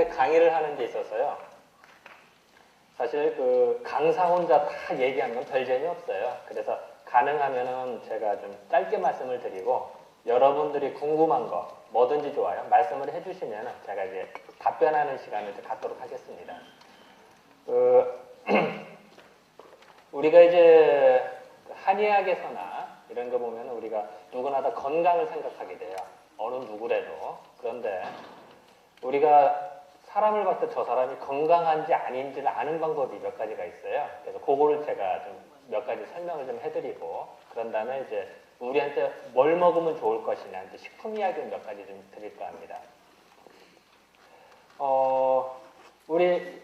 이렇게 강의를 하는 데 있어서요. 사실 그 강사 혼자 다 얘기하는 건 별 재미없어요. 그래서 가능하면은 제가 좀 짧게 말씀을 드리고 여러분들이 궁금한 거 뭐든지 좋아요. 말씀을 해주시면 제가 이제 답변하는 시간을 갖도록 하겠습니다. 우리가 이제 한의학에서나 이런 거 보면 우리가 누구나 다 건강을 생각하게 돼요. 어느 누구래도. 그런데 우리가 사람을 봤을 때 저 사람이 건강한지 아닌지를 아는 방법이 몇 가지가 있어요. 그래서 그거를 제가 좀 몇 가지 설명을 좀 해드리고 그런 다음에 이제 우리한테 뭘 먹으면 좋을 것이냐 이제 식품 이야기를 몇 가지 좀 드릴까 합니다. 우리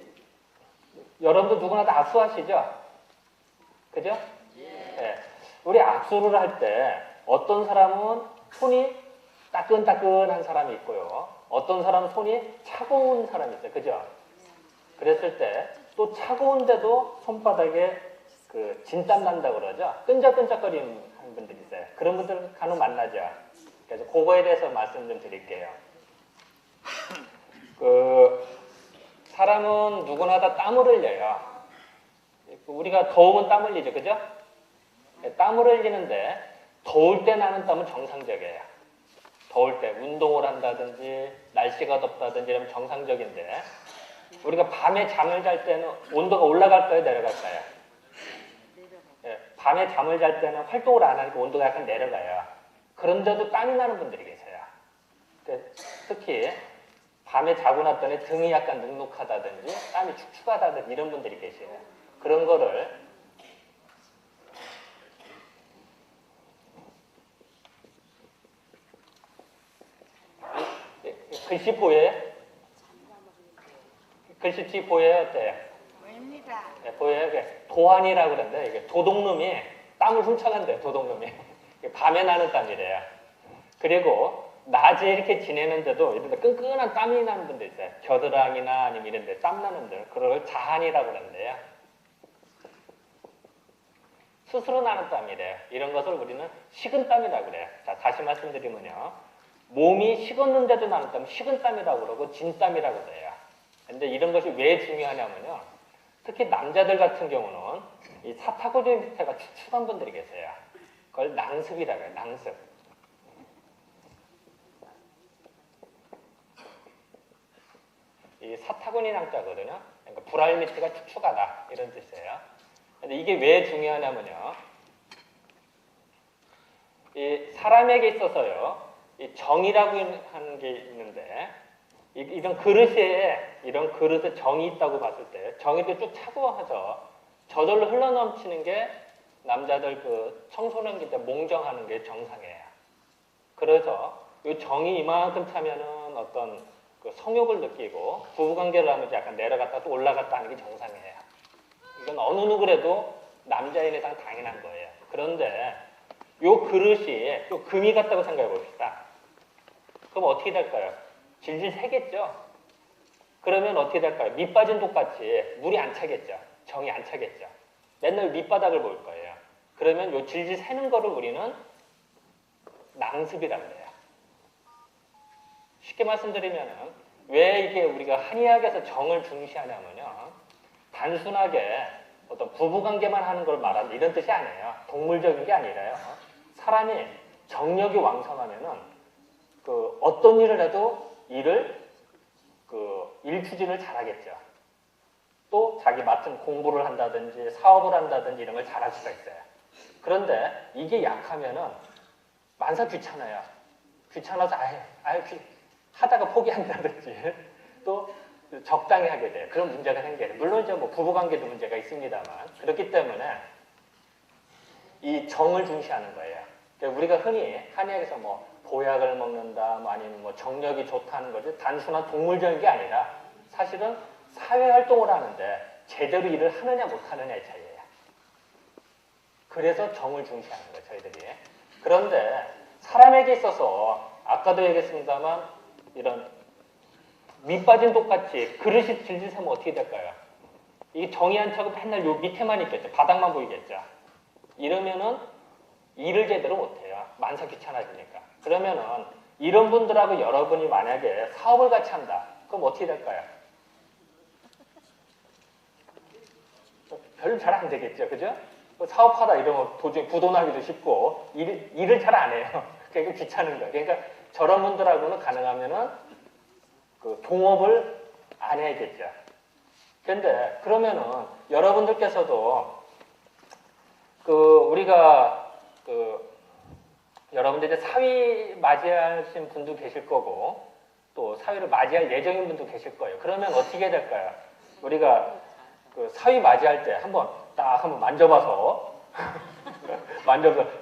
여러분도 누구나 다 악수하시죠? 그죠? 네. 우리 악수를 할 때 어떤 사람은 손이 따끈따끈한 사람이 있고요. 어떤 사람은 손이 차가운 사람이 있어요. 그죠? 그랬을 때 또 차가운데도 손바닥에 그 진땀 난다고 그러죠. 끈적끈적거리는 분들이 있어요. 그런 분들 간혹 만나죠. 그래서 그거에 대해서 말씀 좀 드릴게요. 사람은 누구나 다 땀을 흘려요. 우리가 더우면 땀 흘리죠. 그죠? 땀을 흘리는데 더울 때 나는 땀은 정상적이에요. 더울 때 운동을 한다든지 날씨가 덥다든지 이러면 정상적인데 우리가 밤에 잠을 잘 때는 온도가 올라갈까요? 내려갈까요? 밤에 잠을 잘 때는 활동을 안 하니까 온도가 약간 내려가요. 그런데도 땀이 나는 분들이 계세요. 특히 밤에 자고 났더니 등이 약간 눅눅하다든지 땀이 축축하다든지 이런 분들이 계세요. 그런 거를 글씨 보여요? 글씨티 보여요? 어때요? 보입니다. 네, 보여요? 도환이라고 그러는데 이게 도둑놈이 땀을 훔쳐간대요. 도둑놈이. 밤에 나는 땀이래요. 그리고 낮에 이렇게 지내는데도 이런 데 끈끈한 땀이 나는 분들 있어요. 겨드랑이나 아니면 이런 데 땀 나는 분들. 그걸 자한이라고 그러는데요. 스스로 나는 땀이래요. 이런 것을 우리는 식은땀이라고 그래요. 자, 다시 말씀드리면요. 몸이 식었는데도 나는 땀, 식은땀이라고 그러고 진땀이라고 그래요. 근데 이런 것이 왜 중요하냐면요. 특히 남자들 같은 경우는 이 사타구니 밑에가 축축한 분들이 계세요. 그걸 낭습이라고 해요. 낭습. 이 사타구니 낭자거든요. 그러니까 불알 밑에가 축축하다 이런 뜻이에요. 근데 이게 왜 중요하냐면요. 이 사람에게 있어서요. 이 정이라고 하는 게 있는데 이런 그릇에 정이 있다고 봤을 때 정이 쭉 차고하죠. 저절로 흘러넘치는 게 남자들 그 청소년기 때 몽정하는 게 정상이에요. 그래서 이 정이 이만큼 차면은 어떤 그 성욕을 느끼고 부부관계를 하면서 약간 내려갔다 또 올라갔다 하는 게 정상이에요. 이건 어느 누구라도 남자인 이상 당연한 거예요. 그런데 요 그릇이 또 금이 같다고 생각해 봅시다. 그럼 어떻게 될까요? 질질 새겠죠? 그러면 어떻게 될까요? 밑 빠진 독같이 물이 안 차겠죠? 정이 안 차겠죠? 맨날 밑바닥을 볼 거예요. 그러면 요 질질 새는 거를 우리는 낭습이라고 해요. 쉽게 말씀드리면 왜 이게 우리가 한의학에서 정을 중시하냐면요. 단순하게 어떤 부부관계만 하는 걸 말하는 이런 뜻이 아니에요. 동물적인 게 아니라요. 사람이 정력이 왕성하면은 그 어떤 일을 해도 일 추진을 잘하겠죠. 또 자기 맡은 공부를 한다든지 사업을 한다든지 이런 걸 잘할 수가 있어요. 그런데 이게 약하면은 만사 귀찮아요. 귀찮아서 하다가 포기한다든지 또 적당히 하게 돼요. 그런 문제가 생겨요. 물론 이제 뭐 부부관계도 문제가 있습니다만 그렇기 때문에 이 정을 중시하는 거예요. 그러니까 우리가 흔히 한의학에서 뭐 보약을 먹는다, 뭐 아니면 뭐 정력이 좋다는 거지 단순한 동물적인 게 아니라 사실은 사회활동을 하는데 제대로 일을 하느냐 못하느냐의 차이예요. 그래서 정을 중시하는 거예요, 저희들이. 그런데 사람에게 있어서 아까도 얘기했습니다만 이런 밑 빠진 독같이 그릇이 질질 새면 어떻게 될까요? 이게 정이 안 차고 맨날 요 밑에만 있겠죠. 바닥만 보이겠죠. 이러면은 일을 제대로 못해요. 만사 귀찮아지니까. 그러면은 이런 분들하고 여러분이 만약에 사업을 같이 한다. 그럼 어떻게 될까요? 별로 잘 안 되겠죠, 그죠? 사업하다 이러면 도중에 부도나기도 쉽고 일을 잘 안 해요. 그러니까 귀찮은 거예요. 그러니까 저런 분들하고는 가능하면은 그 동업을 안 해야겠죠. 근데 그러면은 여러분들께서도 우리가 여러분들 이제 사위 맞이하신 분도 계실 거고 또 사위를 맞이할 예정인 분도 계실 거예요. 그러면 어떻게 될까요? 우리가 사위 맞이할 때 한번 만져봐서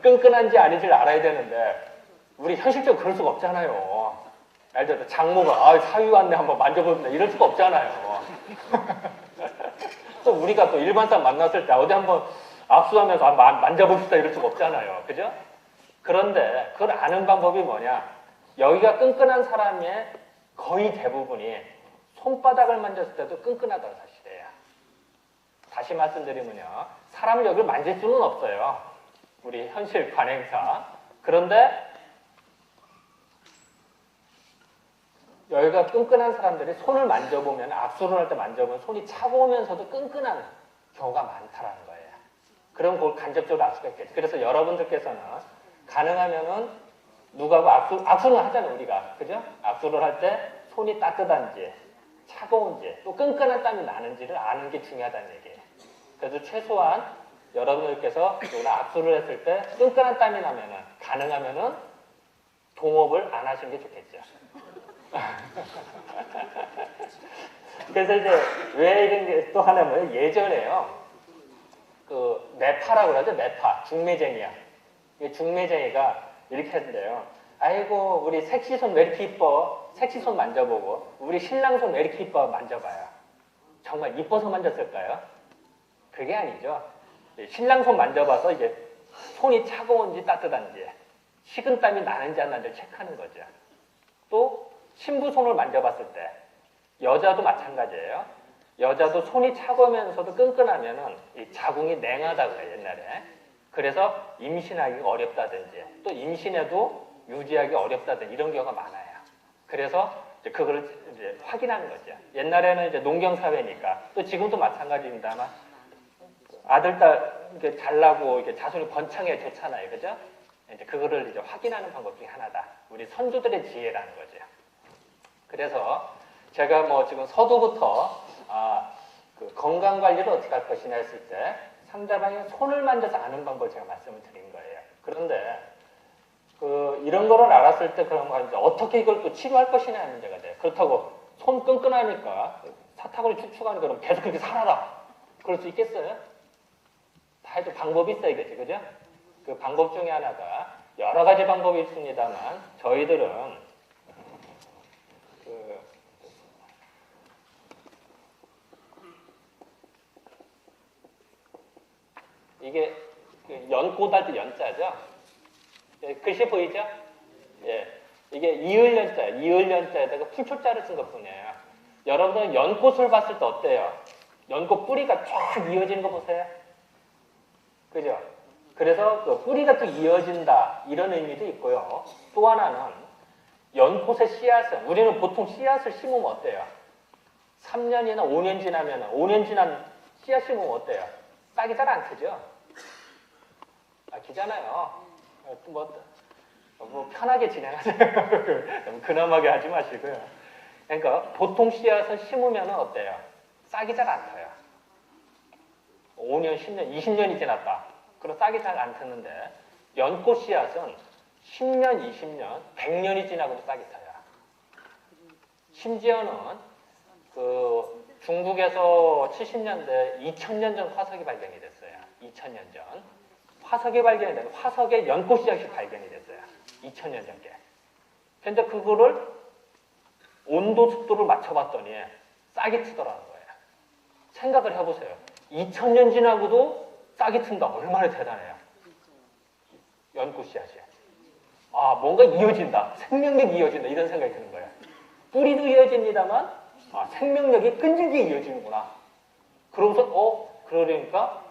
끈끈한지 아닌지를 알아야 되는데 우리 현실적으로 그럴 수가 없잖아요. 예를 들어서 장모가 사위 왔네 한번 만져봅니다 이럴 수가 없잖아요. 또 우리가 또 일반 사람 만났을 때 어디 한번 압수하면서 만져봅시다 이럴 수가 없잖아요. 그죠? 그런데 그걸 아는 방법이 뭐냐? 여기가 끈끈한 사람의 거의 대부분이 손바닥을 만졌을 때도 끈끈하다는 사실이에요. 다시 말씀드리면요. 사람을 여기를 만질 수는 없어요. 우리 현실 관행사. 그런데 여기가 끈끈한 사람들이 손을 만져보면 악수를 할 때 만져보면 손이 차가우면서도 끈끈한 경우가 많다라는 거예요. 그럼 그걸 간접적으로 알 수가 있겠죠. 그래서 여러분들께서는 가능하면은 누구하고 악수는 하잖아요, 우리가. 그죠? 악수를 할 때 손이 따뜻한지, 차가운지, 또 끈끈한 땀이 나는지를 아는 게 중요하다는 얘기예요. 그래서 최소한 여러분들께서 악수를 했을 때 끈끈한 땀이 나면은, 가능하면은 동업을 안 하시는 게 좋겠죠. 그래서 이제 왜 이런 게 또 하나면 예전에요. 매파라고 그러죠, 매파. 중매쟁이야. 중매쟁이가 이렇게 했는데요. 아이고 우리 섹시손 왜 이렇게 이뻐? 섹시손 만져보고 우리 신랑손 왜 이렇게 이뻐? 만져봐요. 정말 이뻐서 만졌을까요? 그게 아니죠. 신랑손 만져봐서 이제 손이 차가운지 따뜻한지 식은땀이 나는지 안 나는지 체크하는 거죠. 또 신부손을 만져봤을 때 여자도 마찬가지예요. 여자도 손이 차가우면서도 끈끈하면은 이 자궁이 냉하다고 해요, 옛날에. 그래서 임신하기가 어렵다든지 또 임신해도 유지하기 어렵다든지 이런 경우가 많아요. 그래서 이제 그걸 이제 확인하는 거죠. 옛날에는 이제 농경사회니까 또 지금도 마찬가지입니다만 아들, 딸 이렇게 잘나고 이렇게 자손이 번창해 좋잖아요. 그죠? 이제 그거를 이제 확인하는 방법 중에 하나다. 우리 선조들의 지혜라는 거죠. 그래서 제가 뭐 지금 서두부터 건강 관리를 어떻게 할 것이냐 했을 때 상대방의 손을 만져서 아는 방법을 제가 말씀을 드린 거예요. 그런데 이런 거를 알았을 때 그러면 이제 어떻게 이걸 또 치료할 것이냐 하는 문제가 돼요. 그렇다고 손 끈끈하니까 사타구니 축축하니까 그럼 계속 그렇게 살아라. 그럴 수 있겠어요? 다 해도 방법이 있어야겠죠. 그죠? 그 방법 중에 하나가 여러 가지 방법이 있습니다만 저희들은 이게 연꽃 할 때 연자죠? 예, 글씨 보이죠? 예, 이게 이을연자, 이을연자에다가 풀초자를 쓴 것뿐이에요. 여러분은 연꽃을 봤을 때 어때요? 연꽃 뿌리가 쫙 이어지는 거 보세요. 그죠? 그래서 그 뿌리가 또 이어진다 이런 의미도 있고요. 또 하나는 연꽃의 씨앗은 우리는 보통 씨앗을 심으면 어때요? 3년이나 5년 지나면 5년 지난 씨앗 심으면 어때요? 싹이 잘 안 트죠? 기잖아요. 뭐 편하게 진행하세요. 너무 근엄하게 하지 마시고요. 그러니까 보통 씨앗을 심으면 어때요? 싹이 잘 안 터요. 5년, 10년, 20년이 지났다. 그럼 싹이 잘 안 트는데 연꽃 씨앗은 10년, 20년, 100년이 지나고도 싹이 터요. 심지어는 중국에서 70년대 2000년 전 화석이 발견이 됐어요. 2000년 전. 화석이 발견이 되고 화석에 연꽃 씨앗이 발견이 됐어요. 2000년 전께. 근데 그거를 온도, 습도를 맞춰봤더니 싹이 트더라는 거예요. 생각을 해보세요. 2000년 지나고도 싹이 튼다. 얼마나 대단해요. 연꽃 씨앗이. 뭔가 이어진다. 생명력이 이어진다. 이런 생각이 드는 거예요. 뿌리도 이어집니다만 생명력이 끈질기게 이어지는구나. 그러고서 그러니까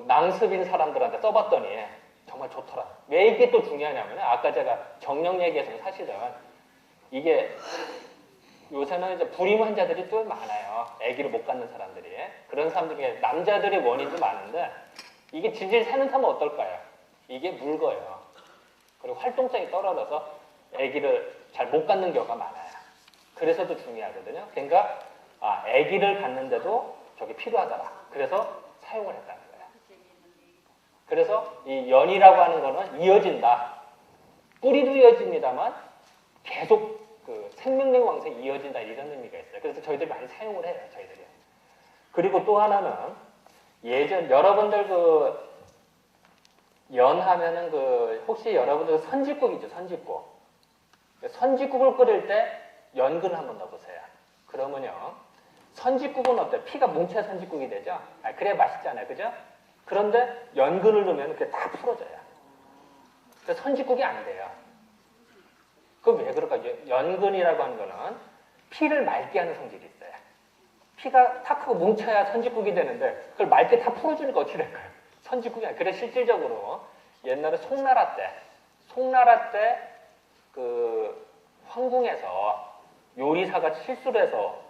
낭습인 사람들한테 써봤더니 정말 좋더라. 왜 이게 또 중요하냐면 아까 제가 정력 얘기해서 사실은 이게 요새는 이제 불임 환자들이 또 많아요. 아기를 못 갖는 사람들이. 그런 사람들이 남자들의 원인도 많은데 이게 질질 새는 사람은 어떨까요? 이게 묽어요. 그리고 활동성이 떨어져서 아기를 잘 못 갖는 경우가 많아요. 그래서도 중요하거든요. 그러니까 아기를 갖는데도 저게 필요하더라. 그래서 사용을 했다는 거예요. 그래서 이 연이라고 하는 거는 이어진다. 뿌리도 이어집니다만 계속 그 생명력 왕성이 이어진다 이런 의미가 있어요. 그래서 저희들이 많이 사용을 해요. 저희들이. 그리고 또 하나는 예전 여러분들 그 연하면은 그 혹시 여러분들 선짓국 있죠? 선짓국. 선짓국을 끓일 때 연근을 한번 넣어보세요. 그러면요. 선짓국은 어때요? 피가 뭉쳐야 선짓국이 되죠? 그래야 맛있잖아요. 그죠? 그런데 연근을 넣으면 그게 다 풀어져요. 그래서 선짓국이 안 돼요. 그럼 왜 그럴까요? 연근이라고 하는 거는 피를 맑게 하는 성질이 있어요. 피가 탁 하고 뭉쳐야 선짓국이 되는데 그걸 맑게 다 풀어주니까 어떻게 될까요? 선짓국이 아니에요. 그래서 실질적으로 옛날에 송나라 때 그 황궁에서 요리사가 실수를 해서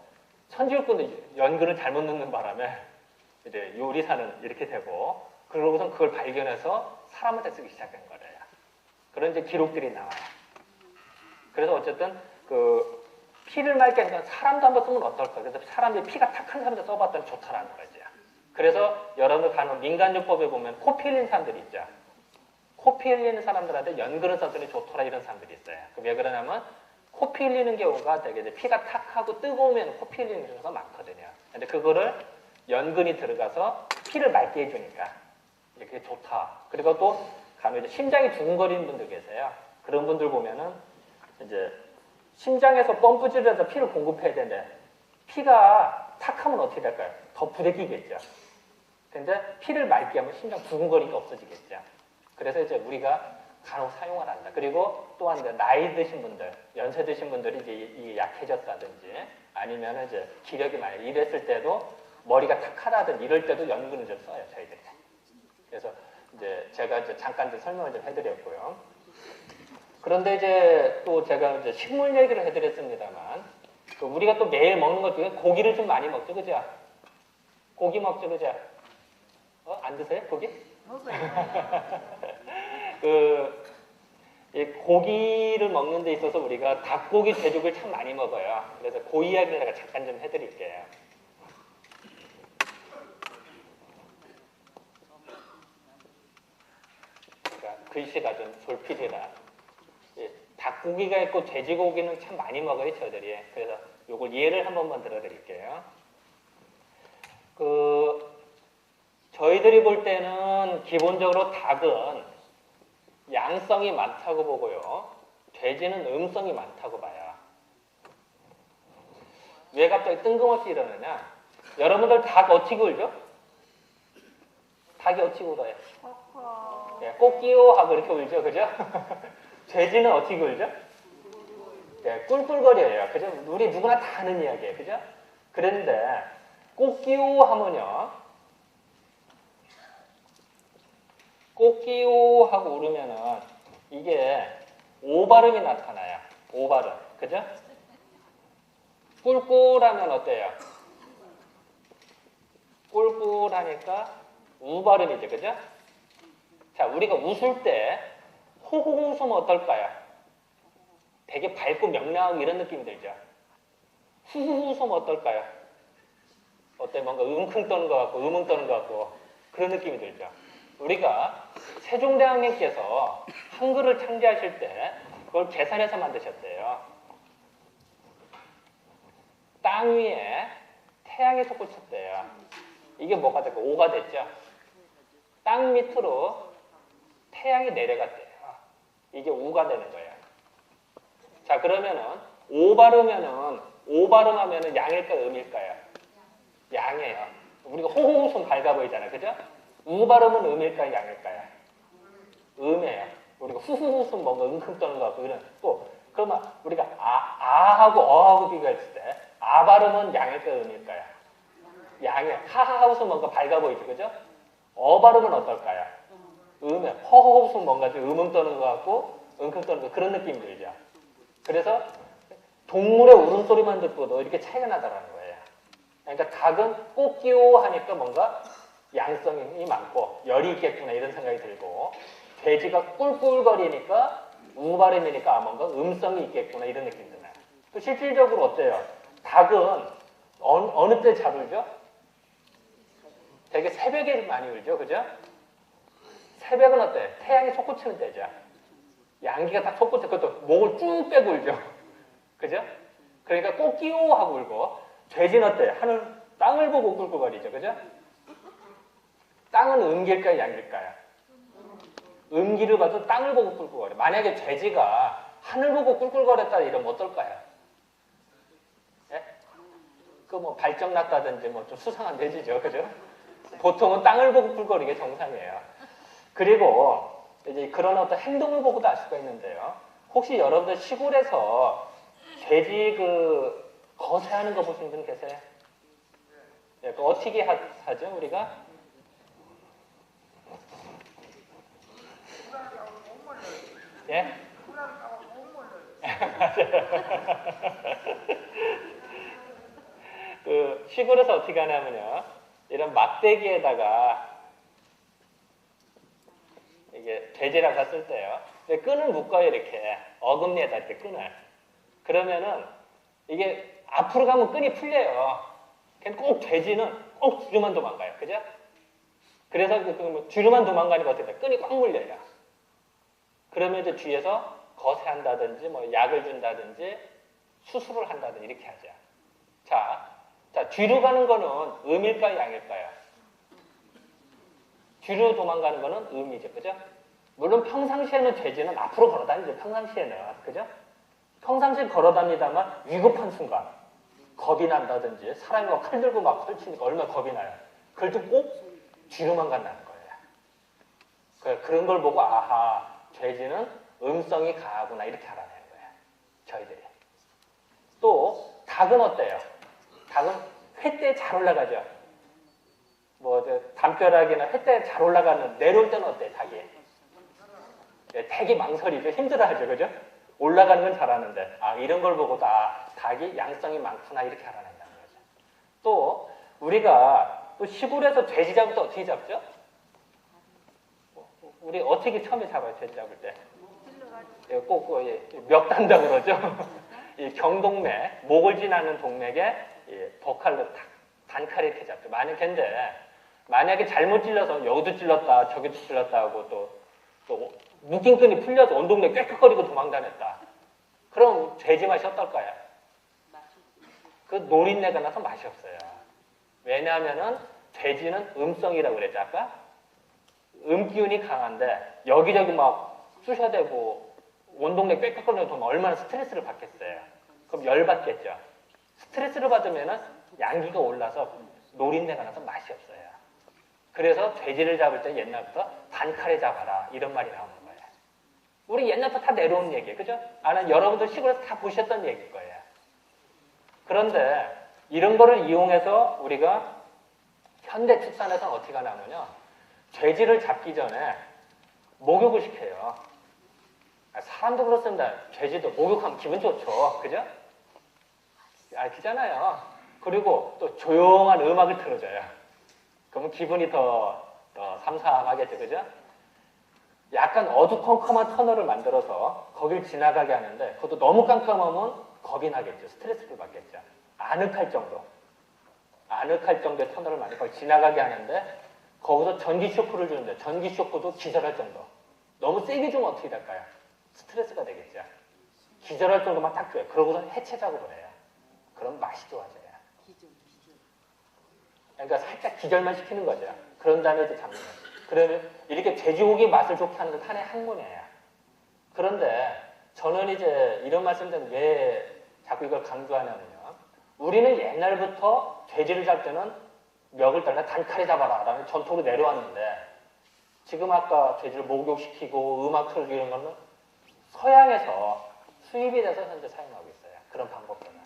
선짓국을 연근을 잘못 넣는 바람에 이제 요리사는 이렇게 되고 그러고선 그걸 발견해서 사람한테 쓰기 시작한 거예요. 그런 이제 기록들이 나와요. 그래서 어쨌든 그 피를 맑게 하니까 사람도 한번 쓰면 어떨까? 그래서 사람들이 피가 탁한 사람들 써봤더니 좋다라는 거죠. 그래서 여러분들 간혹 민간요법에 보면 코피 흘리는 사람들이 있죠. 코피 흘리는 사람들한테 연근을 썼더니 좋더라 이런 사람들이 있어요. 왜 그러냐면 코피 흘리는 경우가 되게 이제 피가 탁하고 뜨거우면 코피 흘리는 경우가 많거든요. 근데 그거를 연근이 들어가서 피를 맑게 해주니까 이게 좋다. 그리고 또 간혹 이제 심장이 두근거리는 분들 계세요. 그런 분들 보면은 이제 심장에서 펌프질을 해서 피를 공급해야 되는데 피가 탁하면 어떻게 될까요? 더 부대끼겠죠. 근데 피를 맑게 하면 심장 두근거리기가 없어지겠죠. 그래서 이제 우리가 간혹 사용을 한다. 그리고 또한 이제 나이 드신 분들, 연세 드신 분들이 이제 이게 약해졌다든지 아니면 이제 기력이 많이 이랬을 때도 머리가 탁하다든지 이럴 때도 연근을 좀 써요, 저희들이. 그래서 이제 제가 이제 잠깐 좀 설명을 좀 해드렸고요. 그런데 이제 또 제가 이제 식물 얘기를 해드렸습니다만, 그 우리가 또 매일 먹는 것 중에 고기를 좀 많이 먹죠, 그죠? 고기 먹죠, 그죠? 안 드세요, 고기? 이 고기를 먹는 데 있어서 우리가 닭고기, 돼지고기를 참 많이 먹어요. 그래서 그 이야기를 제가 잠깐 좀 해드릴게요. 그러니까 글씨가 좀 졸필이라. 닭고기가 있고 돼지고기는 참 많이 먹어요, 저들이. 그래서 요걸 예를 한 번만 들어드릴게요. 저희들이 볼 때는 기본적으로 닭은 양성이 많다고 보고요. 돼지는 음성이 많다고 봐요. 왜 갑자기 뜬금없이 이러느냐? 여러분들 닭 어떻게 울죠? 닭이 어떻게 울어요? 꼬끼요 하고 이렇게 울죠, 그죠? 돼지는 어떻게 울죠? 네, 꿀꿀거려요. 그죠? 우리 누구나 다 아는 이야기예요. 그죠? 그런데 꼬끼요 하면요. 꼬끼요 하고 울으면은 이게 오발음이 나타나요. 오발음. 그죠? 꿀꿀하면 어때요? 꿀꿀하니까 우발음이죠. 그죠? 자, 우리가 웃을 때 호호 웃으면 어떨까요? 되게 밝고 명랑하고 이런 느낌이 들죠. 후후 웃으면 어떨까요? 어때? 뭔가 음쿵 떠는 것 같고 음흥 떠는 것 같고 그런 느낌이 들죠. 우리가 세종대왕님께서 한글을 창제하실 때 그걸 계산해서 만드셨대요. 땅 위에 태양이 솟구쳤대요. 이게 뭐가 됐고 오가 됐죠. 땅 밑으로 태양이 내려갔대요. 이게 우가 되는 거예요. 자, 그러면은 오 발음하면은 양일까요, 음일까요? 양이에요. 우리가 호호 웃음 밝아 보이잖아요, 그죠? 우 발음은 음일까요, 양일까요? 음이에요. 우리가 후후 웃음 뭔가 음큼 떠는 것 같고 이런. 또 그러면 우리가 아하고 어하고 비교했을 때 아 발음은 양일까요, 음일까요? 양이에요. 하하 웃음 뭔가 밝아 보이죠, 그죠? 어 발음은 어떨까요? 음이에요. 허허 웃음 뭔가 좀 음음 떠는 것 같고 음큼 떠는 것 그런 느낌이 들죠. 그래서 동물의 울음소리만 듣고도 이렇게 차이가 나더라는 거예요. 그러니까 닭은 꽃기오 하니까 뭔가 양성이 많고 열이 있겠구나 이런 생각이 들고, 돼지가 꿀꿀거리니까 우발음이니까 뭔가 음성이 있겠구나 이런 느낌이 드나요. 또 실질적으로 어때요? 닭은 어느 때 잘 울죠? 되게 새벽에 많이 울죠, 그죠? 새벽은 어때? 태양이 솟구치는 때죠. 양기가 딱 솟구쳐, 그것도 목을 쭉 빼고 울죠. 그죠? 그러니까 꽃기오 하고 울고, 돼지는 어때? 하늘, 땅을 보고 꿀꿀거리죠, 그죠? 땅은 음기일까요, 양기일까요? 음기를 봐도 땅을 보고 꿀꿀거려. 만약에 돼지가 하늘 보고 꿀꿀거렸다 이러면 어떨까요? 예? 그 뭐 발정 났다든지 뭐 좀 수상한 돼지죠, 그죠? 보통은 땅을 보고 꿀꿀거리는 게 정상이에요. 그리고 이제 그런 어떤 행동을 보고도 알 수가 있는데요. 혹시 여러분들 시골에서 돼지 그 거세하는 거 보신 분 계세요? 예, 그 어떻게 하죠, 우리가? 예? 그 시골에서 어떻게 하냐면요, 이런 막대기에다가 이게 돼지랑 갔을 때요, 끈을 묶어요. 이렇게 어금니에다 이렇게 끈을. 그러면은 이게 앞으로 가면 끈이 풀려요. 꼭 돼지는 꼭 뒤로만 도망가요, 그죠? 그래서 뒤로만 도망가니까 어떻게 돼? 끈이 꽉 물려요. 그러면 이제 뒤에서 거세한다든지 뭐 약을 준다든지 수술을 한다든지 이렇게 하죠. 자, 뒤로 가는 거는 음일까요, 양일까요? 뒤로 도망가는 거는 음이죠, 그죠? 물론 평상시에는 돼지는 앞으로 걸어다니죠, 평상시에는, 그죠? 평상시에 걸어다니다만 위급한 순간 겁이 난다든지 사람이 막 칼 들고 막 펼치니까 얼마나 겁이 나요. 그럴 때 꼭 뒤로만 간다는 거예요. 그런 걸 보고 아하, 돼지는 음성이 강하구나 이렇게 알아내는 거예요, 저희들이. 또 닭은 어때요? 닭은 횃대에 잘 올라가죠. 뭐 담벼락이나 횃대에 잘 올라가는, 내려올 때는 어때요, 닭이? 되게 망설이죠, 힘들어하죠, 그죠? 올라가는 건 잘하는데, 아, 이런 걸 보고 닭이 양성이 많구나 이렇게 알아낸다는 거죠. 또 우리가 또 시골에서 돼지 잡을 때 어떻게 잡죠? 우리 어떻게 처음에 잡아요, 돼지 잡을 때? 꼭 멱단다고 그러죠. 이 경동맥, 목을 지나는 동맥에 버칼로 단칼에 이렇게 잡죠. 만약에 잘못 찔러서 여기도 찔렀다, 저기도 찔렀다 하고 또 묶인 끈이 풀려서 온동맥 꽥꽥거리고 도망다녔다. 그럼 돼지 맛이 어떨까요? 그 노린내가 나서 맛이 없어요. 왜냐하면은 돼지는 음성이라고 그랬죠, 아까? 음기운이 강한데 여기저기 막 쑤셔대고 온동맥 꽥꽥거리고 도면 얼마나 스트레스를 받겠어요. 그럼 열받겠죠. 스트레스를 받으면은 양기가 올라서 노린내가 나서 맛이 없어요. 그래서 돼지를 잡을 때 옛날부터 단칼에 잡아라 이런 말이 나오는 거예요. 우리 옛날부터 다 내려온 얘기예요, 그죠? 아는 여러분들 시골에서 다 보셨던 얘기일 거예요. 그런데 이런 거를 이용해서 우리가 현대 축산에서는 어떻게 하냐면요, 돼지를 잡기 전에 목욕을 시켜요. 사람도 그렇습니다. 돼지도 목욕하면 기분 좋죠, 그죠? 알겠잖아요. 그리고 또 조용한 음악을 틀어줘요. 그러면 기분이 더 삼삼하겠죠, 그죠? 약간 어두컴컴한 터널을 만들어서 거길 지나가게 하는데, 그것도 너무 깜깜하면 겁이 나겠죠. 스트레스를 받겠죠. 아늑할 정도의 터널을 만들어 지나가게 하는데, 거기서 전기 쇼크를 주는데, 전기 쇼크도 기절할 정도. 너무 세게 주면 어떻게 될까요? 스트레스가 되겠죠. 기절할 정도만 딱 줘요. 그러고서 해체 작업을 해요. 그럼 맛이 좋아져요. 그러니까 살짝 기절만 시키는 거죠. 그런 다음에 이제 잡는 거죠. 그러면 이렇게 돼지고기 맛을 좋게 하는 건 하나의 학문이에요. 그런데 저는 이제 이런 말씀드리면 왜 자꾸 이걸 강조하냐면요, 우리는 옛날부터 돼지를 잡을 때는 멱을 달라 단칼에 잡아라 라는 전통으로 내려왔는데, 지금 아까 돼지를 목욕시키고 음악 틀어주고 이런 거는 서양에서 수입이 돼서 현재 사용하고 있어요. 그런 방법들은.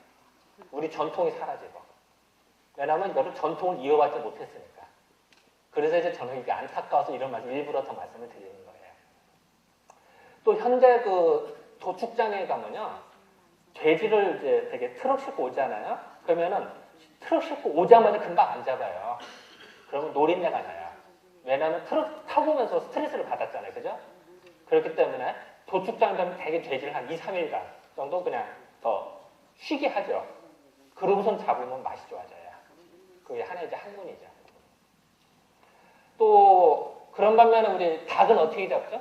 우리 전통이 사라지고. 왜냐하면 이거를 전통을 이어받지 못했으니까. 그래서 이제 저는 이게 안타까워서 이런 말씀 일부러 더 말씀을 드리는 거예요. 또 현재 그 도축장에 가면요, 돼지를 이제 되게 트럭 싣고 오잖아요. 그러면은 트럭 싣고 오자마자 금방 안 잡아요. 그러면 노린내가 나요. 왜냐하면 트럭 타고 오면서 스트레스를 받았잖아요. 그죠? 그렇기 때문에 도축장 되면 되게 돼지를 한 2, 3일간 정도 그냥 더 쉬게 하죠. 그러고선 잡으면 맛이 좋아져요. 그게 하나의 이제 학문이죠. 또 그런 반면에 우리 닭은 어떻게 잡죠?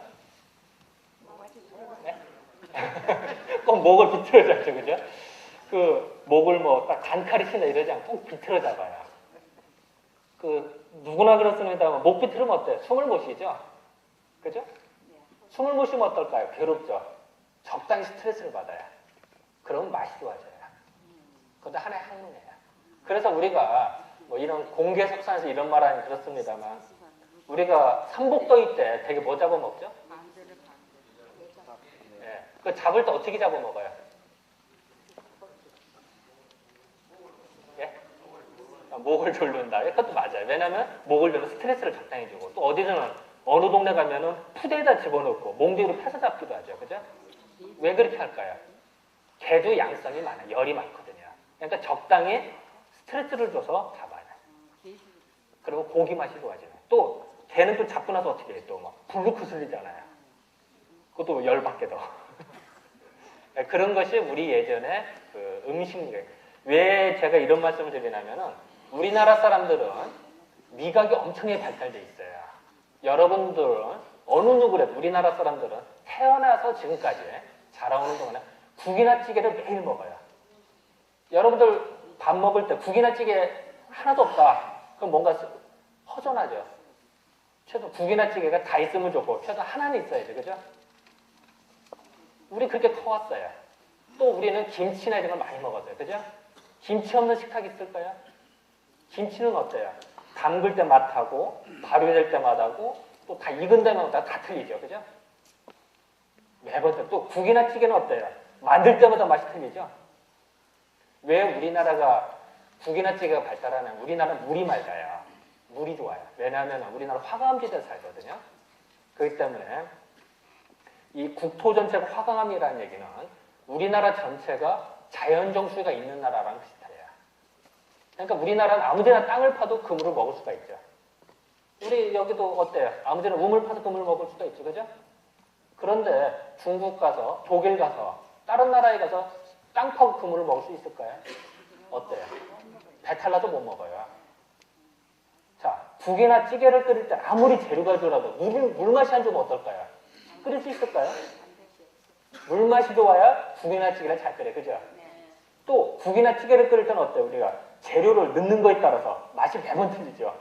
네? 꼭 목을 비틀어 잡죠. 그죠? 그 목을 뭐 딱 단칼이 친다 이러지 않고 꼭 비틀어 잡아요. 그 누구나 그렇습니다만 목 비틀으면 어때요? 숨을 못 쉬죠? 그죠? 숨을 못 쉬면 어떨까요? 괴롭죠? 적당히 스트레스를 받아요. 그러면 맛이 좋아져요. 그것도 하나의 학문이에요. 그래서 우리가 뭐 이런 공개 석상에서 이런 말 하니 그렇습니다만 우리가 삼복더위 때 되게 뭐 잡아먹죠? 예. 그 잡을 때 어떻게 잡아먹어요? 예? 목을 졸른다. 그것도 맞아요. 왜냐면 목을 졸면 스트레스를 적당히 주고 또 어디서는 어느 동네 가면은 푸대에다 집어넣고 몽둥이로 패서 잡기도 하죠. 그죠? 왜 그렇게 할까요? 개도 양성이 많아요. 열이 많거든요. 그러니까 적당히 스트레스를 줘서 잡아요. 그리고 고기 맛이 좋아져요. 또 개는 또 잡고 나서 어떻게 해요? 또 막 불룩 흘리잖아요. 그것도 열받게 더. 그런 것이 우리 예전에 그 음식이에요. 왜 제가 이런 말씀을 드리냐면은 우리나라 사람들은 미각이 엄청나게 발달돼 있어요. 여러분들은 어느 누구래도 우리나라 사람들은 태어나서 지금까지 자라오는 동안에 국이나 찌개를 매일 먹어요. 여러분들 밥 먹을 때 국이나 찌개 하나도 없다. 그럼 뭔가 허전하죠. 최소 국이나 찌개가 다 있으면 좋고 최소 하나는 있어야죠. 그죠? 우리 그렇게 커왔어요. 또 우리는 김치나 이런 걸 많이 먹었어요. 그죠? 김치 없는 식탁 있을까요? 김치는 어때요? 담글 때 맛하고 발효될 때 맛하고 또 다 익은 데마다 다 틀리죠. 그죠? 매번 또 국이나 찌개는 어때요? 만들 때마다 맛이 틀리죠? 왜 우리나라가 국이나 찌개가 발달하냐면 우리나라는 물이 맑아요. 물이 좋아요. 왜냐하면 우리나라 화강암지대에 살거든요. 그렇기 때문에 이 국토 전체가 화강암이라는 얘기는 우리나라 전체가 자연정수가 있는 나라랑 비슷해요. 그러니까 우리나라는 아무데나 땅을 파도 그물을 먹을 수가 있죠. 우리 여기도 어때요? 아무데나 우물 파도 그물을 먹을 수가 있죠. 그죠? 그런데 중국 가서 독일 가서 다른 나라에 가서 땅 파고 그물을 먹을 수 있을까요? 어때요? 배탈 나도 못 먹어요. 자, 국이나 찌개를 끓일 때 아무리 재료가 좋아도 물맛이 안 좋으면 어떨까요? 끓일 수 있을까요? 물맛이 좋아야 국이나 찌개를 잘 끓여요. 그죠? 또 국이나 찌개를 끓일 때는 어때요? 우리가 재료를 넣는 거에 따라서 맛이 매번 틀리죠.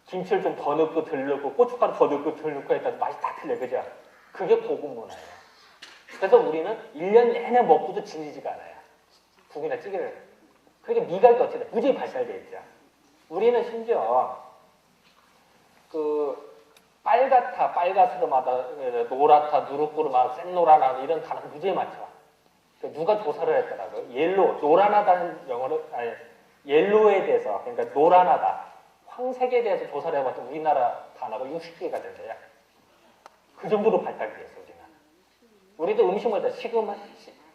김치를 좀 더 넣고 덜 넣고 고춧가루 더 넣고 덜 넣고 했다 맛이 다 틀려요. 그죠? 그게 고급 문화예요. 그래서 우리는 1년 내내 먹고도 질리지가 않아요. 국이나 찌개를. 그게 미각이 어떻게 돼? 무지히 발달되어 있죠. 우리는 심지어 그 빨갛스름하다, 노랗다, 누룩구름하다, 센노라나 이런 단어 무지히 많죠. 누가 조사를 했더라고요. 옐로, 노란하다는 영어로, 아니, 옐로에 대해서, 그러니까 노란하다, 황색에 대해서 조사를 해봤더니 우리나라 단어가 60개가 된대요. 그 정도로 발달이 됐어, 우리는. 우리도 음식 먹을 때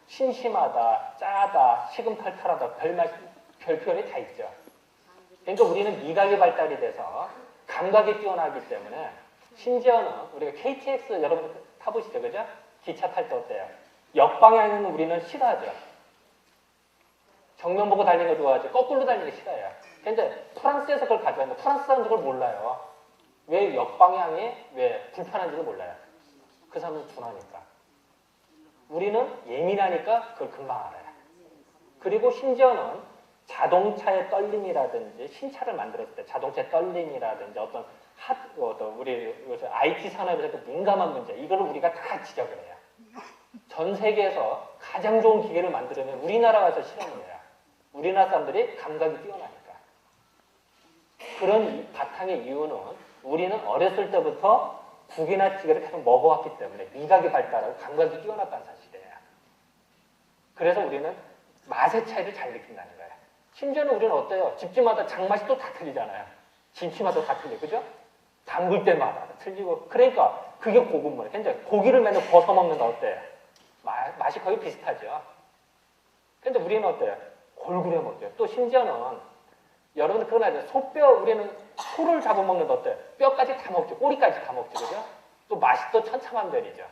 심심하다, 짜다, 시금탈탈하다, 별 표현이 다 있죠. 그러니까 우리는 미각이 발달이 돼서 감각이 뛰어나기 때문에 심지어는 우리가 KTX 여러분들 타보시죠, 그죠? 기차 탈 때 어때요? 역방향은 우리는 싫어하죠. 정면 보고 달리는 거 좋아하지 거꾸로 달리는 거 싫어해요. 근데 프랑스에서 그걸 가져왔는데 프랑스 사람들 그걸 몰라요. 왜 역방향이 왜 불편한지를 몰라요. 그 사람은 둔하니까. 우리는 예민하니까 그걸 금방 알아요. 그리고 심지어는 자동차의 떨림이라든지 신차를 만들었을 때 자동차의 떨림이라든지 어떤 우리 요새 IT 산업에서 민감한 문제 이거를 우리가 다 지적을 해요. 전 세계에서 가장 좋은 기계를 만들려면 우리나라 가서 실험을 해요. 우리나라 사람들이 감각이 뛰어나니까. 그런 바탕의 이유는 우리는 어렸을 때부터 국이나 찌개를 계속 먹어왔기 때문에 미각이 발달하고 감각이 뛰어났다는 사실이에요. 그래서 우리는 맛의 차이를 잘 느낀다는 거예요. 심지어는 우리는 어때요? 집집마다 장맛이 또 다 틀리잖아요. 김치마다 다 틀려, 그죠? 담글 때마다 틀리고. 그러니까 그게 고급문이에요. 근데 고기를 맨날 벗어 먹는다 어때요? 맛이 거의 비슷하죠. 근데 우리는 어때요? 골고루 먹죠. 또 심지어는 여러분들 그건 알죠? 소뼈, 우리는 소를 잡아먹는데 어때요? 뼈까지 다 먹죠. 꼬리까지 다 먹죠. 그죠? 또 맛이 또 천차만별이죠.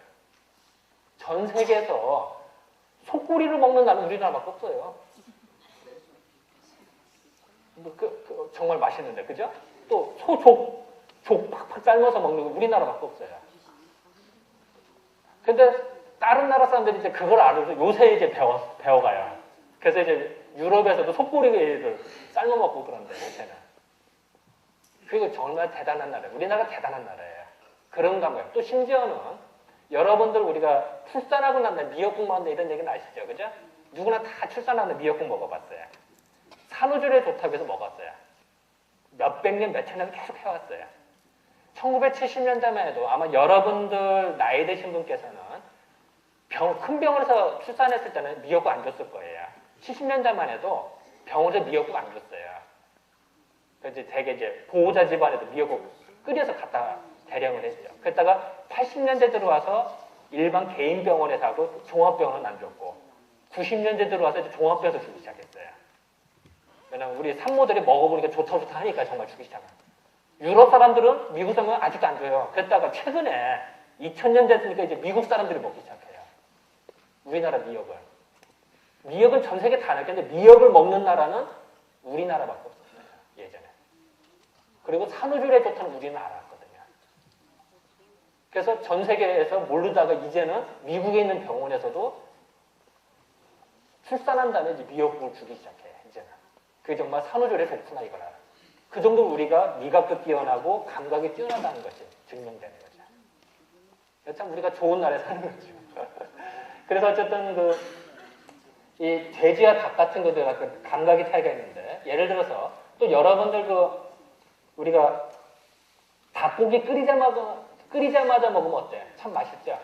전 세계에서 소꼬리를 먹는 나라는 우리나라밖에 없어요. 정말 맛있는데, 그죠? 또 족 팍팍 삶아서 먹는 거 우리나라밖에 없어요. 근데 다른 나라 사람들이 이제 그걸 알아서 요새 이제 배워가요. 그래서 이제 유럽에서도 속꼬리를 삶아 먹고 그런데 요새는. 그리고 정말 대단한 나라예요. 우리나라가 대단한 나라예요. 그런가 봐요. 또 심지어는 여러분들 우리가 출산하고 난 다음에 미역국 먹는다 이런 얘기는 아시죠? 그죠? 누구나 다 출산하고 난 미역국 먹어봤어요. 산후조리에 좋다고 해서 먹었어요. 몇백 년, 몇천 년 계속 해왔어요. 1970년대만 해도 아마 여러분들 나이 드신 분께서는 큰 병원에서 출산했을 때는 미역국 안 줬을 거예요. 70년대만 해도 병원에서 미역국 안 줬어요. 그래서 되게 이제 보호자 집안에도 미역국 끓여서 갖다 대령을 했죠. 그랬다가 80년대 들어와서 일반 개인 병원에서 하고 종합병원은 안 줬고 90년대 들어와서 이제 종합병원에서 주기 시작했어요. 왜냐면 우리 산모들이 먹어보니까 좋다 하니까 정말 주기 시작합니다. 유럽 사람들은 미국 사람은 아직도 안 줘요. 그랬다가 최근에 2000년 됐으니까 이제 미국 사람들이 먹기 시작해요. 우리나라 미역을. 미역은 전 세계 다 알겠는데 미역을 먹는 나라는 우리나라밖에 없었어요. 예전에. 그리고 산후조리에 좋다는 우리는 알았거든요. 그래서 전 세계에서 모르다가 이제는 미국에 있는 병원에서도 출산한 다음에 이제 미역국을 주기 시작해요. 이제는. 그게 정말 산후조리에 좋구나 이걸 알아요. 그 정도 우리가 미각도 뛰어나고 감각이 뛰어나다는 것이 증명되는 거죠. 참 우리가 좋은 나라에 사는 거죠. 그래서 어쨌든 이 돼지와 닭 같은 것들 그 감각이 차이가 있는데 예를 들어서 또 여러분들 우리가 닭고기 끓이자마자 먹으면 어때요? 참 맛있죠?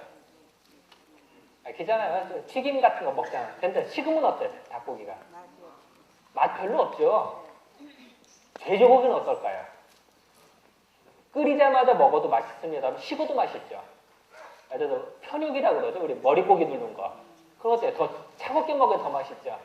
알겠잖아요. 튀김 같은 거 먹잖아요. 근데 식으면 어때요? 닭고기가? 맛 별로 없죠? 돼지고기는 어떨까요? 끓이자마자 먹어도 맛있습니다. 식어도 맛있죠. 예를 들어서 편육이라고 그러죠. 우리 머리고기 누른 거. 그런 것도 더 차갑게 먹어야 더 맛있죠.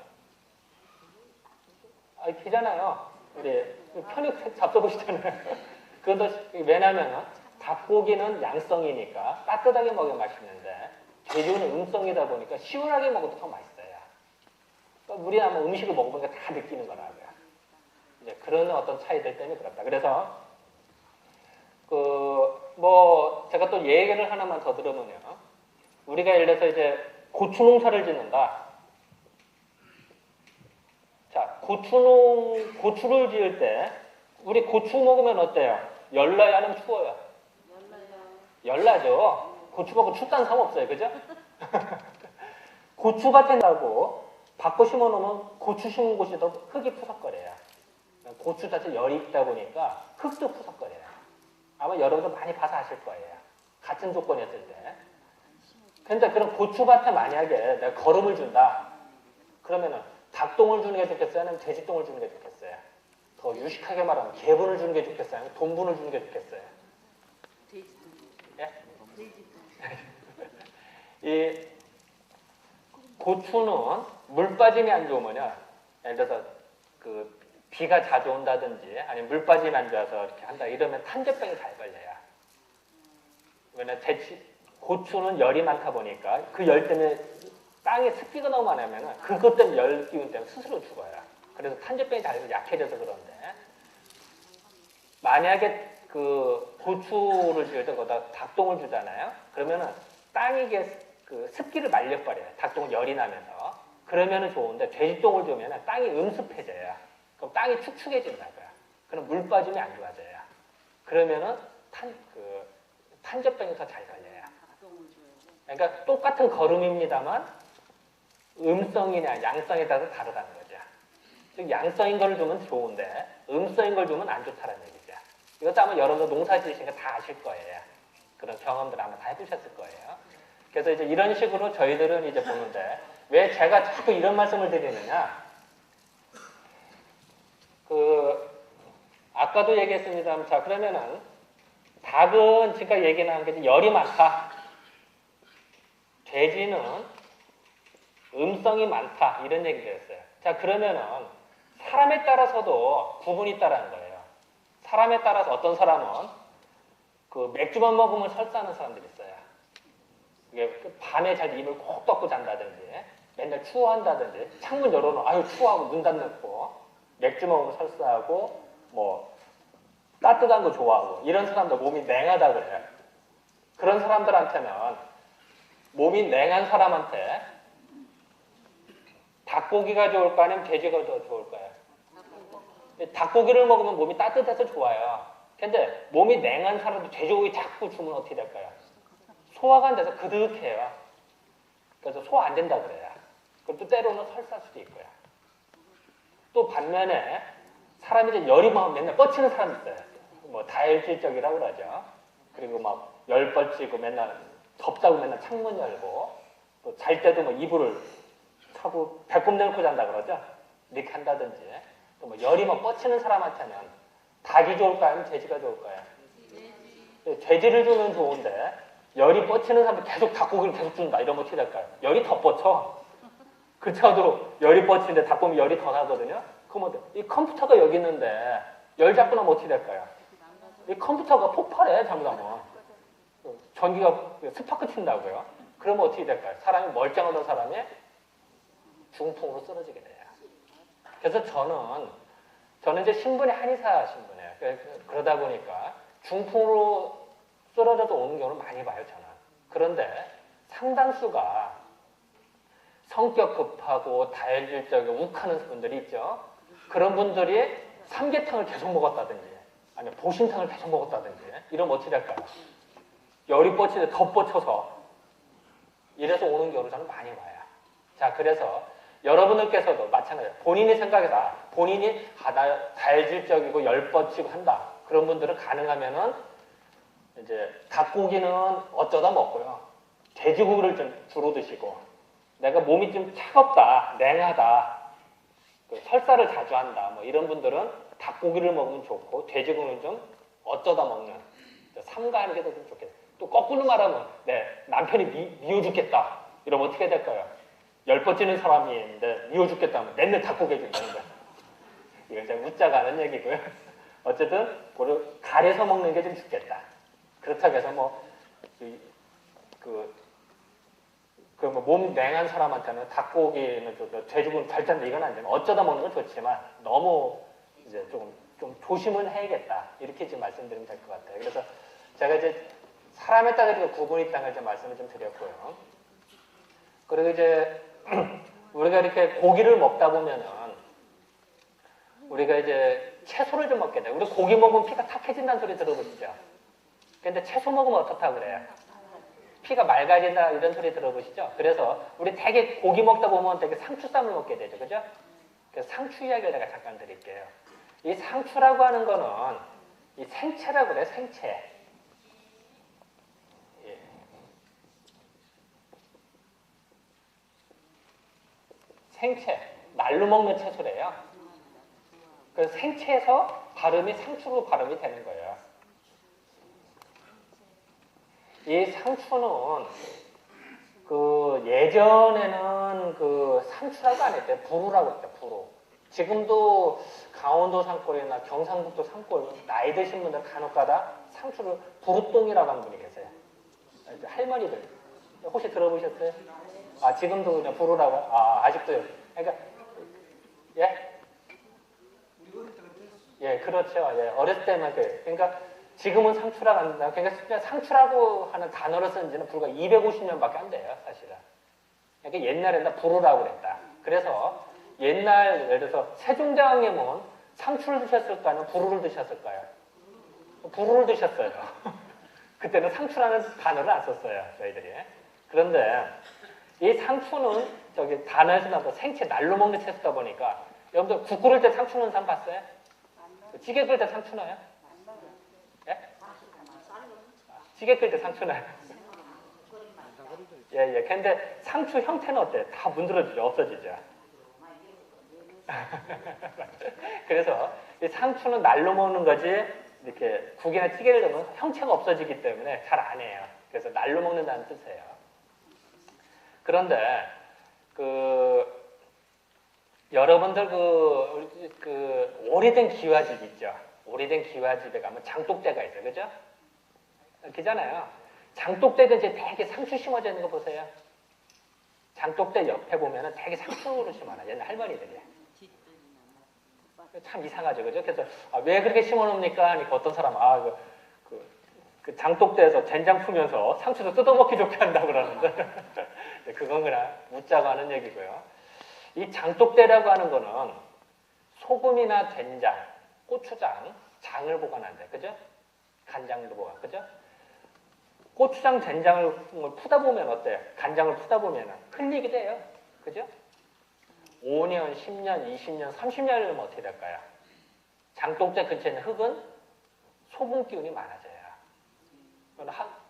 알잖아요. 우리 편육 잡숴보시잖아요. 그것도 왜냐면 닭고기는 양성이니까 따뜻하게 먹으면 맛있는데 돼지고기는 음성이다 보니까 시원하게 먹어도 더 맛있어요. 그러니까 우리 아마 음식을 먹어보니까 다 느끼는 거라고요. 이제 그런 어떤 차이들 때문에 그렇다. 그래서 제가 또 얘기를 하나만 더 들으면요. 우리가 예를 들어서 이제 고추 농사를 짓는다. 자, 고추를 지을 때 우리 고추 먹으면 어때요? 열나요? 아니면 추워요? 열나죠. 고추 먹고 춥다는 사람 없어요. 그죠? 고추밭에 나고 바꿔 심어놓으면 고추 심은 곳이 더 흙이 푸석거려요. 고추 자체 열이 있다 보니까 흙도 푸석거려요. 아마 여러분도 많이 봐서 아실 거예요. 같은 조건이었을 때. 근데 그럼 고추밭에 만약에 내가 거름을 준다. 그러면은 닭똥을 주는 게 좋겠어요? 아니면 돼지똥을 주는 게 좋겠어요? 더 유식하게 말하면 개분을 주는 게 좋겠어요? 아니면 돈분을 주는 게 좋겠어요? 돼지똥. 예? 돼지똥. 이 고추는 물 빠짐이 안 좋으면요. 예를 들어서 비가 자주 온다든지 아니면 물 빠짐이 안 좋아서 이렇게 한다 이러면 탄저병이 잘 걸려요. 왜냐면 고추는 열이 많다 보니까 그 열 때문에 땅에 습기가 너무 많으면 그것 때문에 열 기운 때문에 스스로 죽어요. 그래서 탄저병이 잘 약해져서 그런데 만약에 고추를 지을 때 거기다 닭똥을 주잖아요. 그러면은 땅이 습기를 말려버려요. 닭똥은 열이 나면서. 그러면은 좋은데 돼지똥을 주면 땅이 음습해져요. 그럼 땅이 축축해진다고요. 그럼 물 빠짐이 안 좋아져요. 그러면은 탄저병이 더 잘 걸려요. 그러니까 똑같은 거름입니다만 음성이냐 양성에 따라서 다르다는 거죠. 즉 양성인 걸 주면 좋은데 음성인 걸 주면 안 좋다는 얘기죠. 이것도 아마 여러분들 농사 지으시니까 다 아실 거예요. 그런 경험들 아마 다 해보셨을 거예요. 그래서 이제 이런 식으로 저희들은 이제 보는데 왜 제가 자꾸 이런 말씀을 드리느냐? 아까도 얘기했습니다만, 자, 그러면은, 닭은 지금까지 얘기 나온 게 열이 많다. 돼지는 음성이 많다 이런 얘기가 있어요. 자, 그러면은 사람에 따라서도 구분이 있다라는 거예요. 사람에 따라서 어떤 사람은 그 맥주만 먹으면 설사하는 사람들이 있어요. 이게 밤에 잘 입을 꼭 덮고 잔다든지 맨날 추워한다든지 창문 열어놓으면 아유 추워하고 문 닫아놓고 맥주 먹으면 설사하고 뭐 따뜻한 거 좋아하고 이런 사람들 몸이 냉하다 그래요. 그런 사람들한테는 몸이 냉한 사람한테 닭고기가 좋을까 아니면 돼지가 더 좋을까요? 닭고기를 먹으면 몸이 따뜻해서 좋아요. 근데 몸이 냉한 사람도 돼지고기 자꾸 주면 어떻게 될까요? 소화가 안 돼서 그득해요. 그래서 소화 안 된다 그래요. 그럼 또 때로는 설사할 수도 있고요. 또 반면에 사람이 이제 열이 막 맨날 뻗치는 사람이 있어요. 뭐 다혈질적이라고 그러죠. 그리고 막 열 뻗치고 맨날 덥다고 맨날 창문 열고 또 잘 때도 뭐 이불을 차고 배꼽 내놓고 잔다 그러죠. 이렇게 한다든지 또 뭐 열이 막 뻗치는 사람한테는 닭이 좋을까요? 아니면 돼지가 좋을까요? 돼지를 주면 좋은데 열이 뻗치는 사람이 계속 닭고기를 계속 준다 이러면 어떻게 될까요? 열이 더 뻗쳐. 그렇다고 열이 뻗치는데 닭고기 열이 더 나거든요. 그러면 이 컴퓨터가 여기 있는데 열 잡고 나면 어떻게 될까요? 이 컴퓨터가 폭발해 잘못하면. 전기가 스파크 튄다고요. 그러면 어떻게 될까요? 사람이 멀쩡하던 사람이 중풍으로 쓰러지게 돼요. 그래서 저는 이제 신분이 한의사 신분이에요. 그러다 보니까 중풍으로 쓰러져도 오는 경우를 많이 봐요, 저는. 그런데 상당수가 성격 급하고 다혈질적이고 욱하는 분들이 있죠. 그런 분들이 삼계탕을 계속 먹었다든지 아니면 보신탕을 계속 먹었다든지 이러면 어떻게 될까요? 열이 뻗치는데 더 뻗쳐서 이래서 오는 경우를 저는 많이 봐요. 자, 그래서 여러분들께서도 마찬가지예요. 본인이 생각해서 본인이 다혈질적이고 열 뻗치고 한다. 그런 분들은 가능하면은 이제 닭고기는 어쩌다 먹고요. 돼지고기를 좀 주로 드시고 내가 몸이 좀 차갑다, 냉하다, 설사를 자주 한다. 뭐 이런 분들은 닭고기를 먹으면 좋고 돼지고기는 좀 어쩌다 먹는 삼가하는 게 더 좀 좋겠어요. 또 거꾸로 말하면 남편이 미워 죽겠다. 이러면 어떻게 될까요? 열 뻗치는 사람이 있는데 미워 죽겠다 하면 맨날 닭고기 해준다는 거예요. 이건 제가 웃자가 하는 얘기고요. 어쨌든 가려서 먹는 게 좀 좋겠다. 그렇다고 해서 몸 냉한 사람한테는 닭고기는 돼지고기는 절대 안 돼. 이건 안 되면 어쩌다 먹는 건 좋지만 너무 이제 좀 조심은 해야겠다. 이렇게 지금 말씀드리면 될 것 같아요. 그래서 제가 이제 사람에 따라 구분이 있다는 걸 말씀을 좀 드렸고요. 그리고 이제 우리가 이렇게 고기를 먹다 보면은 우리가 이제 채소를 좀 먹게 돼요. 우리 고기 먹으면 피가 탁해진다는 소리 들어보시죠? 근데 채소 먹으면 어떻다고 그래요? 피가 맑아진다 이런 소리 들어보시죠? 그래서 우리 되게 고기 먹다 보면 되게 상추쌈을 먹게 되죠. 그죠? 그래서 상추 이야기를 제가 잠깐 드릴게요. 이 상추라고 하는 거는 이 생채라고 그래요. 생채. 예. 생채. 날로 먹는 채소래요. 그래서 생채에서 발음이 상추로 발음이 되는 거예요. 이 상추는 예전에는 상추라고 안 했대요. 부루라고 했대요. 부루. 지금도 강원도 산골이나 경상북도 산골 나이 드신 분들 간혹가다 상추를 부루똥이라고 하는 분이 계세요. 할머니들 혹시 들어보셨어요? 지금도 그냥 부루라고 아직도요. 그러니까 예, 그렇죠. 예, 어렸을 때만 그러니까 지금은 상추라고 한다. 그러니까 상추라고 하는 단어를 쓴 지는 불과 250년밖에 안 돼요, 사실은. 그러니까 옛날에는 부루라고 그랬다. 그래서 옛날 예를 들어서 세종대왕님은 상추를 드셨을까요? 부루를 드셨을까요? 부루를 드셨어요. 그때는 상추라는 단어를 안 썼어요, 저희들이. 그런데 이 상추는 단어에서 나서 생채 날로 먹는 채소다 보니까 여러분들 국 끓일 때 상추 넣는 사람 봤어요? 찌개 끓일 때 상추 넣어요? 예? 찌개 끓일 때 상추 넣어요? 예. 근데 상추 형태는 어때요? 다 문드러지죠? 없어지죠? 그래서 이 상추는 날로 먹는 거지 이렇게 국이나 찌개를 넣으면 형체가 없어지기 때문에 잘 안 해요. 그래서 날로 먹는다는 뜻이에요. 그런데 여러분들 오래된 기와집 있죠? 오래된 기와집에 가면 장독대가 있어요. 그죠? 그잖아요. 장독대 근처에 되게 상추 심어져 있는 거 보세요. 장독대 옆에 보면은 되게 상추를 심어놔. 옛날 할머니들이. 참 이상하죠. 그죠? 그래서, 왜 그렇게 심어 놓습니까? 하니까 어떤 사람은, 그 장독대에서 된장 풀면서 상추도 뜯어먹기 좋게 한다고 그러는데. 그건 그냥 묻자고 하는 얘기고요. 이 장독대라고 하는 거는 소금이나 된장, 고추장, 장을 보관한대. 그죠? 간장도 보관. 그죠? 고추장, 된장을 푸다 보면 어때요? 간장을 푸다 보면 흘리기도 해요. 그죠? 5년, 10년, 20년, 30년이 되면 어떻게 될까요? 장독대 근처에 있는 흙은 소금 기운이 많아져요.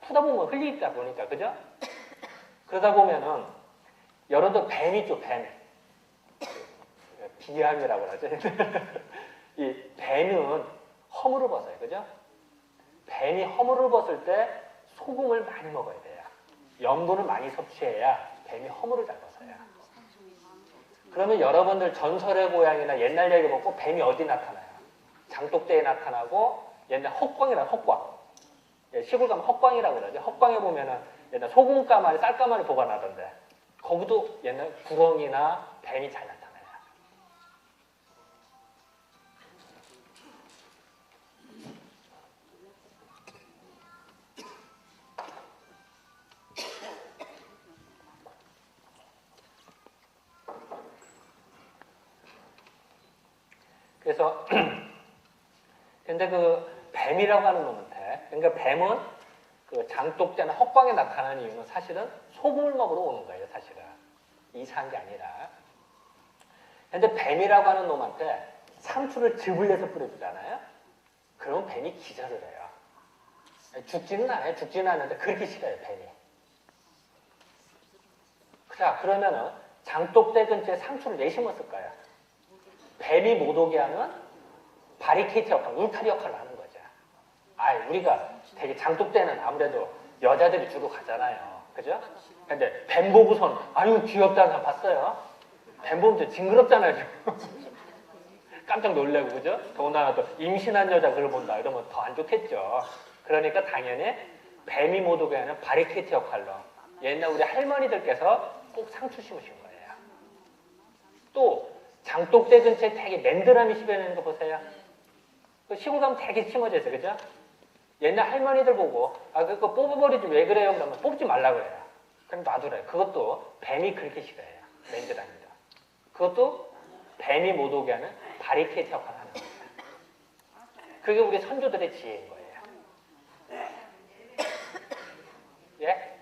푸다 보면 흘리다 보니까, 그죠? 그러다 보면은, 여러분들 뱀 있죠, 뱀. 비암이라고 하죠. 이 뱀은 허물을 벗어요, 그죠? 뱀이 허물을 벗을 때 소금을 많이 먹어야 돼요. 염분을 많이 섭취해야 뱀이 허물을 잘 벗어요. 그러면 여러분들 전설의 고향이나 옛날 얘기 보고 뱀이 어디 나타나요? 장독대에 나타나고 옛날 헛광이라는 헛광. 시골 가면 헛광이라고 그러죠. 헛광에 보면은 옛날 소금가마니 쌀가마니 보관하던데 거기도 옛날 구렁이나 뱀이 잘 나타나요. 그래서 근데 뱀이라고 하는 놈한테 그러니까 뱀은 장독대나 헛광에 나타나는 이유는 사실은 소금을 먹으러 오는 거예요. 사실은 이상한 게 아니라. 근데 뱀이라고 하는 놈한테 상추를 즙을 내서 뿌려주잖아요. 그러면 뱀이 기절을 해요. 죽지는 않아요. 죽지는 않는데 그렇게 싫어요. 뱀이. 자, 그러면은 장독대 근처에 상추를 왜 심었을까요? 뱀이 못 오게 하는 바리케이트 역할, 울타리 역할을 하는 거죠. 우리가 되게 장독대는 아무래도 여자들이 주로 가잖아요. 그죠? 근데 뱀 보고선, 아유, 귀엽다는 사람 봤어요? 뱀 보면 좀 징그럽잖아요. 깜짝 놀래고, 그죠? 더군다나 또 임신한 여자 그걸 본다. 이러면 더 안 좋겠죠. 그러니까 당연히 뱀이 못 오게 하는 바리케이트 역할로 옛날 우리 할머니들께서 꼭 상추 심으신 거예요. 또, 장독대 근처에 되게 맨드라미 심어있는 거 보세요. 시골 가면 되게 심어져 있어요. 그죠? 옛날 할머니들 보고 그거 뽑아버리지 왜 그래요? 그러면 뽑지 말라고 해요. 그럼 놔두래요. 그것도 뱀이 그렇게 싫어해요. 맨드라미도. 그것도 뱀이 못 오게 하는 바리케이트 역할을 하는 거예요. 그게 우리 선조들의 지혜인 거예요. 예?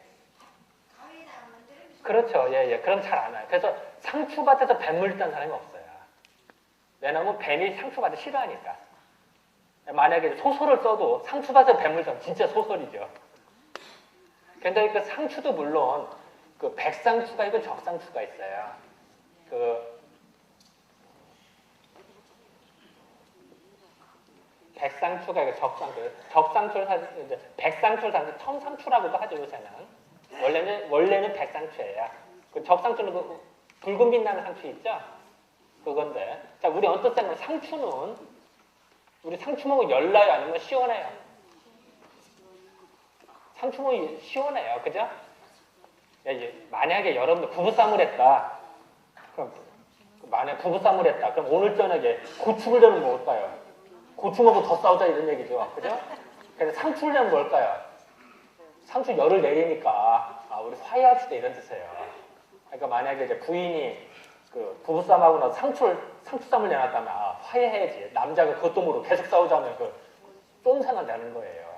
그렇죠. 예. 그럼 잘 안 와요. 그래서 상추밭에서 뱀물 있다는 사람이 없어요. 왜냐하면 뱀이 상추밭을 싫어하니까. 만약에 소설을 써도 상추밭에 뱀물 좀 진짜 소설이죠. 근데 그 상추도 물론 백상추가 있고 적상추가 있어요. 백상추가 있고 적상추를 사실 이제 백상추를 사실 청상추라고도 하죠 요새는. 원래는 백상추예요. 적상추는 붉은 빛나는 상추 있죠? 그건데. 자, 우리 어떻다면 상추는 우리 상추 먹으면 열나요? 아니면 시원해요? 상추 먹으면 시원해요. 그죠? 만약에 여러분들 부부싸움을 했다. 그럼 만약에 부부싸움을 했다. 그럼 오늘 저녁에 고추를 저는 먹을까요? 고추 먹고 더 싸우자 이런 얘기죠. 그죠? 그래서 상추를 내면 뭘까요? 상추 열을 내리니까 우리 화해합시다 이런 뜻이에요. 그러니까 만약에 이제 부인이 부부싸움하고 나서 상추쌈을 내놨다면 화해해야지. 남자가 그것도 모르고 계속 싸우자면 쫀생은 되는 거예요.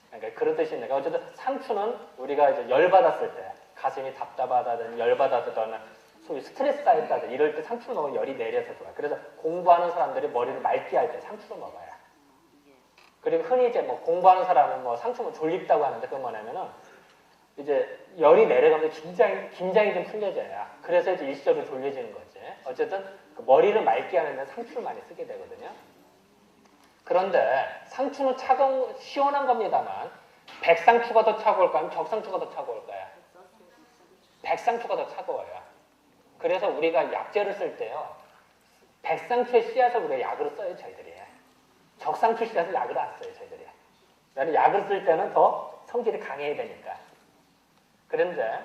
그러니까 그런 뜻인데 어쨌든 상추는 우리가 이제 열받았을 때 가슴이 답답하다든 열받았다든 소위 스트레스 쌓였다든 이럴 때 상추를 먹으면 열이 내려서 좋아요. 그래서 공부하는 사람들이 머리를 맑게 할 때 상추를 먹어요. 그리고 흔히 이제 공부하는 사람은 상추 먹으면 졸립다고 하는데 그건 뭐냐면은 이제 열이 내려가면서 긴장이 좀 풀려져요. 그래서 이제 일시적으로 졸려지는 거지. 어쨌든 머리를 맑게 하는 데 상추를 많이 쓰게 되거든요. 그런데 상추는 시원한 겁니다만 백상추가 더 차가울까요? 적상추가 더 차가울까요? 백상추가 더 차가워요. 그래서 우리가 약재를 쓸 때요. 백상추의 씨앗을 우리가 약으로 써요, 저희들이. 적상추 씨앗을 약으로 안 써요, 저희들이. 왜냐면 약을 쓸 때는 더 성질이 강해야 되니까. 그런데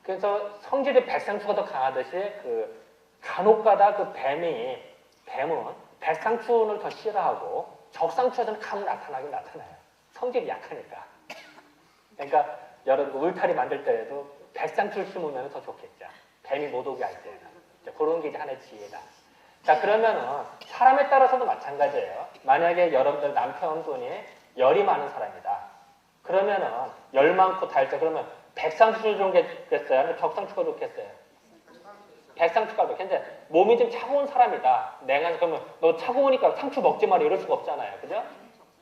그래서 성질이 백상추가 더 강하듯이 그 간혹가다 그 뱀은 백상추를 더 싫어하고 적상추에서는 감 나타나긴 나타나요. 성질이 약하니까. 그러니까 여러분 울타리 만들 때에도 백상추를 심으면 더 좋겠죠. 뱀이 못 오게 할 때는. 그런 게 이제 하나의 지혜다. 자, 그러면은 사람에 따라서도 마찬가지예요. 만약에 여러분들 남편분이 열이 많은 사람이다. 그러면은 열 많고 달죠. 그러면 백상추가 좋겠어요? 아니면 적상추가 좋겠어요? 백상추가 좋겠는데 몸이 좀 차가운 사람이다. 내가 그러면 너 차가우니까 상추 먹지 마라 이럴 수가 없잖아요. 그죠?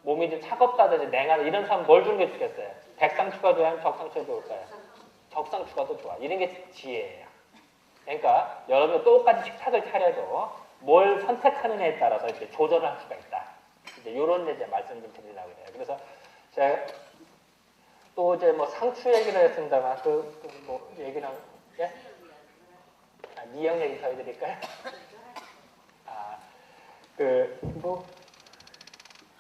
몸이 좀 차갑다든지 냉하다 이런 사람 뭘 주는 게 좋겠어요? 백상추가 좋아요? 적상추가 좋을까요? 적상추가 더 좋아. 이런 게 지혜예요. 그러니까 여러분 똑같이 식탁을 차려도 뭘 선택하느냐에 따라서 이렇게 조절을 할 수가 있다. 이제 이런 이제 말씀 좀 드리려고 해요. 그래서 제가 또 이제 뭐 상추 얘기를 했습니다만 뭐 얘기는 예? 미역 얘기 더 해드릴까요?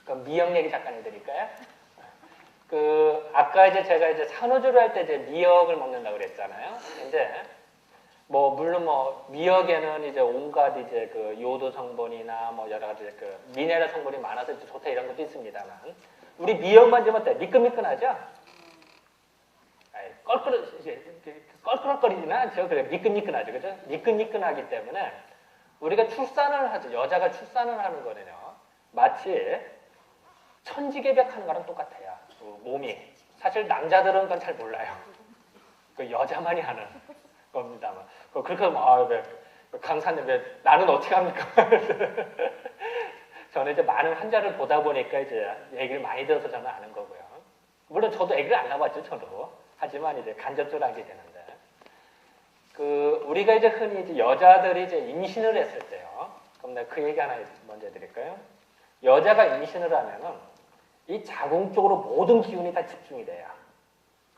그럼 미역 얘기 잠깐 해드릴까요? 아까 이제 제가 이제 산후조리 할 때 이제 미역을 먹는다고 그랬잖아요. 근데 뭐 물론 뭐 미역에는 이제 온갖 이제 그 요도 성분이나 뭐 여러 가지 그 미네랄 성분이 많아서 좋다 이런 것도 있습니다만 우리 미역만 좀 어때? 미끈미끈하죠? 껄끄럭거리지는 않죠. 그래 미끈미끈하죠, 그죠? 미끈미끈하기 때문에 우리가 출산을 하죠. 여자가 출산을 하는 거는요. 마치 천지개벽하는 거랑 똑같아요. 몸이 사실 남자들은 그건 잘 몰라요. 그 여자만이 하는 겁니다만. 그렇게 하면 왜 강사님 왜 나는 어떻게 합니까? 저는 이제 많은 환자를 보다 보니까 이제 얘기를 많이 들어서 저는 아는 거고요. 물론 저도 애기를 안 낳아봤죠, 저도. 하지만 이제 간접적으로 알게 되는데. 우리가 이제 흔히 이제 여자들이 이제 임신을 했을 때요. 그럼 내가 그 얘기 하나 먼저 해드릴까요? 여자가 임신을 하면은 이 자궁 쪽으로 모든 기운이 다 집중이 돼요.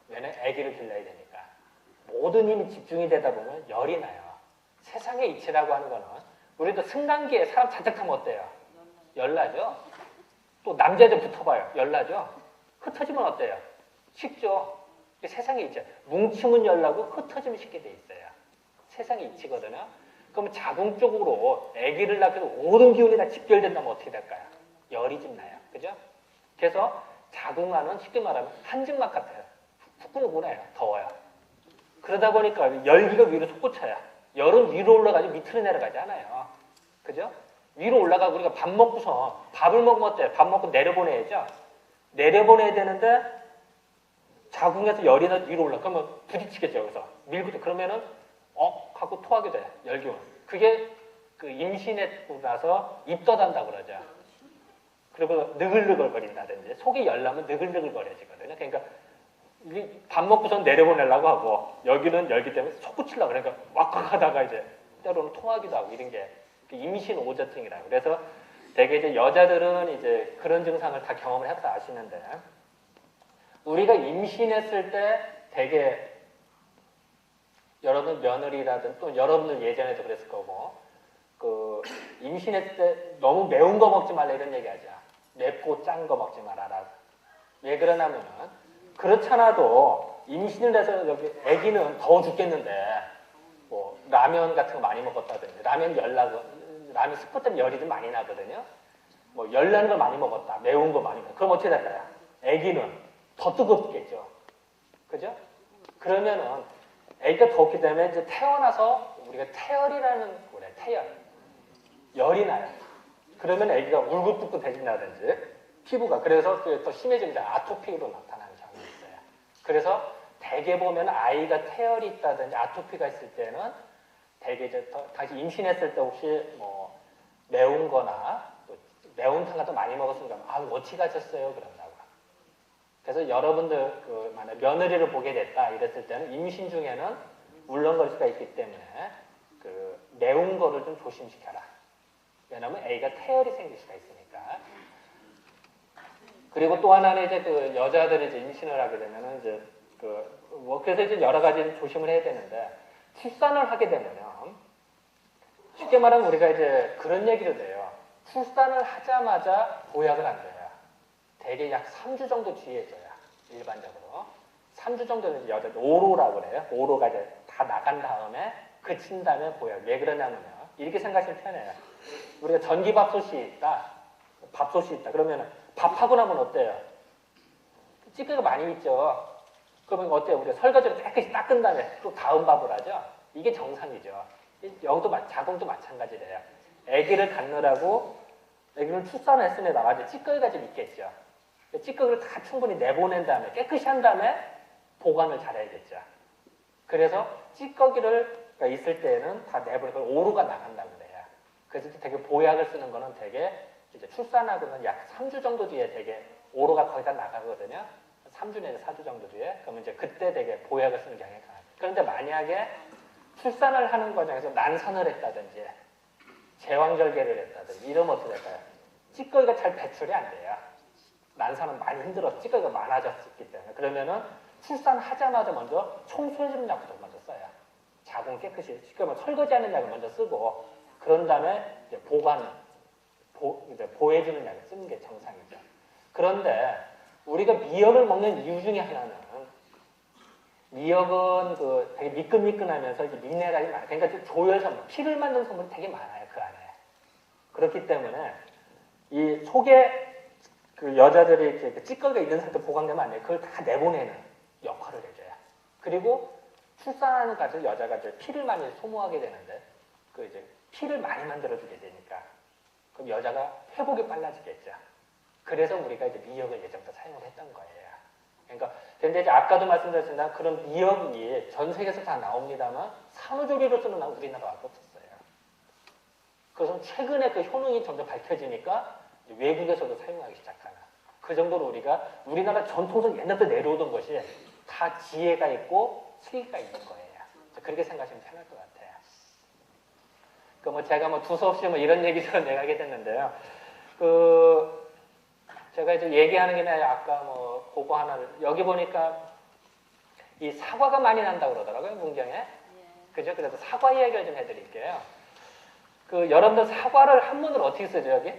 왜냐면 아기를 길러야 되니까. 모든 힘이 집중이 되다 보면 열이 나요. 세상의 이치라고 하는 거는 우리도 승강기에 사람 잔뜩 타면 어때요? 열나죠? 또 남자들 붙어봐요. 열나죠? 흩어지면 어때요? 식죠? 세상의 이치. 뭉치면 열나고 흩어지면 식게 돼 있어요. 세상의 이치거든요. 그럼 자궁 쪽으로 아기를 낳고 모든 기운이 다 집결된다면 어떻게 될까요? 열이 좀 나요. 그죠? 그래서 자궁안은 쉽게 말하면 한증막 같아요. 후끈후끈해요. 더워요. 그러다 보니까 열기가 위로 솟구쳐요. 열은 위로 올라가지 밑으로 내려가지 않아요. 그죠? 위로 올라가고 우리가 밥 먹고서 밥을 먹으면 어때요? 밥 먹고 내려보내야죠. 내려보내야 되는데 자궁에서 열이 위로 올라. 그러면 부딪히겠죠. 여기서 밀고 그러면은 하고 토하게 돼요. 열기운. 그게 그 임신했고 나서 입덧한다고 그러죠. 그리고 느글느글거린다든지 속이 열나면 느글느글거려지거든요. 그러니까 밥 먹고선 내려보내려고 하고 여기는 열기 때문에 솟구치려고 그러니까 왁왁 하다가 이제 때로는 토하기도 하고 이런 게 임신 오저증이라고. 그래서 되게 이제 여자들은 이제 그런 증상을 다 경험을 해서 아시는데 우리가 임신했을 때 되게 여러분 며느리라든 또 여러분들 예전에도 그랬을 거고 임신했을 때 너무 매운 거 먹지 말라 이런 얘기 하죠. 맵고 짠 거 먹지 말아라. 왜 그러냐면은 그렇잖아도 임신을 해서 여기 아기는 더워 죽겠는데 뭐 라면 같은 거 많이 먹었다든지 라면 라면 스프 때문에 열이 좀 많이 나거든요. 뭐 열나는 걸 많이 먹었다. 매운 거 많이 먹었다. 그럼 어떻게 될까요? 아기는 더 뜨겁겠죠. 그죠? 그러면은 아기가 덥기 때문에 이제 태어나서 우리가 태열이라는 거래. 태열. 열이 나요. 그러면 아기가 울긋불긋해진다든지 피부가 그래서 더 심해집니다. 아토피로 나타나는 경우가 있어요. 그래서 대개 보면 아이가 태열이 있다든지 아토피가 있을 때는 대개 이제 다시 임신했을 때 혹시 뭐 매운 거나 또 매운탕 같은 거 많이 먹었으니까 어찌 가셨어요? 그런다고. 그래서 여러분들 만약 며느리를 보게 됐다 이랬을 때는 임신 중에는 울렁거릴 수가 있기 때문에 매운 거를 좀 조심시켜라. 왜냐하면 애가 태열이 생길 수가 있으니까. 그리고 또 하나는 이제 여자들이 이제 임신을 하게 되면은 이제 그래서 이제 여러 가지 조심을 해야 되는데 출산을 하게 되면요. 쉽게 말하면 우리가 이제 그런 얘기를 해요. 출산을 하자마자 보약을 안 줘요. 대개 약 3주 정도 뒤에 줘요. 일반적으로. 3주 정도는 여자 오로라고 그래요. 오로가 이제 다 나간 다음에 그친 다음에 보약. 왜 그러냐면요. 이렇게 생각하시면 편해요. 우리가 전기밥솥이 있다. 밥솥이 있다. 그러면 밥하고 나면 어때요? 찌꺼기가 많이 있죠. 그러면 어때요? 우리가 설거지를 깨끗이 닦은 다음에 또 다음 밥을 하죠. 이게 정상이죠. 여기도 자궁도 마찬가지래요. 아기를 갖느라고 아기를 출산했으니 나와서 찌꺼기가 좀 있겠죠. 찌꺼기를 다 충분히 내보낸 다음에 깨끗이 한 다음에 보관을 잘해야겠죠. 그래서 찌꺼기가 있을 때는 다 내보내고 오로가 나간다고 그래요. 그래서 되게 보약을 쓰는 거는 되게 이제 출산하고는 약 3주 정도 뒤에 되게 오로가 거의 다 나가거든요. 3주 내에서 4주 정도 뒤에. 그러면 이제 그때 되게 보약을 쓰는 경향이 강해요. 그런데 만약에 출산을 하는 과정에서 난산을 했다든지 제왕절개를 했다든지 이러면 어떻게 될까요? 찌꺼기가 잘 배출이 안 돼요. 난산은 많이 힘들어서 찌꺼기가 많아졌기 때문에. 그러면은 출산하자마자 먼저 청소해주는 약부터 먼저 써요. 자궁 깨끗이 쉽게 말하면 설거지하는 약을 먼저 쓰고 그런 다음에 이제 보호해주는 약을 쓰는 게 정상이죠. 그런데 우리가 미역을 먹는 이유 중에 하나는 미역은 되게 미끈미끈하면서 이제 미네랄이 많아요. 그러니까 조혈성분, 피를 만드는 성분이 되게 많아요, 그 안에. 그렇기 때문에 이 속에 그 여자들이 이렇게 찌꺼기가 있는 상태 보관되면 안 돼요. 그걸 다 내보내는 역할을 해줘요. 그리고 출산하는 과정 여자가 이제 피를 많이 소모하게 되는데 그 이제 피를 많이 만들어주게 되니까 그럼 여자가 회복이 빨라지겠죠. 그래서 우리가 이제 미역을 예전부터 사용을 했던 거예요. 그러니까 근데 이제 아까도 말씀드렸지만 그런 미역이 전 세계에서 다 나옵니다만 산후조리로서는 우리나라밖에 없었어요. 그래서 최근에 그 효능이 점점 밝혀지니까 외국에서도 사용하기 시작하는 그 정도로 우리나라 전통적 옛날부터 내려오던 것이 다 지혜가 있고 수익가 있는 거예요. 그렇게 생각하시면 편할 것 같아요. 제가 두서없이 이런 얘기처럼 얘기하게 됐는데요. 제가 이제 얘기하는 김에 아까 그거 하나를 여기 보니까 이 사과가 많이 난다고 그러더라고요, 문경에. 그죠? 그래서 사과 이야기를 좀 해드릴게요. 여러분들 사과를 한문으로 어떻게 쓰죠, 여기?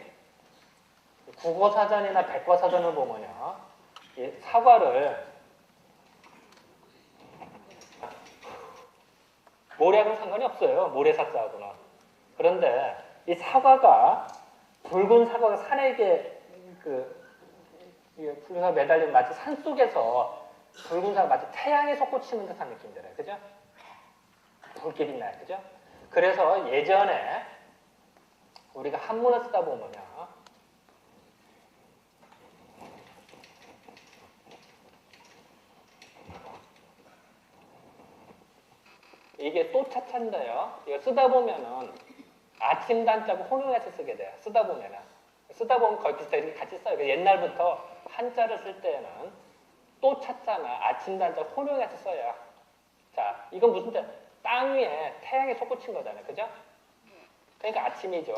국어사전이나 백과사전을 보면요. 이 사과를 모래하고는 상관이 없어요. 모래사자하고는. 그런데 이 사과가 붉은 사과가 산에게 붉은 사과 매달리면 마치 산속에서 붉은 사과 마치 태양에 솟구치는 듯한 느낌이 들어요. 그죠? 붉게 빛나요. 그죠? 그래서 예전에 우리가 한문을 쓰다 보면요. 이게 또 차차인데요. 이거 쓰다 보면은 아침단자고 혼용해서 쓰게 돼요. 쓰다 보면 거의 비슷하게 이렇게 같이 써요. 옛날부터 한자를 쓸 때는 또 차자나 아침단자 혼용해서 써요. 자, 이건 무슨 뜻? 땅 위에 태양이 솟구친 거잖아요. 그죠? 그러니까 아침이죠.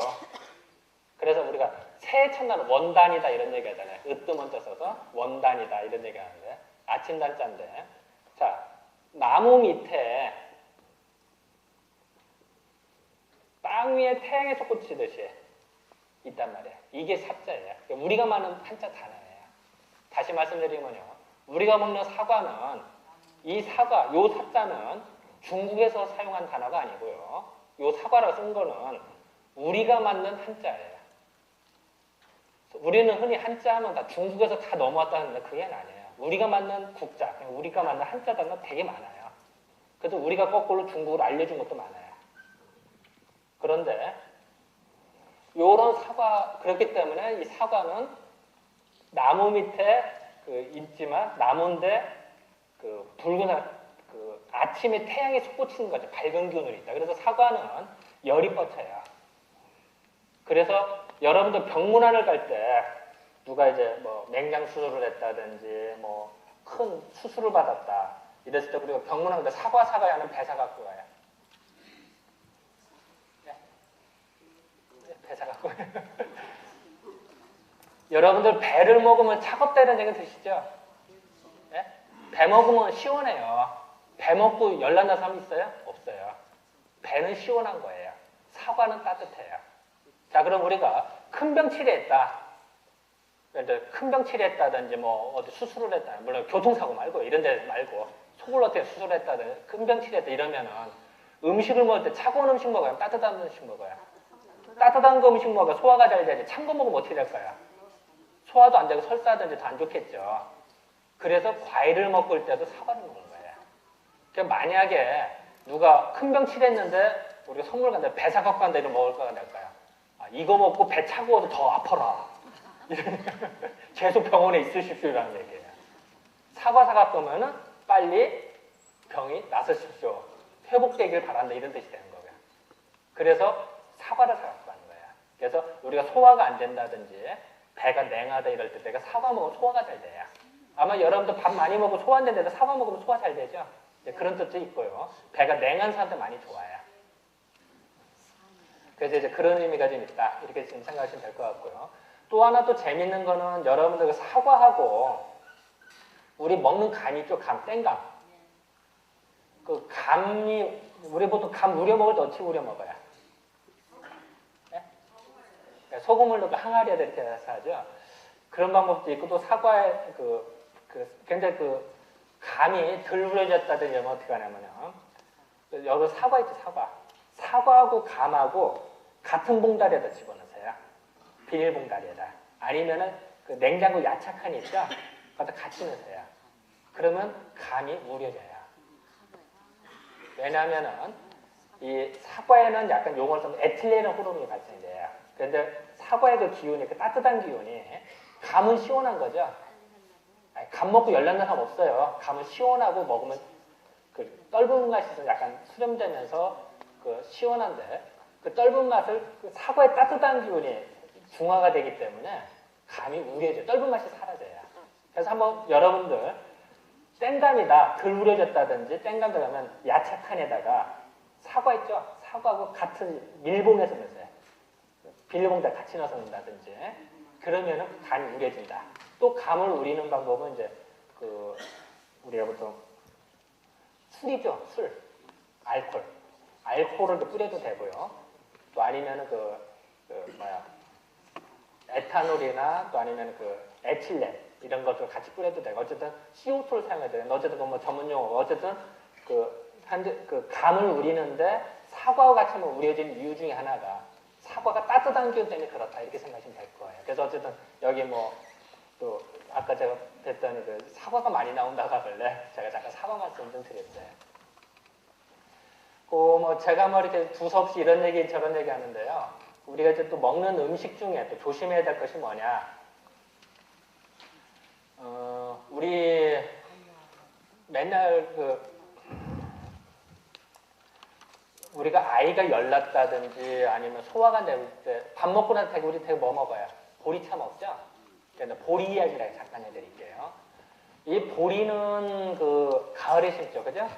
그래서 우리가 새해 첫날은 원단이다 이런 얘기 하잖아요. 으뜸원자 써서 원단이다 이런 얘기 하는데 아침단자인데 자, 나무 밑에 땅 위에 태양에 솟구치듯이 있단 말이에요. 이게 사자예요. 우리가 말하는 한자 단어예요. 다시 말씀드리면요. 우리가 먹는 사과는 이 사과, 요 사자는 중국에서 사용한 단어가 아니고요. 요 사과라고 쓴 거는 우리가 만든 한자예요. 우리는 흔히 한자 하면 다 중국에서 다 넘어왔다는데 그게 아니에요. 우리가 만든 국자, 우리가 만든 한자 단어 되게 많아요. 그래서 우리가 거꾸로 중국을 알려준 것도 많아요. 그런데 요런 사과 그렇기 때문에 이 사과는 나무 밑에 있지만 나무인데 붉은 아침에 태양이 솟구치는 거죠. 밝은 기운이 있다. 그래서 사과는 열이 뻗쳐요. 그래서 여러분들 병문안을 갈 때 누가 이제 맹장 수술을 했다든지 큰 수술을 받았다 이랬을 때 우리가 병문안 갈 때 사과야 하는 배사 갖고 가요. 배사 갖고 가요. 여러분들 배를 먹으면 차갑다는 얘기 드시죠? 네? 배 먹으면 시원해요. 배 먹고 열난 나는 사람 있어요? 없어요. 배는 시원한 거예요. 사과는 따뜻해요. 자, 그럼 우리가 큰 병 치료했다. 큰 병 치료했다든지 뭐 어디 수술을 했다. 물론 교통사고 말고 이런 데 말고 속을 어떻게 수술했다든지 큰 병 치료했다 이러면은 음식을 먹을 때 차가운 음식 먹어요? 따뜻한 음식 먹어요? 따뜻한 거 음식 먹어야 소화가 잘 되지. 찬 거 먹으면 어떻게 될까요? 소화도 안 되고 설사하든지 더 안 좋겠죠. 그래서 과일을 먹을 때도 사과를 먹는 거예요. 그러니까 만약에 누가 큰 병 치료했는데 우리가 선물 간다, 배 사갖고 간다 이러면 먹을 거가 될까요? 아, 이거 먹고 배 차가워도 더 아파라. 계속 병원에 있으십시오라는 얘기예요. 사과 사갖고 오면은 빨리 병이 나으십시오. 회복되길 바란다 이런 뜻이 되는 거고요. 그래서 사과를 사갖고 가는 거예요. 그래서 우리가 소화가 안 된다든지 배가 냉하다 이럴 때 내가 사과 먹으면 소화가 잘 돼요. 아마 여러분들 밥 많이 먹고 소화 안 되는데 사과 먹으면 소화 잘 되죠? 그런 뜻도 있고요. 배가 냉한 사람들 많이 좋아요. 그래서 이제 그런 의미가 좀 있다. 이렇게 지금 생각하시면 될 것 같고요. 또 하나 또 재밌는 거는 여러분들 그 사과하고 우리 먹는 감이 있죠? 감, 땡감. 그 감이, 우리 보통 감 우려 먹을 때 어떻게 우려 먹어요? 네? 소금을 넣고 항아리에다 이렇게 해서 하죠. 그런 방법도 있고 또 사과에 굉장히 감이 덜 우려졌다든지 이러면 어떻게 하냐면요. 여기 사과 있죠, 사과. 사과하고 감하고 같은 봉다리에다 집어넣으세요. 비닐봉다리에다. 아니면은 그 냉장고 야채칸 있죠? 거기다 같이 넣으세요. 그러면 감이 우려져요. 왜냐하면은 이 사과에는 약간 용어를 쓰면 에틸렌 호르몬이 발생이 돼요. 그런데 사과의 그 기운이, 그 따뜻한 기운이 감은 시원한 거죠. 아니, 감 먹고 열난 사람 없어요. 감은 시원하고 먹으면 그 떫은 맛이 좀 약간 수렴되면서 그 시원한데 그 떫은 맛을 그 사과의 따뜻한 기운이 중화가 되기 때문에 감이 우려져요. 떫은 맛이 사라져요. 그래서 한번 여러분들 땡감이다, 덜 우려졌다든지 땡감 들어가면 야채칸에다가 사과 있죠? 사과하고 같은 밀봉해서 넣으세요. 비닐봉다 같이 넣어서 넣는다든지 그러면은 감이 우려진다. 또 감을 우리는 방법은 이제 우리가 보통 술이죠, 술, 알코올을 뿌려도 되고요. 또 아니면은 에탄올이나 또 아니면 에틸렌 이런 것들 같이 뿌려도 되고 어쨌든 CO2를 사용해야 돼요. 어쨌든 뭐 전문 용어 어쨌든 감을 우리는데 사과와 같이 한번 우려진 이유 중에 하나가 사과가 따뜻한 기운 때문에 그렇다 이렇게 생각하시면 될 거예요. 그래서 어쨌든 여기 또 아까 제가 뵀더니 사과가 많이 나온다고 하길래 제가 잠깐 사과 말씀 좀 드렸어요. 제가 이렇게 두서없이 이런 얘기 저런 얘기 하는데요. 우리가 이제 또 먹는 음식 중에 또 조심해야 될 것이 뭐냐. 우리 맨날 우리가 아이가 열났다든지 아니면 소화가 될 때 밥 먹고 나서 우리 되게 뭐 먹어요? 보리차 먹죠? 그래서 보리 이야기를 잠깐 해드릴게요. 이 보리는 가을에 심죠, 그죠?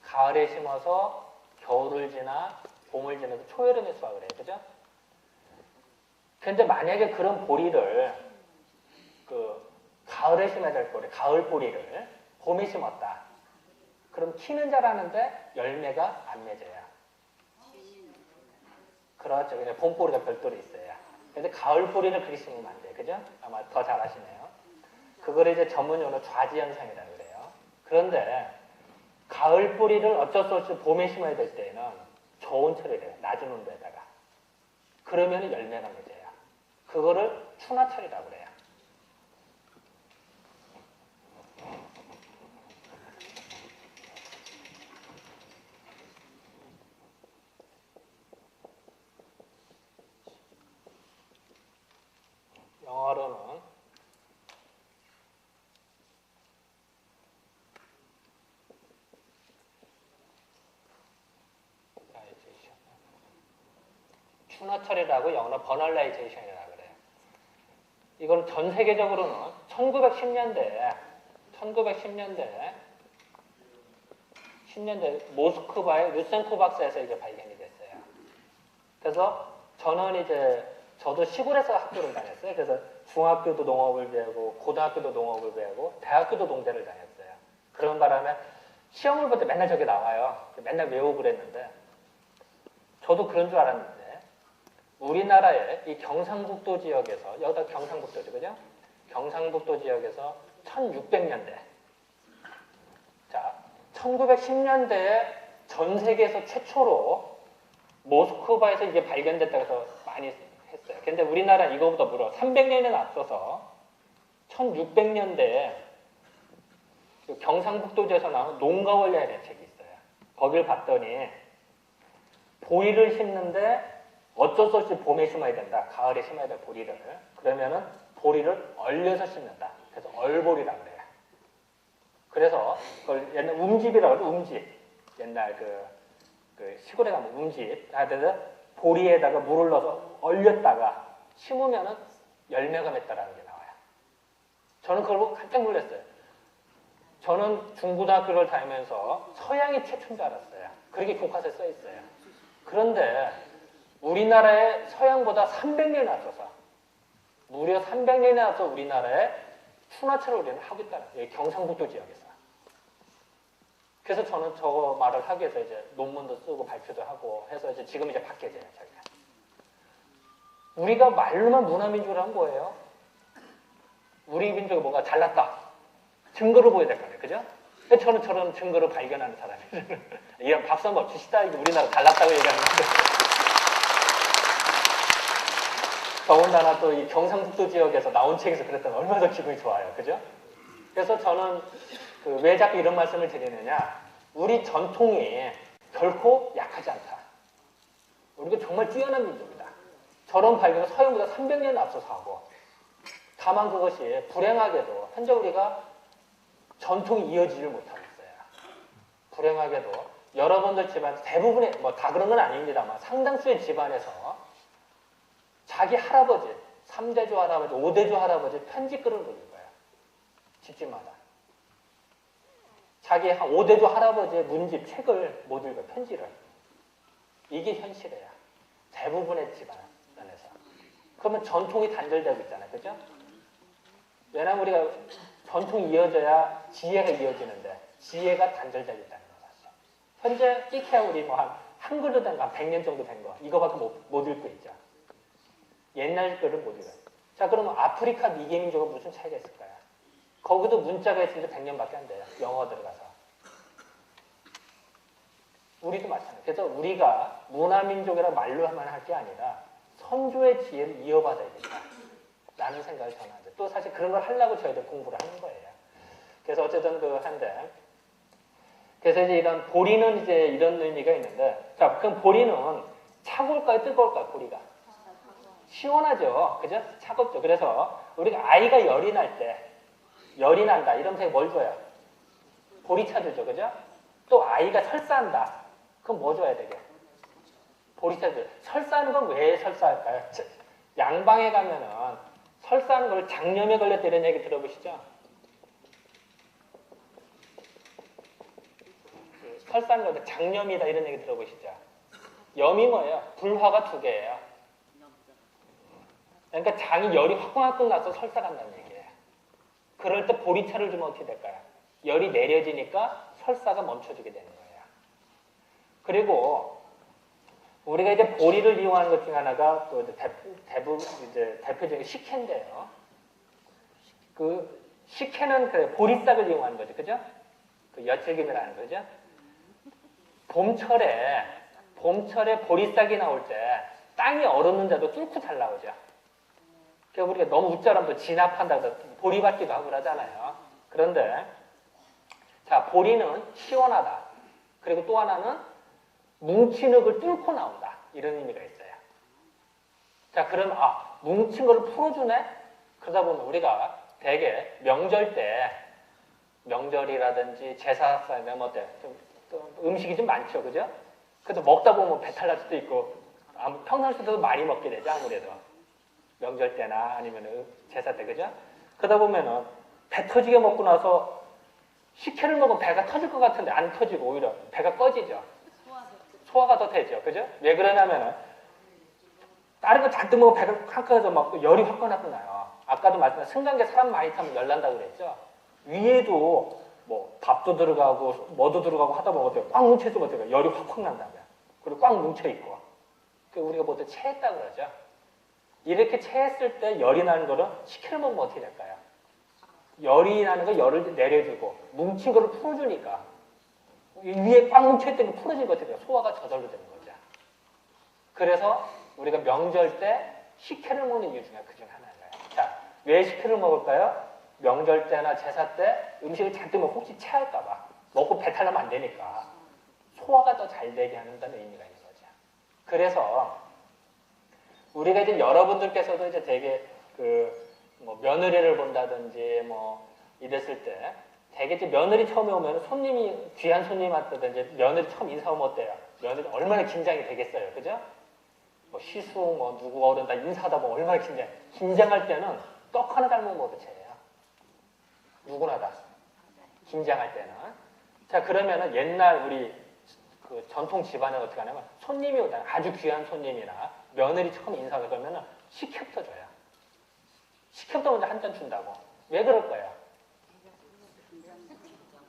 가을에 심어서 겨울을 지나 봄을 지나서 초여름에 수확을 해요, 그죠? 근데 만약에 그런 보리를 가을에 심어야 될 보리, 가을 보리를 봄에 심었다. 그럼 키는 자라는데 열매가 안 맺어요. 그렇죠. 그냥 봄보리가 별도로 있어요. 근데 가을 보리를 그렇게 심으면 안 돼요. 그죠? 아마 더 잘 아시네요. 그걸 이제 전문용어로 좌지현상이라고 그래요. 그런데 가을 보리를 어쩔 수 없이 봄에 심어야 될 때에는 좋은 철이래요. 낮은 온도에다가. 그러면 열매가 맺어요. 그거를 추나철이라고 그래요. 영어로는 추나철이라고 영어로 버널라이제이션이라고 그래요. 이건 전 세계적으로는 1910년대 모스크바의 루센코 박사에서 이제 발견이 됐어요. 그래서 저도 시골에서 학교를 다녔어요. 그래서 중학교도 농업을 배우고 고등학교도 농업을 배우고 대학교도 농대를 다녔어요. 그런 바람에 시험을 볼 때 맨날 저게 나와요. 맨날 외우고 그랬는데 저도 그런 줄 알았는데 우리나라의 이 경상북도 지역에서 여기다 경상북도죠, 그죠? 경상북도 지역에서 1600년대, 자, 1910년대에 전 세계에서 최초로 모스크바에서 이게 발견됐다고 해서 많이 했어요. 근데 우리나라는 이거보다 무려 300년이나 앞서서 1600년대에 경상북도지에서 나온 농가원래라는 책이 있어요. 거길 봤더니 보리를 심는데 어쩔 수 없이 봄에 심어야 된다. 가을에 심어야 돼, 보리를. 그러면은 보리를 얼려서 심는다. 그래서 얼보리라고 그래요. 그래서 그걸 옛날 움집이라고 해요. 움집. 옛날 그 시골에 가면 움집. 하여튼 보리에다가 물을 넣어서 얼렸다가 심으면은 열매가 맺다라는 게 나와요. 저는 그걸 보고 깜짝 놀랐어요. 저는 중고등학교를 다니면서 서양이 최초인 줄 알았어요. 그렇게 교과서에 써 있어요. 그런데 우리나라의 서양보다 300년이 앞서서, 무려 300년이 앞서 우리나라에 순화철을 우리는 하고 있다는 거예요. 경상북도 지역에서. 그래서 저는 저거 말을 하기 위해서 이제 논문도 쓰고 발표도 하고 해서 이제 지금 이제 바뀌어져요, 저희가. 우리가 말로만 문화민족을 하면 뭐예요? 우리 민족이 뭔가 잘났다. 증거를 보여야 될 거예요, 그죠? 저는 저런 증거를 발견하는 사람이에요. 이런 박수 한번 주시다. 이게 우리나라 잘났다고 얘기하는 건데. 더군다나 또 이 경상북도 지역에서 나온 책에서 그랬다면 얼마나 더 기분이 좋아요. 그죠? 그래서 저는 왜 자꾸 이런 말씀을 드리느냐. 우리 전통이 결코 약하지 않다. 우리가 정말 뛰어난 민족이다. 저런 발견을 서양보다 300년 앞서서 하고, 다만 그것이 불행하게도 현재 우리가 전통이 이어지질 못하고 있어요. 불행하게도 여러분들 집안 대부분의, 뭐 다 그런 건 아닙니다만 상당수의 집안에서 자기 할아버지, 3대조 할아버지, 5대조 할아버지 편지글을 못 읽어요. 집집마다. 자기 5대조 할아버지의 문집, 책을 못 읽어요. 편지를. 이게 현실이에요. 대부분의 집안에서. 그러면 전통이 단절되고 있잖아요. 그죠? 왜냐하면 우리가 전통이 이어져야 지혜가 이어지는데 지혜가 단절되고 있다는 거 사실. 현재 끼케야 우리 뭐 한글로 된 거 한 100년 정도 된 거 이거밖에 못 읽고 있죠. 옛날 글을 못 읽어요. 자, 그러면 아프리카 미개 민족은 무슨 차이가 있을까요? 거기도 문자가 있으면 100년밖에 안 돼요. 영어 들어가서. 우리도 마찬가지예요. 그래서 우리가 문화민족이라 말로만 할 게 아니라 선조의 지혜를 이어받아야겠다. 라는 생각을 저는 하는데 또 사실 그런 걸 하려고 저희들 공부를 하는 거예요. 그래서 어쨌든 한데 그래서 이제 이런 보리는 이제 이런 의미가 있는데 자, 그럼 보리는 차가울까요? 뜨거울까요? 보리가? 시원하죠. 그죠? 차갑죠. 그래서 우리가 아이가 열이 날 때 열이 난다. 이러면서 뭘 줘요? 보리차 주죠. 그죠? 또 아이가 설사한다. 그럼 뭐 줘야 되게? 보리차 줘요. 설사하는 건 왜 설사할까요? 양방에 가면은 설사하는 걸 장염에 걸렸다 이런 얘기 들어보시죠? 설사하는 걸 장염이다 이런 얘기 들어보시죠? 염이 뭐예요? 불화가 2개예요. 그러니까 장이 열이 화끈화끈 나서 설사 간다는 얘기예요. 그럴 때 보리차를 주면 어떻게 될까요? 열이 내려지니까 설사가 멈춰지게 되는 거예요. 그리고 우리가 이제 보리를 이용하는 것 중에 하나가 또 대표적인 식혜인데요. 그 식혜는 그 보리싹을 이용하는 거죠, 그죠? 그 여칠김이라는 거죠. 봄철에 보리싹이 나올 때 땅이 얼었는데도 뚫고 잘 나오죠. 그러니까 우리가 너무 웃자라면 진압한다고 보리받기도 하고 그러잖아요. 그런데 자, 보리는 시원하다. 그리고 또 하나는 뭉친 흙을 뚫고 나온다. 이런 의미가 있어요. 자, 그럼 뭉친 걸 풀어주네? 그러다 보면 우리가 되게 명절 때 명절이라든지 제사상에 뭐 음식이 좀 많죠. 그죠? 그래도 먹다 보면 배탈 날 수도 있고 평상시에도 많이 먹게 되죠. 아무래도. 명절 때나 아니면 제사 때. 그죠? 그러다 보면은 배 터지게 먹고 나서 식혜를 먹으면 배가 터질 것 같은데 안 터지고 오히려 배가 꺼지죠. 소화가 더 되죠. 그죠? 왜 그러냐면은 다른 거 잔뜩 먹으면 배가 칸칸해서 막 열이 화끈화끈 나요. 아까도 말씀드린 승강기 사람 많이 타면 열 난다고 그랬죠. 위에도 뭐 밥도 들어가고 뭐도 들어가고 하다 보면 어때요? 꽉 뭉쳐있으면 어때요? 열이 확확 난다고요. 그리고 꽉 뭉쳐있고. 우리가 보통 체했다고 그러죠. 이렇게 체했을 때 열이 나는 거는 식혜를 먹으면 어떻게 될까요? 열이 나는 거 열을 내려주고 뭉친 거를 풀어주니까 위에 꽉 뭉쳐있던 게 풀어진 거 어떻게 돼요? 소화가 저절로 되는 거죠. 그래서 우리가 명절 때 식혜를 먹는 이유 중에 그 중에 하나예요. 자, 왜 식혜를 먹을까요? 명절 때나 제사 때 음식을 잔뜩 먹고 혹시 체할까 봐 먹고 배탈 나면 안 되니까 소화가 더 잘 되게 하는다는 의미가 있는 거죠. 그래서 우리가 이제 여러분들께서도 이제 되게 뭐 며느리를 본다든지 뭐 이랬을 때 되게 이제 며느리 처음에 오면 손님이 귀한 손님 왔다든지 며느리 처음 인사하면 어때요? 며느리 얼마나 긴장이 되겠어요, 그죠? 뭐 시수 뭐 누구 어른 다 인사하다 보면 얼마나 긴장할 때는 떡 하나 닮은 모두 채예요. 누구나 다 긴장할 때는. 자, 그러면은 옛날 우리 그 전통 집안에 어떻게 하냐면 손님이 오다 아주 귀한 손님이나 며느리 처음 인사하게 그러면은 식혜부터 줘요. 식혜부터 먼저 한 잔 준다고. 왜 그럴 거예요?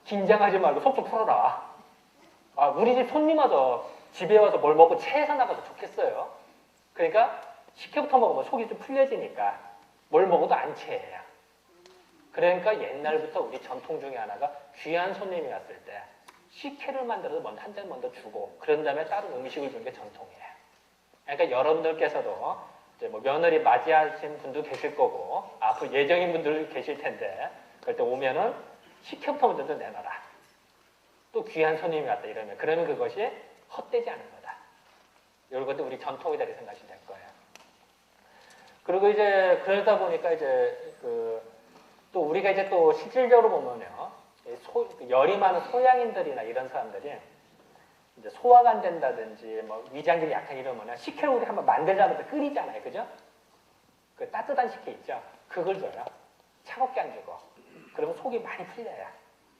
긴장하지 말고 속 좀 풀어라. 아, 우리 집 손님 와서 집에 와서 뭘 먹고 체해서 나가도 좋겠어요. 그러니까 식혜부터 먹으면 속이 좀 풀려지니까 뭘 먹어도 안 체해요. 그러니까 옛날부터 우리 전통 중에 하나가 귀한 손님이 왔을 때 식혜를 만들어서 먼저 한 잔 먼저 주고 그런 다음에 다른 음식을 주는 게 전통이에요. 그러니까 여러분들께서도 이제 뭐 며느리 맞이하신 분도 계실 거고 앞으로 예정인 분들 계실 텐데 그럴 때 오면은 식혜부터 먼저 좀 내놔라. 또 귀한 손님이 왔다 이러면 그러면 그것이 헛되지 않은 거다. 이런 것도 우리 전통이다 이렇게 생각하시면 될 거예요. 그리고 이제 그러다 보니까 이제 또 우리가 이제 또 실질적으로 보면요. 열이 많은 소양인들이나 이런 사람들이 이제 소화가 안 된다든지 뭐 위장질이 약한 이러면 식혜를 우리 한번 만들자마자 끓이잖아요. 그죠? 그 따뜻한 식혜 있죠? 그걸 줘요. 차갑게 안 주고. 그러면 속이 많이 풀려요.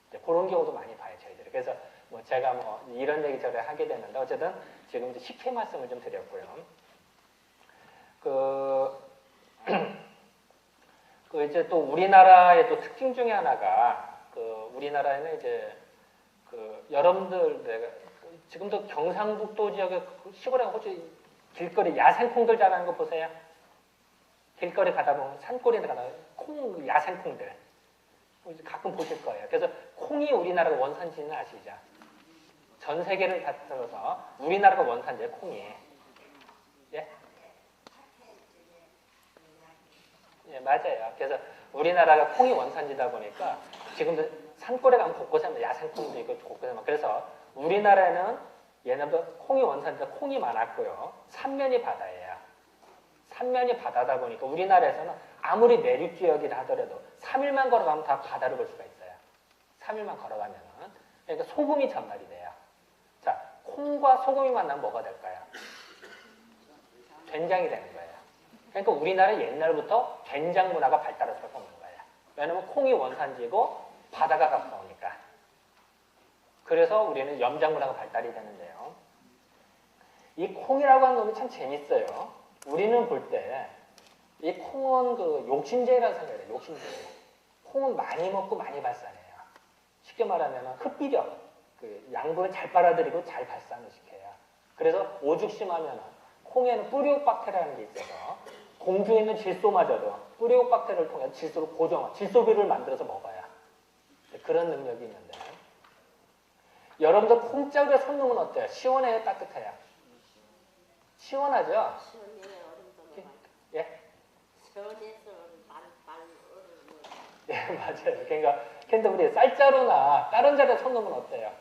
이제 그런 경우도 많이 봐요, 저희들이. 그래서 뭐 제가 뭐 이런 얘기 저를 하게 되는데 어쨌든 지금 이제 식혜 말씀을 좀 드렸고요. 이제 또 우리나라의 또 특징 중에 하나가 우리나라에는 이제 여러분들 내가 지금도 경상북도 지역의 시골에 혹시 길거리 야생콩들 자라는 거 보세요. 길거리 가다 보면 산골에 가다 콩 야생콩들 가끔 보실 거예요. 그래서 콩이 우리나라가 원산지는 아시죠? 전 세계를 다 들어서 우리나라가 원산지예요, 콩이. 예? 예, 맞아요. 그래서 우리나라가 콩이 원산지다 보니까 지금도 산골에 가면 곳곳에 야생콩도 있고 곳곳에 그래서 우리나라에는 옛날부터 콩이 원산지다 콩이 많았고요. 삼면이 바다예요. 삼면이 바다다 보니까 우리나라에서는 아무리 내륙 지역이라 하더라도 3일만 걸어가면 다 바다를 볼 수가 있어요. 3일만 걸어가면은. 그러니까 소금이 전달이 돼요. 자, 콩과 소금이 만나면 뭐가 될까요? 된장이 되는 거예요. 그러니까 우리나라 옛날부터 된장 문화가 발달할 수밖에 없는 거예요. 왜냐하면 콩이 원산지고 바다가 가까우니까. 그래서 우리는 염장 문화가 발달이 되는데요. 이 콩이라고 하는 놈이 참 재밌어요. 우리는 볼 때 이 콩은 욕심쟁이라는 생각이에요. 욕심쟁이. 콩은 많이 먹고 많이 발산해요. 쉽게 말하면 흡비력, 양분을 잘 빨아들이고 잘 발산을 시켜요. 그래서 오죽심하면 콩에는 뿌리옥박테라는 게 있어서 공중에 있는 질소마저도 뿌리옥박테를 통해 질소를 질소비를 만들어서 먹어요. 그런 능력이 있는데 여러분들 콩자루에 손 넣으면 어때요? 시원해요? 따뜻해요? 시원하죠? 예? 예, 맞아요. 그러니까 근데 우리 쌀자루나 다른 자루에 손 넣으면 어때요?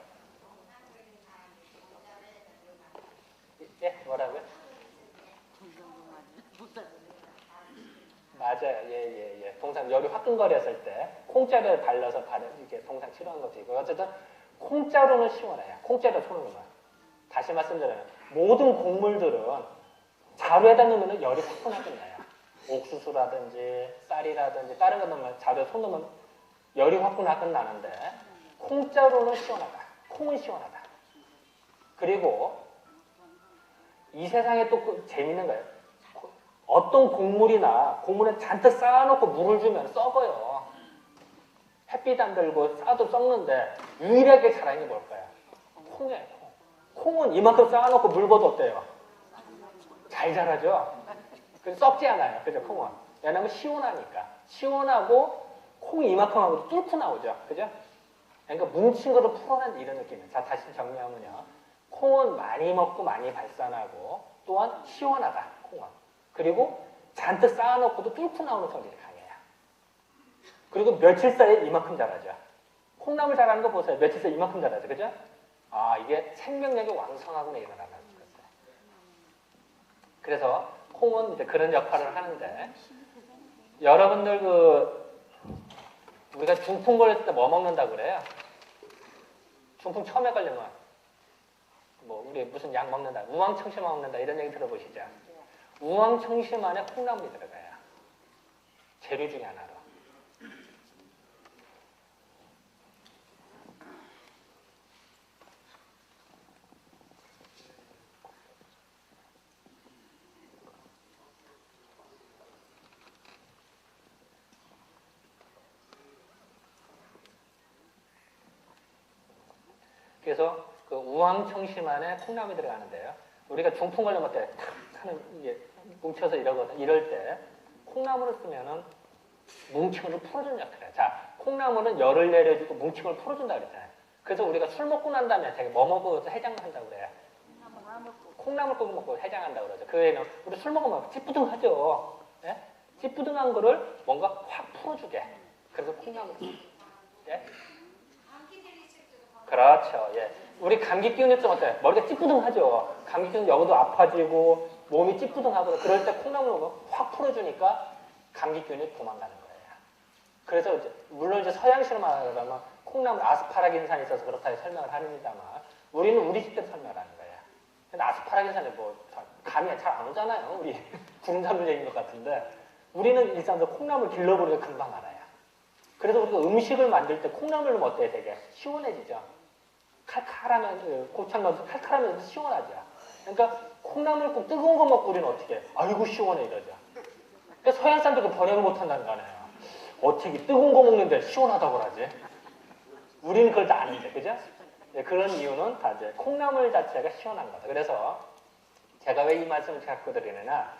예? 뭐라고요? 맞아요. 예. 동상 열이 화끈거렸을 때 콩자루에 발라서 이렇게 동상 치료하는 것도 있고 어쨌든 콩자루는 시원해요. 콩자루에 손을 넣어요. 다시 말씀드리면 모든 곡물들은 자루에다 넣으면 열이 화끈하게 나요. 옥수수라든지 쌀이라든지 다른 거 넣으면 자루에 손 넣으면 열이 화끈하게 나는데 콩자루는 시원하다. 콩은 시원하다. 그리고 이 세상에 또 재밌는 거예요. 어떤 곡물에 잔뜩 쌓아놓고 물을 주면 썩어요. 햇빛 안 들고 쌓아도 썩는데 유일하게 자라는 게 뭘까요? 콩이에요. 콩은 이만큼 쌓아놓고 물 붓도 어때요? 잘 자라죠. 그래서 썩지 않아요. 그죠, 콩은. 왜냐면 시원하니까. 시원하고 콩이 이만큼 하고도 뚫고 나오죠. 그죠? 그러니까 뭉친 거를 풀어낸다 이런 느낌이에요. 자, 다시 정리하면요. 콩은 많이 먹고 많이 발산하고 또한 시원하다. 콩은. 그리고 잔뜩 쌓아놓고도 뚫고 나오는 성질이 강해요. 그리고 며칠 사이에 이만큼 자라죠. 콩나물 자라는 거 보세요. 며칠 사이에 이만큼 자라죠. 그죠? 아, 이게 생명력이 왕성하구나 이런 거예요. 그래서 콩은 이제 그런 역할을 하는데 여러분들 우리가 중풍 걸렸을 때 뭐 먹는다 그래요? 중풍 처음에 걸리면 뭐 우리 무슨 약 먹는다, 우황청심 먹는다 이런 얘기 들어보시죠? 우황청심 안에 콩나물이 들어가요. 재료 중에 하나로. 그래서 그 우황청심 안에 콩나물이 들어가는데요. 우리가 중풍 걸리면 어때? 하는 이게 뭉쳐서 이러거든. 이럴 때 콩나물을 쓰면은 뭉침을 풀어주는 역할을 해요. 자, 콩나물은 열을 내려주고 뭉침을 풀어준다 그랬잖아요. 그래서 우리가 술 먹고 난 다음에 되게 뭐 먹어서 해장한다고 그래요. 콩나물 국 먹고 해장한다고 그러죠. 그 외에는 우리 술 먹으면 찌뿌둥하죠. 예? 찌뿌둥한 거를 뭔가 확 풀어주게. 그래서 콩나물. 예? 그렇죠. 예. 우리 감기 기운이 좀 어때요? 머리가 찌뿌둥하죠. 감기 기운 여기도 아파지고 몸이 찌뿌둥하고 그럴 때 콩나물 먹으면 확 풀어주니까 감기 기운이 도망가는 거예요. 그래서 이제 물론 이제 서양식으로 말하면 콩나물 아스파라긴산이 있어서 그렇다고 설명을 합니다만 우리는 우리 집대로 설명을 하는 거예요. 근데 아스파라긴산이 뭐 감이 잘 안 오잖아요. 우리 군사물 얘기인 것 같은데 우리는 일상적으로 콩나물 길러버리면 금방 알아요. 그래서 우리가 음식을 만들 때 콩나물 넣으면 어때요? 되게 시원해지죠. 칼칼하면 고창 넣어서 칼칼하면서 시원하죠. 그러니까 콩나물 꼭 뜨거운 거 먹고 우리는 어떻게 해? 아이고 시원해 이러죠. 그러니까 서양 사람들도 번역을 못 한다는 거 아니에요. 어떻게 뜨거운 거 먹는데 시원하다고 하지? 우리는 그걸 다 아는데, 그죠? 네, 그런 이유는 다 이제 콩나물 자체가 시원한 거다. 그래서 제가 왜 이 말씀을 자꾸 드리느냐,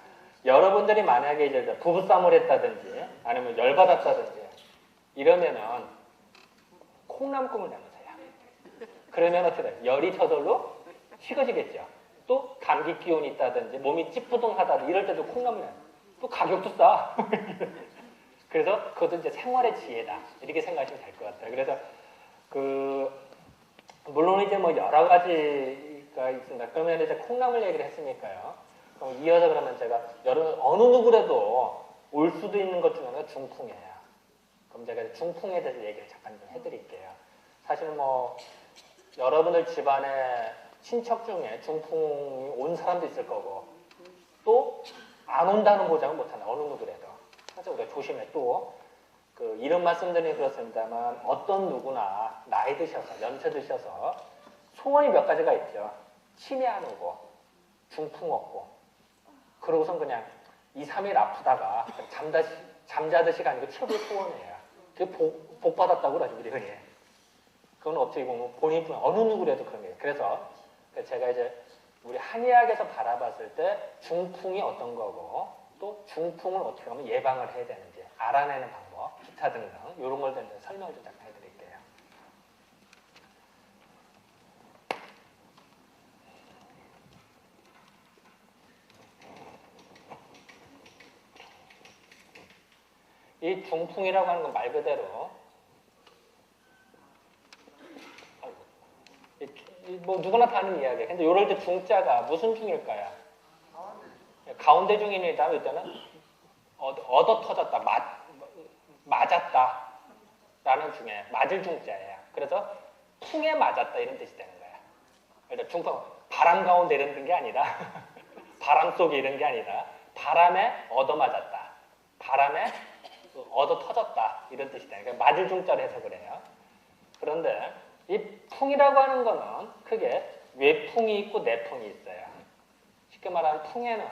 여러분들이 만약에 이제 부부싸움을 했다든지 아니면 열받았다든지 이러면은 콩나물국을 내놓으세요. 그러면 어떻게 돼요? 열이 저절로 식어지겠죠. 또 감기 기운이 있다든지 몸이 찌뿌둥하다든지 이럴 때도 콩나물이에요. 또 가격도 싸. 그래서 그것도 이제 생활의 지혜다. 이렇게 생각하시면 될 것 같아요. 그래서 물론 이제 뭐 여러 가지가 있습니다. 그러면 이제 콩나물 얘기를 했으니까요. 그럼 이어서 그러면 제가 어느 누구라도 올 수도 있는 것 중에 하나가 중풍이에요. 그럼 제가 중풍에 대해서 얘기를 잠깐 좀 해드릴게요. 사실 뭐 여러분들 집안에 친척 중에 중풍이 온 사람도 있을 거고 또 안 온다는 보장은 못한다. 어느 누구라도. 그래서 우리가 조심해. 또 이런 말씀드리긴 그렇습니다만 어떤 누구나 나이 드셔서 연세 드셔서 소원이 몇 가지가 있죠. 치매 안 오고 중풍 없고 그러고선 그냥 2, 3일 아프다가 잠자듯이가 아니고 최고의 소원이에요. 그게 복 받았다고 그러죠. 우리 흔히. 그건 어떻게 보면 본인뿐 어느 누구라도 그런 거예요. 그래서 제가 이제 우리 한의학에서 바라봤을 때 중풍이 어떤 거고 또 중풍을 어떻게 하면 예방을 해야 되는지 알아내는 방법, 기타 등등 이런 걸 대해서 설명을 좀 잠깐 해드릴게요. 이 중풍이라고 하는 건 말 그대로 뭐 누구나 다 아는 이야기예요. 근데 이럴 때 중자가 무슨 중일까요? 가운데 중입니다. 일단은 얻어 터졌다, 맞았다 라는 중에 맞을 중자예요. 그래서 풍에 맞았다 이런 뜻이 되는 거예요. 그러니까 중풍 바람 가운데 이런 게 아니라 바람 속에 이런 게 아니라 바람에 얻어 맞았다, 바람에 얻어 터졌다 이런 뜻이 되는 거예요. 맞을 중자로 해석을 해요. 그런데 이 풍이라고 하는 거는 크게 외풍이 있고 내풍이 있어요. 쉽게 말하면 풍에는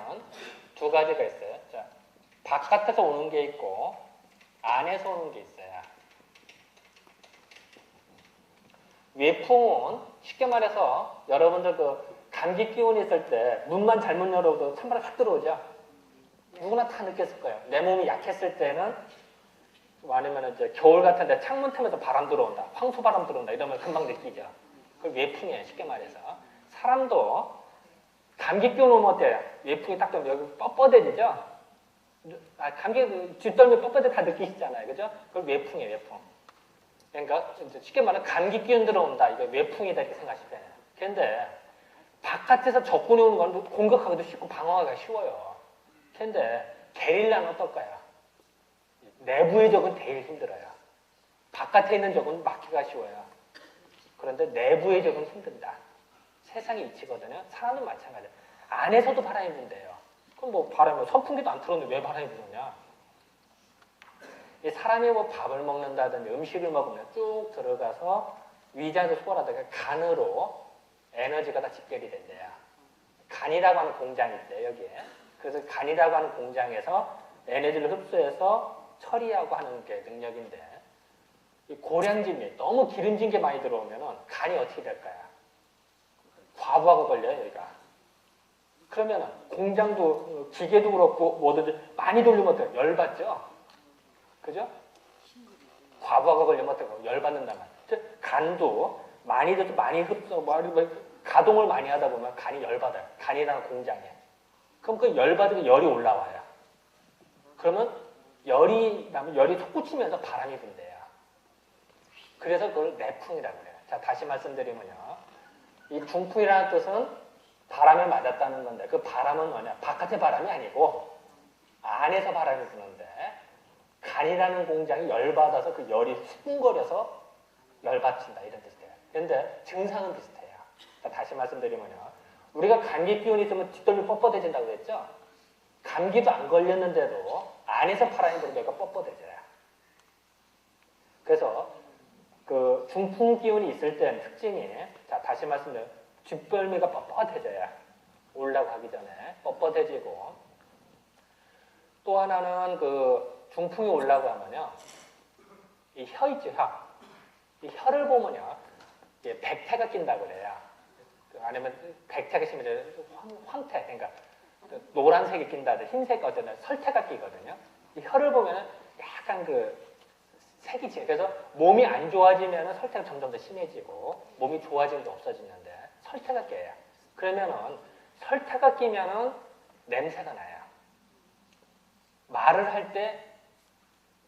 두 가지가 있어요. 자, 바깥에서 오는 게 있고 안에서 오는 게 있어요. 외풍은 쉽게 말해서 여러분들 감기 기운이 있을 때 문만 잘못 열어도 찬바람이 확 들어오죠. 누구나 다 느꼈을 거예요. 내 몸이 약했을 때는 아니면 이제 겨울 같은데 창문 틈에서 바람 들어온다, 황소바람 들어온다 이러면 금방 느끼죠. 그걸 외풍이에요. 쉽게 말해서. 사람도 감기 기운 오면 어때요? 외풍이 딱 들면 여기 뻣뻣해지죠. 감기 뒷덜미 뻣뻣해 다 느끼시잖아요. 그죠? 그걸 외풍이에요. 외풍. 그러니까 쉽게 말하면 감기 기운 들어온다. 이거 외풍이다 이렇게 생각하시면 돼요. 그런데 바깥에서 적군이 오는 건 공격하기도 쉽고 방어하기가 쉬워요. 그런데 게릴라는 어떨까요? 내부의 적은 제일 힘들어요. 바깥에 있는 적은 막기가 쉬워요. 그런데 내부의 적은 힘든다. 세상의 이치거든요. 사람은 마찬가지예요. 안에서도 바람이 분대요. 그럼 뭐 바람이 선풍기도 안 틀었는데 왜 바람이 부느냐? 이 사람이 뭐 밥을 먹는다든지 음식을 먹으면 쭉 들어가서 위장에서 소화하다가 간으로 에너지가 다 집결이 된대요. 간이라고 하는 공장이 있대요, 여기에. 그래서 간이라고 하는 공장에서 에너지를 흡수해서 처리하고 하는 게 능력인데, 이 고량진이 너무 기름진 게 많이 들어오면 간이 어떻게 될까요? 과부하가 걸려요, 여기가. 그러면 공장도 기계도 그렇고 뭐든지 많이 돌리면 어때요? 열받죠? 그죠? 과부하가 걸리면 어때요? 열받는단 말이에요. 즉 간도 많이 흡수, 가동을 많이 하다 보면 간이 열받아요. 간이라는 공장에. 그럼 그 열받으면 열이 올라와요. 그러면 열이 나면 열이 솟구치면서 바람이 분대요. 그래서 그걸 내풍이라고 해요. 자, 다시 말씀드리면요. 이 중풍이라는 뜻은 바람에 맞았다는 건데, 그 바람은 뭐냐? 바깥의 바람이 아니고 안에서 바람이 부는데, 간이라는 공장이 열받아서 그 열이 수군거려서 열받친다 이런 뜻이에요. 그런데 증상은 비슷해요. 자, 다시 말씀드리면요. 우리가 감기 기운이 있으면 뒷덜미 뻣뻣해진다고 그랬죠? 감기도 안 걸렸는데도 안에서 바람이 불으니까 뻣뻣해져요. 그래서 그 중풍 기운이 있을 때는 특징이, 자, 다시 말씀드려요. 뒷덜미가 뻣뻣해져요. 올라가기 전에 뻣뻣해지고, 또 하나는 그 중풍이 올라고 하면요, 이 혀 있죠, 혀. 이 혀를 보면요, 백태가 낀다고 그래요. 아니면 백태가 심해져 황태, 그러니까 노란색이 낀다든지 흰색 어쩌나 설태가 끼거든요. 이 혀를 보면은 약간 그 색이 지. 그래서 몸이 안 좋아지면은 설태가 점점 더 심해지고, 몸이 좋아지면 없어지는데 설태가 껴요. 그러면은 설태가 끼면은 냄새가 나요. 말을 할 때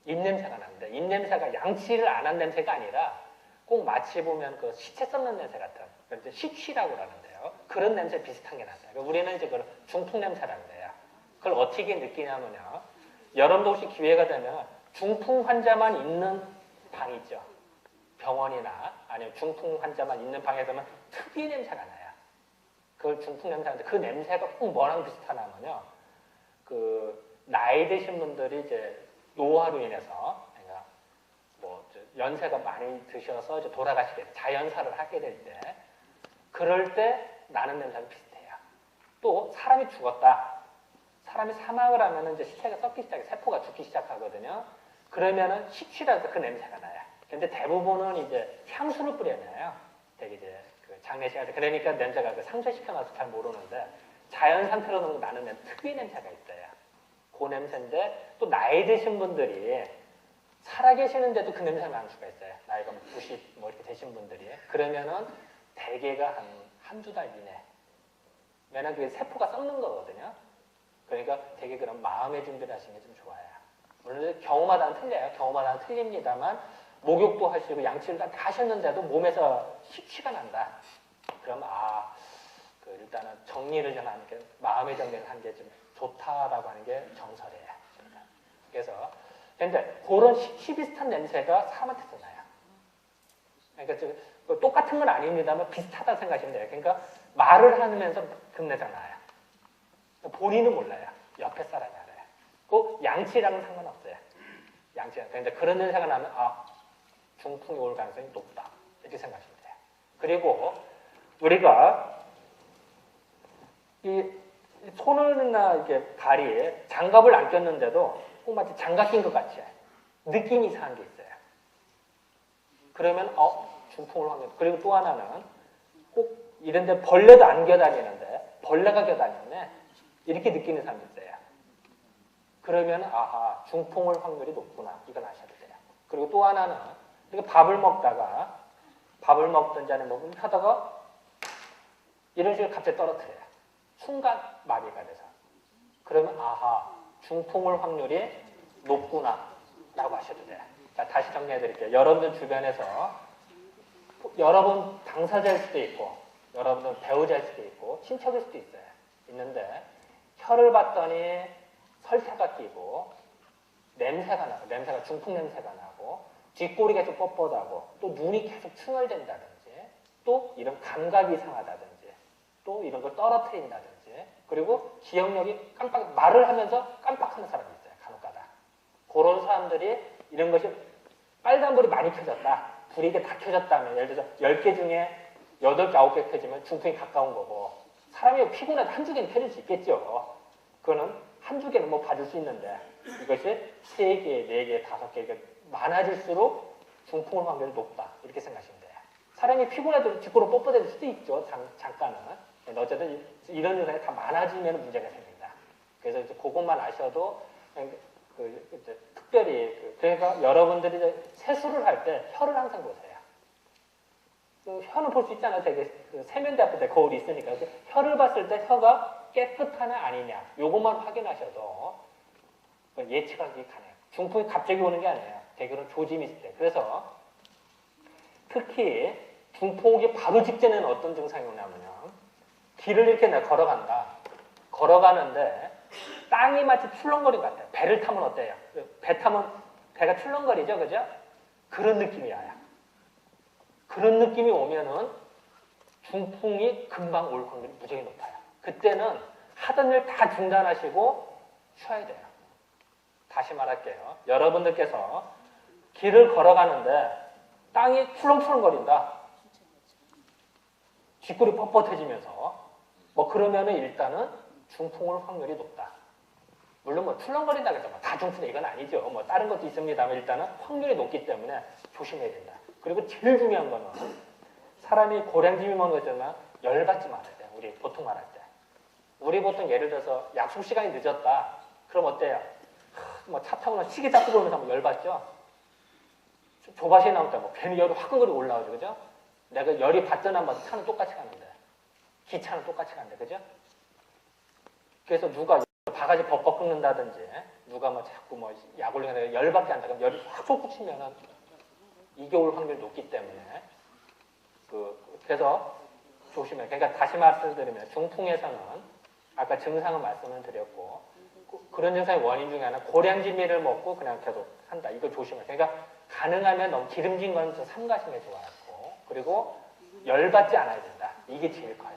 입냄새가 나는데, 입냄새가 양치를 안 한 냄새가 아니라 꼭 마치 보면 그 시체 썩는 냄새 같은, 그래서 시취라고 하는데요. 그런 냄새 비슷한 게 났어요. 그러니까 우리는 이제 그걸 중풍 냄새라고 해요. 그걸 어떻게 느끼냐면요. 여러분도 혹시 기회가 되면 중풍 환자만 있는 방 있죠. 병원이나 아니면 중풍 환자만 있는 방에서는 특유의 냄새가 나요. 그걸 중풍 냄새인데, 그 냄새가 꼭 뭐랑 비슷하냐면요. 그 나이 드신 분들이 이제 노화로 인해서, 그러니까 뭐 연세가 많이 드셔서 이제 돌아가시게 돼, 자연사를 하게 될 때, 그럴 때 나는 냄새가 비슷해요. 또 사람이 죽었다. 사람이 사망을 하면 이제 시체가 썩기 시작해, 세포가 죽기 시작하거든요. 그러면은 식취라서 그 냄새가 나요. 근데 대부분은 이제 향수를 뿌려놔요. 되게 이제 그 장례식할 때. 그러니까 냄새가 그 상쇄시켜놔서 잘 모르는데, 자연 상태로는 나는 특유의 냄새가 있어요. 그 냄새인데, 또 나이 드신 분들이 살아계시는데도 그 냄새가 나는 수가 있어요. 나이가 90 뭐 이렇게 되신 분들이. 그러면은 대개가 한두 달 이내. 왜냐면 그게 세포가 썩는 거거든요. 그러니까 되게 그런 마음의 준비를 하시는 게 좀 좋아요. 물론 경우마다는 틀려요. 경우마다는 틀립니다만, 목욕도 하시고 양치를 다 하셨는데도 몸에서 식취가 난다. 그럼 그 일단은 정리를 좀 하는 게, 마음의 정리를 하는 게 좀 좋다라고 하는 게 정설이에요. 그래서 근데 그런 식취 비슷한 냄새가 사람한테도 나요. 그러니까 똑같은 건 아닙니다만 비슷하다 생각하시면 돼요. 그러니까 말을 하면서 그 냄새가 나요. 본인은 몰라요. 옆에 사람이 알아요. 그 양치랑은 상관없어요. 양치랑. 그런데 그런 냄새가 나면 중풍이 올 가능성이 높다. 이렇게 생각하시면 돼요. 그리고 우리가 이 손이나 이렇게 다리에 장갑을 안 꼈는데도 꼭 마치 장갑 낀 것 같이 느낌이 이상한 게 있어요. 그러면 중풍을 확인. 그리고 또 하나는 꼭 이런데 벌레도 안 겨다니는데 벌레가 겨다녔네. 이렇게 느끼는 사람이 있어요. 그러면 아하, 중풍 올 확률이 높구나. 이걸 아셔야 돼요. 그리고 또 하나는 이렇게 밥을 먹든지 아니면 먹으면 하다가 이런 식으로 갑자기 떨어뜨려요. 순간 마비가 돼서. 그러면 아하, 중풍 올 확률이 높구나 라고 하셔도 돼요. 자, 다시 정리해 드릴게요. 여러분들 주변에서 여러분 당사자일 수도 있고 여러분들 배우자일 수도 있고 친척일 수도 있어요. 있는데 혀를 봤더니 설태가 끼고 냄새가 나고 냄새가 중풍 냄새가 나고 뒷꼬리가 좀 뻣뻣하고 또 눈이 계속 충혈된다든지 또 이런 감각이 이상하다든지 또 이런 걸 떨어뜨린다든지 그리고 기억력이 깜빡 말을 하면서 깜빡하는 사람이 있어요. 간혹가다. 그런 사람들이 이런 것이 빨간불이 많이 켜졌다. 불이 이게 다 켜졌다면 예를 들어서 10개 중에 8개, 9개 켜지면 중풍이 가까운 거고 사람이 피곤해도 한두 개는 켜질 수 있겠죠. 그거는 한두 개는 뭐 봐줄 수 있는데 이것이 3개, 4개, 5개 이렇게 많아질수록 중풍 올 확률이 높다. 이렇게 생각하시면 돼요. 사람이 피곤해도 뒷골로 뻣뻣해질 수도 있죠. 잠깐은. 근데 어쨌든 이런 현상이 다 많아지면 문제가 생긴다. 그래서 이제 그것만 아셔도 이제 특별히 그러니까 여러분들이 이제 세수를 할 때 혀를 항상 보세요. 혀는 볼 수 있잖아요. 되게 세면대 앞에 거울이 있으니까 혀를 봤을 때 혀가 깨끗하냐 아니냐 요것만 확인하셔도 예측하기 가능해요. 중풍이 갑자기 오는 게 아니에요. 대개는 조짐이 있을 때. 그래서 특히 중풍 오기 바로 직전에는 어떤 증상이 오냐면요. 길을 이렇게 내가 걸어간다. 걸어가는데 땅이 마치 출렁거린 것 같아요. 배를 타면 어때요? 배 타면 배가 출렁거리죠, 그죠? 그런 느낌이 와요. 그런 느낌이 오면은 중풍이 금방 올 확률이 무지하게 높아요. 그때는 하던 일 다 중단하시고 쉬어야 돼요. 다시 말할게요. 여러분들께서 길을 걸어가는데 땅이 출렁출렁거린다. 뒷골이 뻣뻣해지면서 뭐 그러면은 일단은 중풍 올 확률이 높다. 물론 뭐 출렁거린다 그래서 다 중풍 이건 아니죠. 뭐 다른 것도 있습니다만 일단은 확률이 높기 때문에 조심해야 된다. 그리고 제일 중요한 거는 사람이 고량짐이 먹는 거잖아. 열받지 말아야 돼요. 우리 보통 말할 때. 우리 보통 예를 들어서 약속 시간이 늦었다. 그럼 어때요? 뭐 차 타고 나 시계 잡고 보면서 한번 열받죠? 조바시에 나올 때 뭐 괜히 열이 화끈거리고 올라오죠. 그죠? 내가 열이 받든 안 받든 차는 똑같이 가는데. 기차는 똑같이 가는데. 그죠? 그래서 누가 바가지 벅벅 긁는다든지 누가 뭐 자꾸 뭐 약 올리는 열받게 한다. 그럼 열이 확 솟구 치면은 이게 올 확률이 높기 때문에 그래서 조심해. 그러니까 다시 말씀드리면 중풍에서는 아까 증상은 말씀을 드렸고 그런 증상의 원인 중에 하나 고량지미를 먹고 그냥 계속 한다. 이거 조심해. 그러니까 가능하면 너무 기름진 건 삼가시는 게 좋았고 그리고 열받지 않아야 된다. 이게 제일 커요.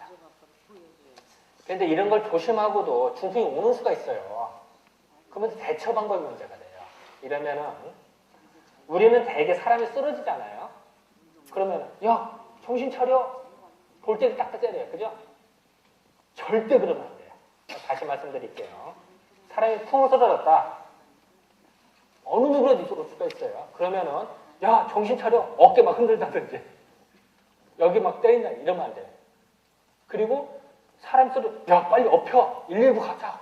그런데 이런 걸 조심하고도 중풍이 오는 수가 있어요. 그러면 대처 방법이 문제가 돼요. 이러면은 우리는 대개 사람이 쓰러지잖아요. 그러면 야 정신 차려. 볼 때도 딱딱 때려요. 그죠? 절대 그러면 안 돼요. 다시 말씀드릴게요. 사람이 쿵 쓰러졌다. 어느 누구라도 이럴 수가 있어요. 그러면은 야 정신 차려. 어깨 막 흔들다든지 여기 막 때린다. 이러면 안 돼요. 그리고 사람 쓰러 야 빨리 엎혀. 119 가자.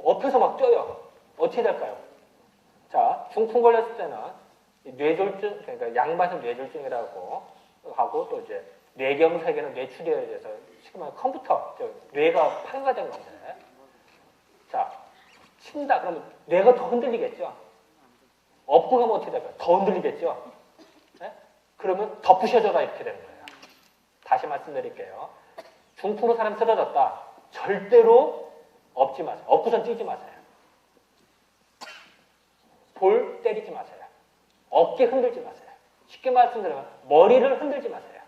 엎혀서 막 뛰어요. 어떻게 될까요? 자 중풍 걸렸을 때는 뇌졸중 그러니까 양반성 뇌졸중이라고 하고 또 이제 뇌경색에는 뇌출혈에 대해서 지금 컴퓨터 뇌가 파괴가 된 건데 자 친다 그러면 뇌가 더 흔들리겠죠. 엎고 가면 어떻게 될까요? 더 흔들리겠죠. 네? 그러면 더 부셔져라 이렇게 되는 거예요. 다시 말씀드릴게요. 중풍으로 사람 쓰러졌다. 절대로 엎지 마세요. 엎고선 뛰지 마세요. 볼 때리지 마세요. 어깨 흔들지 마세요. 쉽게 말씀드리면 머리를 흔들지 마세요.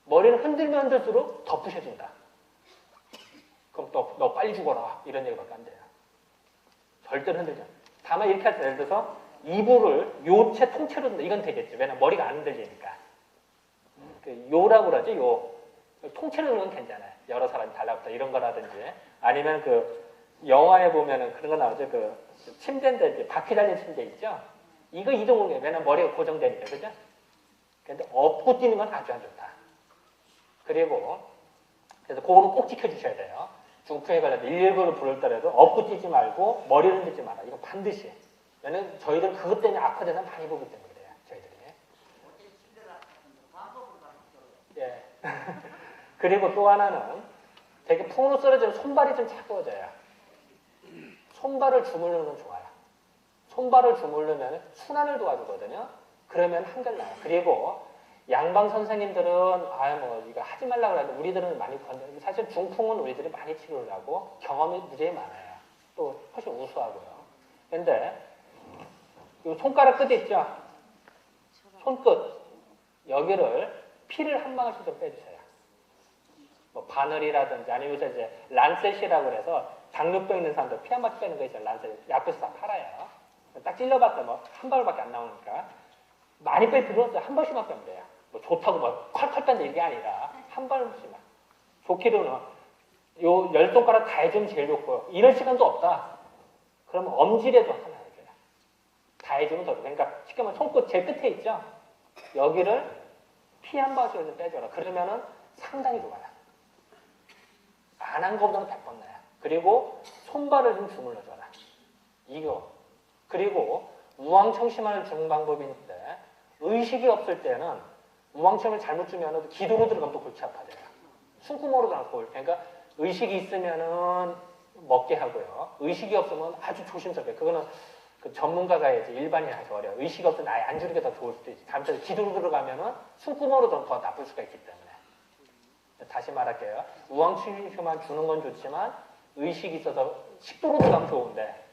머리를 흔들면 흔들수록 더 부셔진다. 그럼 너 빨리 죽어라. 이런 얘기밖에 안 돼요. 절대로 흔들지 않아요. 다만 이렇게 할 때 예를 들어서 이불을 요체 통째로 든다. 이건 되겠죠. 왜냐면 머리가 안 흔들리니까. 요라고 그러죠. 요. 통째로 드는 건 괜찮아요. 여러 사람이 달라붙다. 이런 거라든지. 아니면 영화에 보면은 그런 거 나오죠. 침대인데 바퀴 달린 침대 있죠. 이거 이동을 해요. 왜냐면 머리가 고정되니까. 그죠? 근데 엎고 뛰는 건 아주 안 좋다. 그리고 그래서 그거는 꼭 지켜주셔야 돼요. 중풍에 걸려서 119를 부르더라도 업고 뛰지 말고 머리를 흔들지 마라. 이거 반드시. 왜냐면 저희들은 그것 때문에 악화되는 많이 보기 때문에 그래요. 저희들이. 예. 그리고 또 하나는 되게 풍으로 쓰러지면 손발이 좀 차가워져요. 손발을 주물르는 건 좋아요. 손발을 주물르면 순환을 도와주거든요. 그러면 한결나요. 그리고 양방 선생님들은 뭐 이거 하지 말라고 하는데 우리들은 많이 건드리고 사실 중풍은 우리들이 많이 치료를 하고 경험이 무지하게 많아요. 또 훨씬 우수하고요. 근데 이 손가락 끝에 있죠? 손끝 여기를 피를 한 방울씩 좀 빼주세요. 뭐 바늘이라든지 아니면 요새 이제 란셋이라고 그래서 당뇨병 있는 사람들 피 한 방울 빼는 거 있죠. 란셋 약국에서 다 팔아요. 딱 찔러봤자 뭐 한 방울밖에 안 나오니까 많이 뺄 필요 없어요. 한 번씩만 빼면 돼요. 뭐 좋다고 막 콸콸 뺀다 이게 아니라 한 번씩만. 좋기로는 요 10손가락 다 해주면 제일 좋고요. 이럴 시간도 없다. 그러면 엄지라도 하나 해줘요. 다 해주면 더 좋아요. 그러니까 쉽게 말하면 손끝 제일 끝에 있죠? 여기를 피 한 방울씩 좀 빼줘라. 그러면은 상당히 좋아요. 안 한 것보다는 100번 나아요. 그리고 손발을 좀 주물러줘라. 이거. 그리고 우황청심환을 주는 방법이 있는데 의식이 없을 때는 우황청을 잘못 주면 기도로 들어가면 또 골치 아파져요. 숨구멍으로 들어가면 골. 그러니까 의식이 있으면은 먹게 하고요. 의식이 없으면 아주 조심스럽게. 그거는 그 전문가가 해야지 일반인이 하기 어려워요. 의식이 없으면 아예 안 주는 게 더 좋을 수도 있지. 잘못해서 기도로 들어가면은 숨구멍으로 더 나쁠 수가 있기 때문에. 다시 말할게요. 우황청심환 주는 건 좋지만 의식이 있어서 식도로 들어가면 좋은데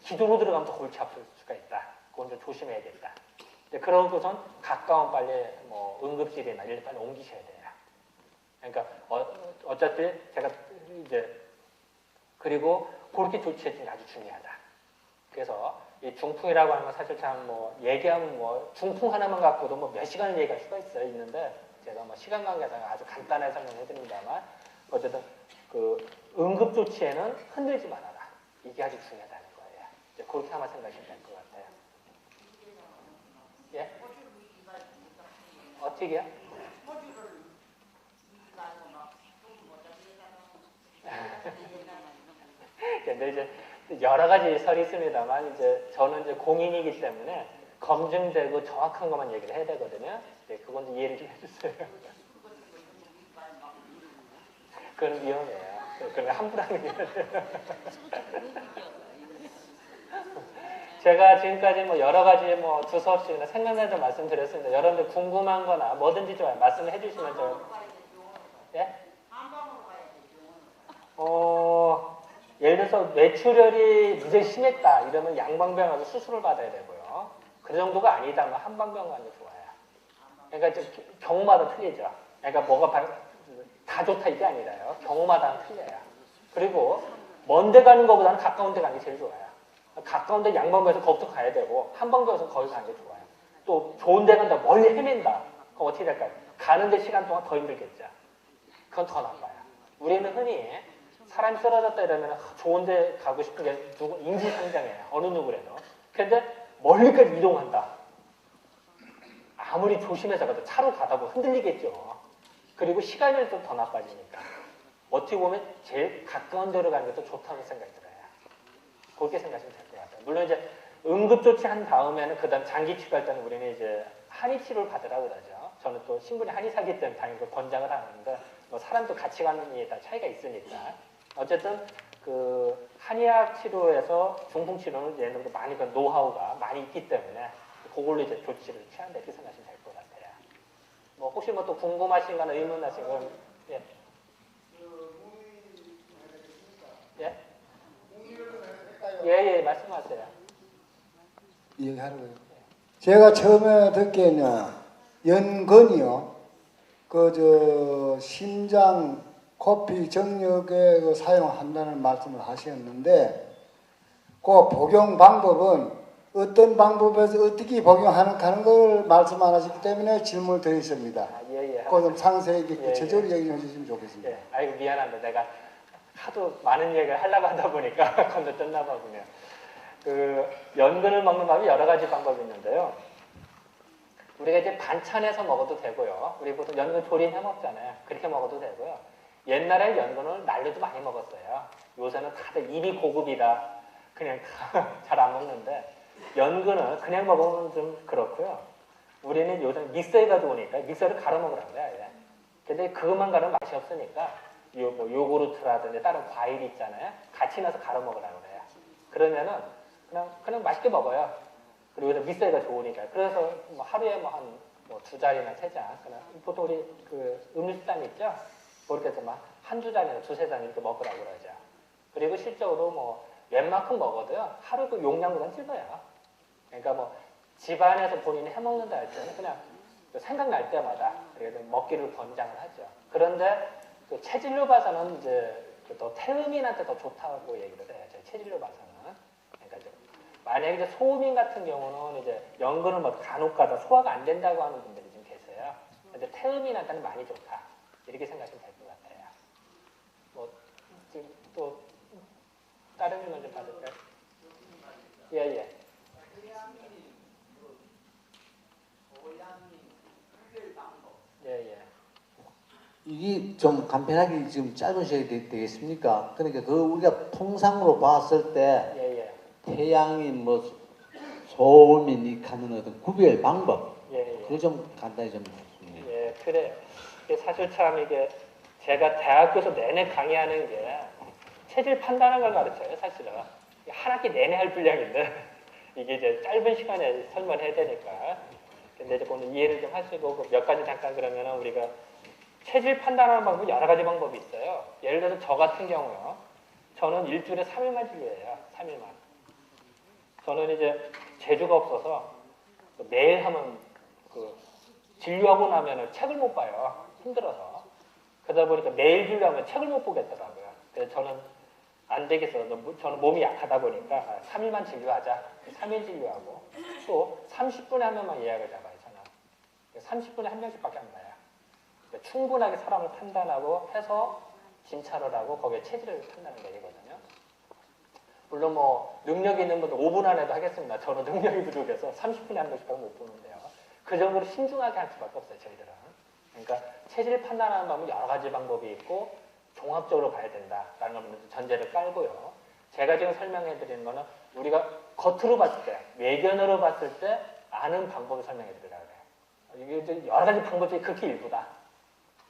기도로 들어가면 더 골치 아플 수가 있다. 그건 좀 조심해야겠다. 그러고선 가까운 빨리 뭐 응급실이나 이런 데 빨리 옮기셔야 돼요. 그러니까 어차피 제가 이제 그리고 그렇게 조치해 주는 게 아주 중요하다. 그래서 이 중풍이라고 하는 건 사실 참 뭐 얘기하면 뭐 중풍 하나만 갖고도 뭐 몇 시간을 얘기할 수가 있는데 제가 뭐 시간 관계상 아주 간단하게 설명해 드립니다만 어쨌든 그 응급 조치에는 흔들지 말아라. 이게 아주 중요하다는 거예요. 이제 그렇게 아마 생각하시면 될 것 같아요. 예? 어떻게요? 근데 이제 여러 가지 설이 있습니다만 이제 저는 이제 공인이기 때문에 검증되고 정확한 것만 얘기를 해야 되거든요. 네, 그건 좀 이해를 좀 해주세요. 그건 위험해요. 그건 함부로 하는 게 아니에요. 제가 지금까지 뭐 여러 가지 뭐 두서없이나 생각나서 말씀드렸습니다. 여러분들 궁금한 거나 뭐든지 좋아요. 말씀을 해주시면 저 예? 예를 들어서 뇌출혈이 무지하게 심했다 이러면 양방병 가서 수술을 받아야 되고요. 그 정도가 아니다면 한방병 가는 게 좋아요. 그러니까 경우마다 틀리죠. 그러니까 뭐가 다 좋다 이게 아니라요. 경우마다 틀려요. 그리고 먼데 가는 것보다는 가까운 데 가는 게 제일 좋아요. 가까운 데 양방병에서 거기서 가야 되고 한방병에서 거기 가는 게 좋아요. 또 좋은 데 간다 멀리 헤맨다. 그럼 어떻게 될까요? 가는데 시간 동안 더 힘들겠죠. 그건 더 나빠요. 우리는 흔히 사람이 쓰러졌다 이러면 좋은 데 가고 싶은 게 인지상정해요. 어느 누구라도. 그런데 멀리까지 이동한다. 아무리 조심해서 가도 차로 가다 보면 흔들리겠죠. 그리고 시간이 좀 더 나빠지니까. 어떻게 보면 제일 가까운 데로 가는 게 더 좋다는 생각이 들어요. 그렇게 생각하시면 될 것 같아요. 물론 이제 응급조치 한 다음에는 그 다음 장기 치료할 때는 우리는 이제 한의 치료를 받으라고 그러죠. 저는 또 신분이 한의사기 때문에 당연히 그 권장을 하는데 뭐 사람도 같이 가는 게 다 차이가 있으니까. 어쨌든 그 한의학 치료에서 중풍 치료는 얘네들 많이 그 노하우가 많이 있기 때문에 그걸로 이제 조치를 취한다 이렇게 생각하시면 될 것 같아요. 뭐 혹시 뭐 또 궁금하신 거나 의문하신 건 예. 예? 예, 말씀하세요. 얘기하는 거예요. 제가 처음에 듣기에는 연근이요. 심장 코피 정력에 사용한다는 말씀을 하셨는데 그 복용 방법은 어떤 방법에서 어떻게 복용하는 걸 말씀 안 하시기 때문에 질문을 드리겠습니다. 예. 그거 좀 상세하게 구체적으로 예. 얘기해 주시면 좋겠습니다. 예. 아이고 미안합니다. 내가 하도 많은 얘기를 하려고 하다 보니까 건너뛰었나 보군요. 그 연근을 먹는 방법이 여러 가지 방법이 있는데요. 우리가 이제 반찬해서 먹어도 되고요. 우리 보통 연근 조림해 먹잖아요. 그렇게 먹어도 되고요. 옛날에 연근을 날려도 많이 먹었어요. 요새는 다들 입이 고급이다. 그냥 잘 안 먹는데 연근은 그냥 먹으면 좀 그렇고요. 우리는 요새 믹서에 가져오니까 믹서를 갈아 먹으라고요. 예. 근데 그것만 갈으면 맛이 없으니까 뭐 요구르트라든지 다른 과일 있잖아요. 같이 넣어서 갈아 먹으라고 그래요. 그러면은 그냥 맛있게 먹어요. 그리고 믹서가 좋으니까. 그래서 뭐 하루에 뭐 한 뭐 2잔이나 3잔. 그냥 보통 우리 그 음료수잔 있죠? 그렇게 해서 막 한두 잔이나 2-3잔 이렇게 먹으라고 그러죠. 그리고 실적으로 뭐 웬만큼 먹어도요. 하루 그 용량보다 적어요. 그러니까 뭐 집안에서 본인이 해 먹는다 할 때는 그냥 생각날 때마다 그래도 먹기를 권장을 하죠. 그런데 그 체질로 봐서는 이제 더 태음인한테 더 좋다고 얘기를 해요. 체질로 봐서는. 그러니까 이제 만약에 이제 소음인 같은 경우는 이제 연근을 뭐 간혹가다 소화가 안 된다고 하는 분들이 좀 계세요. 근데 태음인한테는 많이 좋다. 이렇게 생각하시면 될 것 같아요. 뭐 지금 또 다른 질문 좀 받을까요? 예. 예. 이게 좀 간편하게 지금 짧은 시간이 되겠습니까? 그러니까 그 우리가 통상으로 봤을 때 예. 태양인 뭐 소음인 이 가는 어떤 구별 방법 예. 그거 좀 간단히 좀 말씀해. 예, 그래. 이게 사실 참 이게 제가 대학교에서 내내 강의하는 게 체질 판단하는 걸 가르쳐요, 사실은. 한 학기 내내 할 분량인데 이게 이제 짧은 시간에 설명해야 되니까. 근데 이제 오늘 이해를 좀 하시고 몇 가지 잠깐 그러면 우리가 체질 판단하는 방법이 여러 가지 방법이 있어요. 예를 들어서 저 같은 경우요. 저는 일주일에 3일만 진료해요. 3일만. 저는 이제 재주가 없어서 매일 하면 진료하고 나면 책을 못 봐요. 힘들어서. 그러다 보니까 매일 진료하면 책을 못 보겠더라고요. 그래서 저는 안 되겠어. 저는 몸이 약하다 보니까 3일만 진료하자. 3일 진료하고 또 30분에 한 명만 예약을 잡아요. 저는. 30분에 한 명씩밖에 안 봐요. 그러니까 충분하게 사람을 판단하고 해서 진찰을 하고 거기에 체질을 판단하는 얘기거든요. 물론 뭐 능력이 있는 분들 5분 안에도 하겠습니다. 저는 능력이 부족해서 30분에 한 명씩밖에 못 보는데요. 그 정도로 신중하게 할 수밖에 없어요. 저희들은. 그러니까 체질 판단하는 방법은 여러 가지 방법이 있고 종합적으로 봐야 된다라는 걸 전제를 깔고요. 제가 지금 설명해 드리는 거는 우리가 겉으로 봤을 때, 외견으로 봤을 때 아는 방법을 설명해 드리려고 해요. 이게 여러 가지 방법 중에 극히 일부다.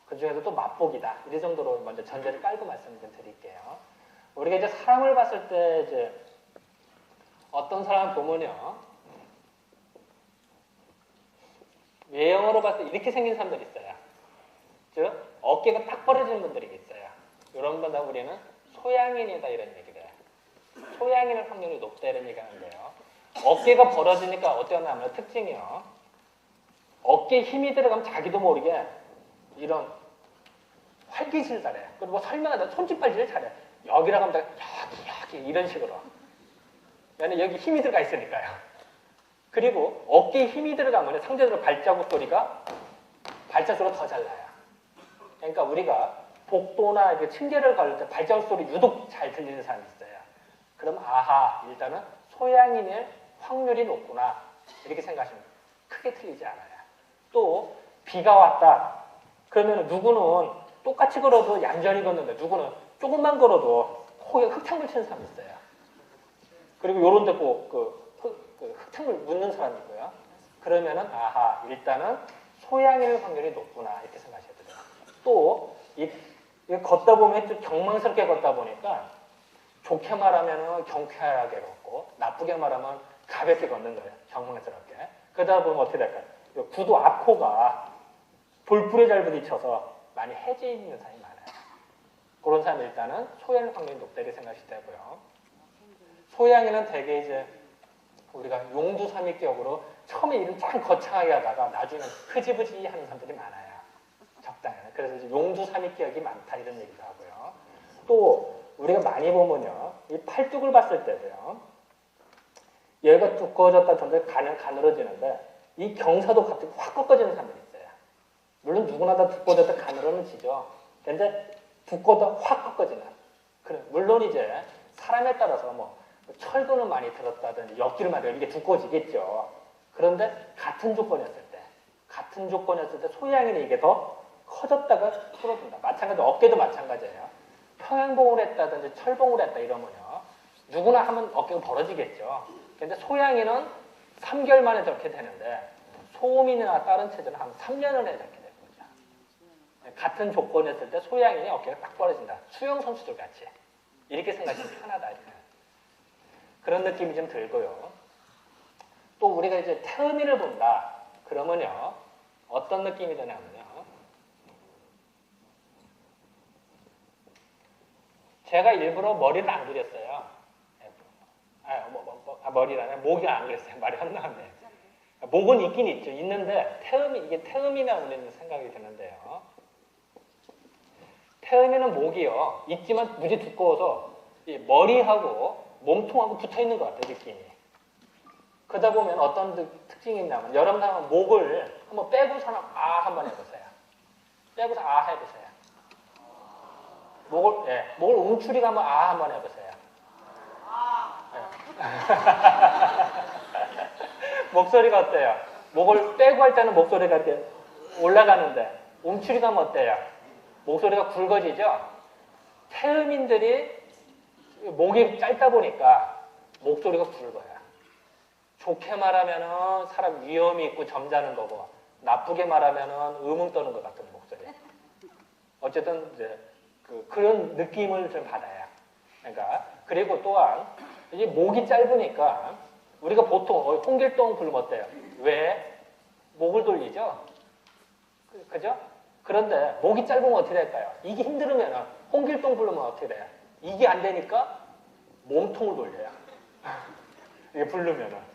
그 중에서 또 맛보기다. 이 정도로 먼저 전제를 깔고 말씀을 좀 드릴게요. 우리가 이제 사람을 봤을 때 이제 어떤 사람을 보면요. 외형으로 봤을 때 이렇게 생긴 사람들이 있어요. 즉 어깨가 딱 벌어지는 분들이 있어요. 이런 분들 우리는 소양인이다 이런 얘기를 해요. 소양인의 확률이 높다 이런 얘기 하는데요. 어깨가 벌어지니까 어떤 하면 특징이요. 어깨에 힘이 들어가면 자기도 모르게 이런 활기질 잘해요. 그리고 뭐 설명하다 손짓발질을 잘해요. 여기라고 하면 여기 이런 식으로. 왜냐면 여기 힘이 들어가 있으니까요. 그리고 어깨에 힘이 들어가면 상대적으로 발자국 소리가 발자국으로 더 잘 나요. 그러니까 우리가 복도나 이렇게 층계를 걸을 때 발자국 소리 유독 잘 들리는 사람이 있어요. 그럼 아하 일단은 소양인일 확률이 높구나 이렇게 생각하시면 크게 틀리지 않아요. 또 비가 왔다. 그러면 누구는 똑같이 걸어도 얌전히 걷는데 누구는 조금만 걸어도 코에 흙탕물 치는 사람이 있어요. 그리고 요런 데 꼭 흙탕물 묻는 사람이 있고요. 그러면은 아하 일단은 소양일 확률이 높구나 이렇게 생각하셔야 돼요. 또 이 걷다 보면 좀 경망스럽게 걷다 보니까 좋게 말하면 경쾌하게 걷고 나쁘게 말하면 가볍게 걷는 거예요. 경망스럽게. 그러다 보면 어떻게 될까요? 구두 앞코가 볼불에 잘 부딪혀서 많이 해지 있는 사람이 많아요. 그런 사람 일단은 소양일 확률이 높다 이렇게 생각하시면 되고요. 소양이는 대개 이제 우리가 용두삼위격으로 처음에 일은 참 거창하게 하다가 나중에는 흐지부지 하는 사람들이 많아요. 적당히. 그래서 이제 용두삼위격이 많다 이런 얘기도 하고요. 또 우리가 많이 보면요. 이 팔뚝을 봤을 때도요. 얘가 두꺼워졌다 점점 가늘어지는데 이 경사도 갑자기 확 꺾어지는 사람들이 있어요. 물론 누구나 다 두꺼워졌다 가늘어지죠. 근데 두꺼워도 확 꺾어지는. 그래. 물론 이제 사람에 따라서 뭐 철근을 많이 들었다든지 엮기를 많이 이게 두꺼워지겠죠. 그런데 같은 조건이었을 때 같은 조건이었을 때 소양인이 이게 더 커졌다가 줄어든다. 마찬가지로 어깨도 마찬가지예요. 평행봉을 했다든지 철봉을 했다 이러면요. 누구나 하면 어깨가 벌어지겠죠. 근데 소양인은 3개월 만에 저렇게 되는데 소음인이나 다른 체질은 한 3년 안에 저렇게 되는 거죠. 같은 조건이었을 때 소양인이 어깨가 딱 벌어진다. 수영 선수들 같이. 이렇게 생각하시면 편하다. 이렇게. 그런 느낌이 좀 들고요. 또 우리가 이제 태음인을 본다. 그러면요. 어떤 느낌이 드냐면요. 제가 일부러 머리를 안 그렸어요. 머리라네. 목이 안 그렸어요. 말이 안 나왔네. 목은 있긴 있죠. 있는데 이게 태음이나 우리는 생각이 드는데요. 태음이는 목이요. 있지만 무지 두꺼워서 이 머리하고 몸통하고 붙어 있는 것 같아요. 느낌이. 그러다 보면 어떤 특징이 있냐면 여러분들 한번 목을 한번 빼고서는 한번 해보세요. 빼고서 해보세요. 목을 움츠리고 한번 해보세요. 목소리가 어때요? 목을 빼고 할 때는 목소리가 이렇게 올라가는데 움츠리고 하면 어때요? 목소리가 굵어지죠? 태음인들이 목이 짧다 보니까 목소리가 굵어요. 좋게 말하면은 사람 위험이 있고 점잖은 거고 나쁘게 말하면은 의문 떠는 것 같은 목소리. 어쨌든 이제 그런 느낌을 좀 받아요. 그러니까 그리고 또한 이제 목이 짧으니까 우리가 보통 홍길동 부르면 어때요? 왜 목을 돌리죠? 그죠? 그런데 목이 짧으면 어떻게 될까요? 이게 힘들으면 홍길동 부르면 어떻게 돼요? 이게 안 되니까 몸통을 돌려요. 이게 부르면은.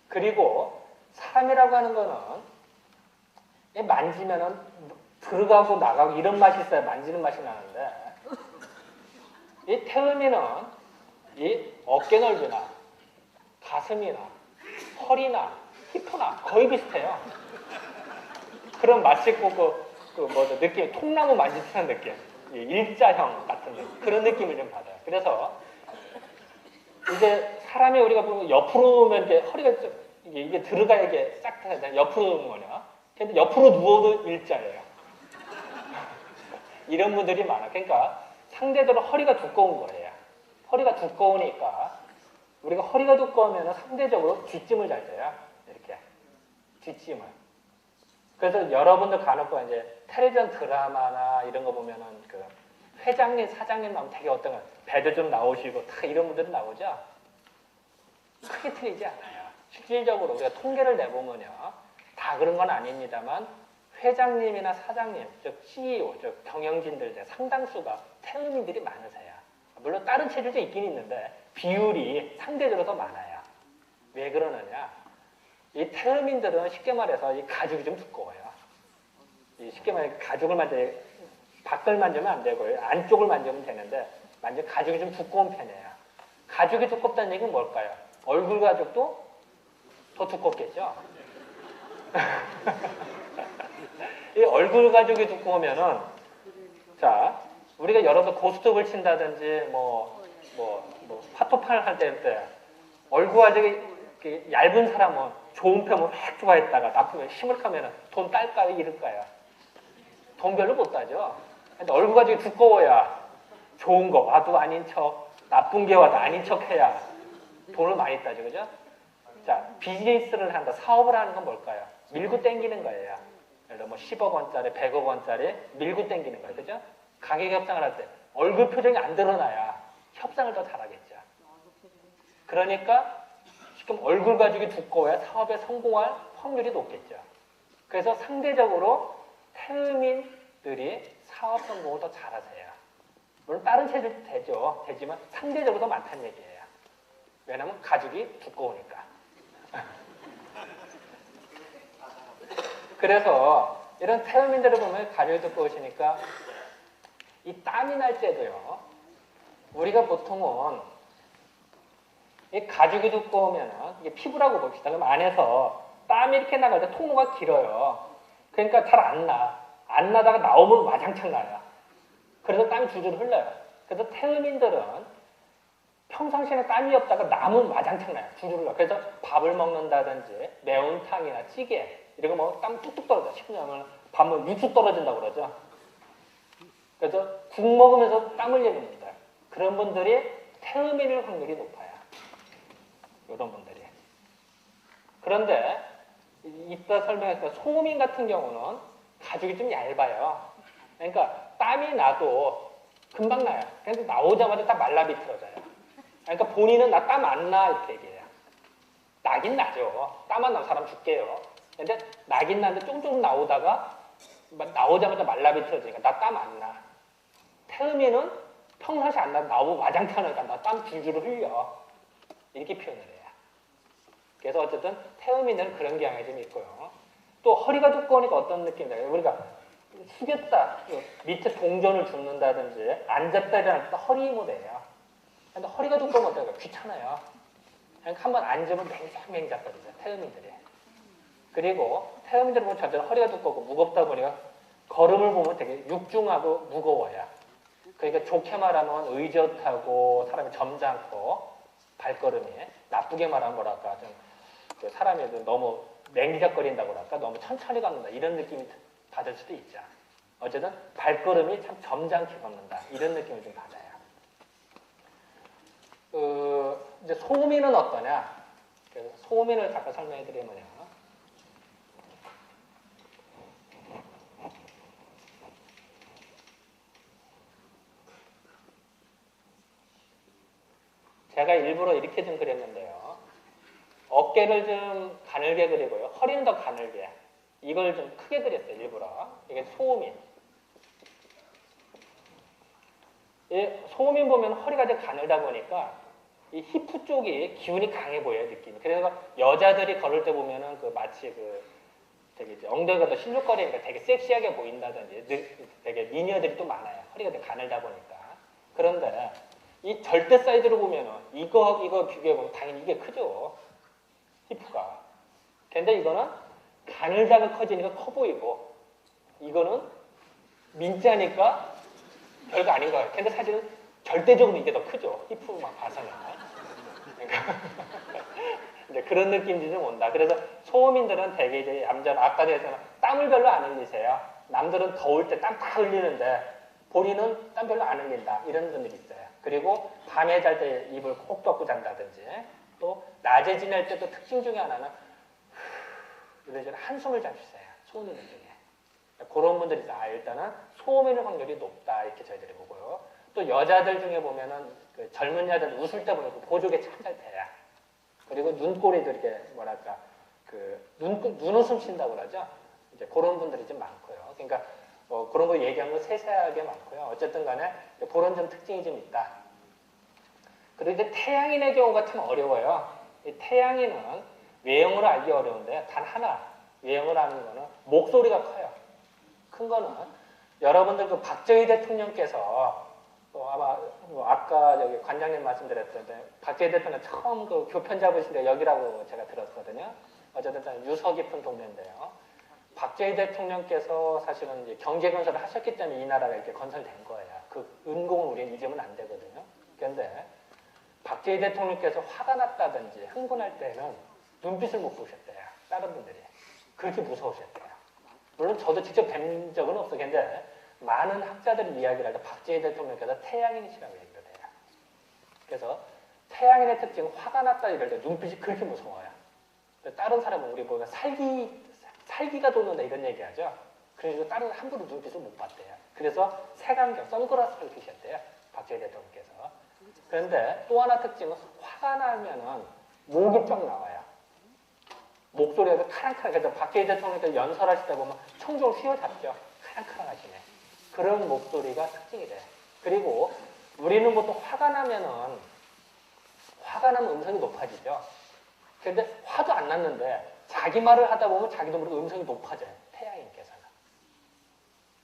그리고 사람이라고 하는 거는 만지면은 들어가고 나가고 이런 맛이 있어야 만지는 맛이 나는데 이 태음이는 이 어깨 넓이나 가슴이나 허리나 히프나 거의 비슷해요. 그럼 마치 느낌, 통나무 만지 듯한 느낌, 일자형 같은 느낌, 그런 느낌을 좀 받아요. 그래서 이제 사람이 우리가 보면 옆으로 오면 이렇게 허리가 이게 들어가야 이게 싹 타야 옆으로 오면요. 근데 옆으로 누워도 일자예요. 이런 분들이 많아. 그러니까 상대적으로 허리가 두꺼운 거예요. 허리가 두꺼우니까 우리가 허리가 두꺼우면 상대적으로 뒷짐을 잘 져요. 이렇게 뒷짐을. 그래서 여러분들 간혹 이제 텔레비전 드라마나 이런 거 보면은 그 회장님, 사장님 나오면 되게 어떤 거 배도 좀 나오시고 다 이런 분들은 나오죠. 크게 틀리지 않아요. 실질적으로 우리가 통계를 내보면요, 다 그런 건 아닙니다만 회장님이나 사장님, 즉 CEO, 즉 경영진들 중 상당수가 태음인들이 많으세요. 물론 다른 체질도 있긴 있는데 비율이 상대적으로 더 많아요. 왜 그러느냐? 이 태음인들은 쉽게 말해서 이 가죽이 좀 두꺼워요. 쉽게 말해 가죽을 밖을 만지면 안 되고요. 안쪽을 만지면 되는데 가죽이 좀 두꺼운 편이에요. 가죽이 두껍다는 얘기는 뭘까요? 얼굴 가죽도 더 두껍겠죠? 이 얼굴 가죽이 두꺼우면은 자, 우리가 여러분 고스톱을 친다든지 파토판을 할 때 얼굴 가죽이 얇은 사람은 좋은 편은 확 좋아했다가 나쁘면 심을하면 돈 딸까요? 잃을까요? 돈 별로 못 따죠. 근데 얼굴 가죽이 두꺼워야 좋은 거 와도 아닌 척, 나쁜 게 와도 아닌 척 해야 돈을 많이 따죠. 그죠? 자, 비즈니스를 한다, 사업을 하는 건 뭘까요? 밀고 땡기는 거예요. 예를 들어 10억 원짜리, 100억 원짜리 밀고 땡기는 거예요. 그죠? 가격 협상을 할 때 얼굴 표정이 안 드러나야 협상을 더 잘하겠죠. 그러니까 지금 얼굴 가죽이 두꺼워야 사업에 성공할 확률이 높겠죠. 그래서 상대적으로 태음인들이 사업 성공을 더 잘하세요. 물론 다른 체질도 되지만 상대적으로 더 많다는 얘기예요. 왜냐하면 가죽이 두꺼우니까. 그래서 이런 태음인들을 보면 가죽이 두꺼우시니까 이 땀이 날 때도요. 우리가 보통은 이 가죽이 두꺼우면 이게 피부라고 봅시다. 그럼 안에서 땀이 이렇게 나갈 때 통로가 길어요. 그러니까 잘 안 나. 안 나다가 나오면 와장창 나요. 그래서 땀이 줄줄 흘러요. 그래서 태음인들은 평상시에는 땀이 없다가 남은 와장창 나요. 줄줄 흘러. 그래서 밥을 먹는다든지 매운탕이나 찌개 이런 거 먹으면 땀 뚝뚝 떨어져. 식으면 밥 먹으면 육수 떨어진다고 그러죠. 그래서 국 먹으면서 땀 흘리는 분들, 그런 분들이 태음인일 확률이 높아요. 이런 분들이. 그런데 이따 설명했지만 소음인 같은 경우는 가죽이 좀 얇아요. 그러니까 땀이 나도 금방 나요. 그래서 나오자마자 딱 말라비틀어져요. 그러니까 본인은 나 땀 안 나 이렇게 얘기해요. 나긴 나죠. 땀 안 나면 사람 죽게요. 근데 나긴 나는데 조금 나오다가 나오자마자 말라비틀어지니까 나 땀 안 나. 태음인은 평상시 안 나도 나오고 와장창하니까 나 땀 줄줄 흘려. 이렇게 표현을 해요. 그래서 어쨌든 태음인은 그런 경향이 좀 있고요. 또 허리가 두꺼우니까 어떤 느낌이냐. 우리가 숙였다, 밑에 동전을 줍는다든지 앉았다 일어났다 허리 힘을 해요. 근데 허리가 두꺼우면 어떨까요? 귀찮아요. 그러니까 한번 앉으면 맹작맹작거리죠. 태음인들이. 그리고 태음인들 보면 전체는 허리가 두껍고 무겁다 보니까 걸음을 보면 되게 육중하고 무거워요. 그러니까 좋게 말하면 의젓하고 사람이 점잖고 발걸음이, 나쁘게 말하면 뭐랄까 좀 그 사람이 너무 맹작거린다고 할까, 너무 천천히 걷는다 이런 느낌이 받을 수도 있죠. 어쨌든 발걸음이 참 점잖게 걷는다 이런 느낌을 좀 받아요. 이제 소음인은 어떠냐? 그래서 소음인을 잠깐 설명해드리면요. 제가 일부러 이렇게 좀 그렸는데요. 어깨를 좀 가늘게 그리고요. 허리는 더 가늘게. 이걸 좀 크게 그렸어요. 일부러. 이게 소음인. 소음인 보면 허리가 좀 가늘다 보니까 이 히프 쪽이 기운이 강해 보여요. 느낌이. 그래서 여자들이 걸을 때 보면은 그 마치 그 되게 이제 엉덩이가 더 실룩거리니까 되게 섹시하게 보인다든지 되게 미녀들이 또 많아요. 허리가 되게 가늘다 보니까. 그런데 이 절대 사이즈로 보면은 이거 비교해보면 당연히 이게 크죠. 히프가. 근데 이거는 가늘다가 커지니까 커 보이고 이거는 민짜니까 별거 아닌 거예요. 근데 사실은 절대적으로 이게 더 크죠. 히프만 봐서는. 그러니까 이제 그런 느낌이 좀 온다. 그래서 소음인들은 되게 이제 얌전 아까도 했잖아. 땀을 별로 안 흘리세요. 남들은 더울 때 땀 다 흘리는데 본인은 땀 별로 안 흘린다. 이런 분들이 있어요. 그리고 밤에 잘 때 입을 콕 덮고 잔다든지 또 낮에 지낼 때도 특징 중에 하나는 이래저래 한숨을 잘 쉬세요. 소음인 중에. 그런 분들이 있어요. 일단은 소음인의 확률이 높다. 이렇게 저희들이 보고요. 또 여자들 중에 보면은 그 젊은 여자들 웃을 때 보면 그 보조개 참 잘 패요. 그리고 눈꼬리도 이렇게 뭐랄까 그 눈웃음 쉰다고 그러죠. 이제 그런 분들이 좀 많고요. 그러니까 그런 거 얘기하는 거 세세하게 많고요. 어쨌든 간에 그런 좀 특징이 좀 있다. 그리고 이제 태양인의 경우가 참 어려워요. 이 태양인은 외형으로 알기 어려운데 단 하나 외형을 아는 거는 목소리가 커요. 큰 거는 여러분들 그 박정희 대통령께서 아마 아까 여기 관장님 말씀드렸던데 박정희 대통령 처음 그 교편 잡으신 데 여기라고 제가 들었거든요. 어쨌든 유서 깊은 동네인데요. 박정희 대통령께서 사실은 이제 경제 건설을 하셨기 때문에 이 나라가 이렇게 건설된 거예요. 그 은공을 우리는 잊으면 안 되거든요. 그런데 박정희 대통령께서 화가 났다든지 흥분할 때는 눈빛을 못 보셨대요. 다른 분들이. 그렇게 무서우셨대요. 물론 저도 직접 뵌 적은 없었는데 많은 학자들이 이야기를 할 때 박정희 대통령께서 태양인이시라고 얘기를 해요. 그래서 태양인의 특징은 화가 났다 이럴 때 눈빛이 그렇게 무서워요. 다른 사람은 우리 보면 살기가 돋는다 이런 얘기하죠. 그래서 다른 함부로 눈빛을 못 봤대요. 그래서 색안경, 선글라스를 끼셨대요. 박정희 대통령께서. 그런데 또 하나 특징은 화가 나면은 목이 쫙 나와요. 목소리가 카랑카랑. 그래서 박정희 대통령께서 연설하실 때 보면 청중을 휘어잡죠. 카랑카랑하시네. 그런 목소리가 특징이 돼요. 그리고 우리는 보통 화가 나면 음성이 높아지죠. 그런데 화도 안 났는데 자기 말을 하다 보면 자기도 모르게 음성이 높아져요. 태양인께서는.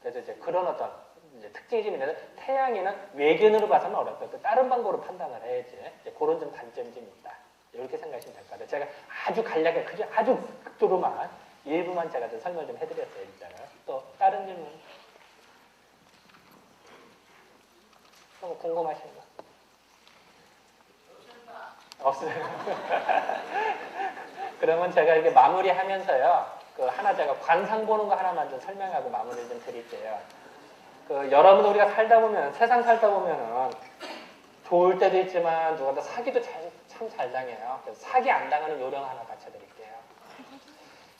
그래서 이제 그런 어떤 이제 특징이 좀 있는데 태양인은 외견으로 봐서는 어렵다. 다른 방법으로 판단을 해야지. 이제 그런 좀 단점이 좀 있다. 이렇게 생각하시면 될 것 같아요. 제가 아주 간략하게 아주 극도로만 일부만 제가 좀 설명을 좀 해드렸어요. 일단은. 또 다른 질문? 또 궁금하신 거? 없어요. 그러면 제가 이렇게 마무리하면서요. 그 하나 제가 관상 보는 거 하나만 좀 설명하고 마무리 좀 드릴게요. 그 여러분 우리가 살다 보면 세상 살다 보면은 좋을 때도 있지만 누가 더 사기도 참 잘 당해요. 그래서 사기 안 당하는 요령 하나 가르쳐드릴게요.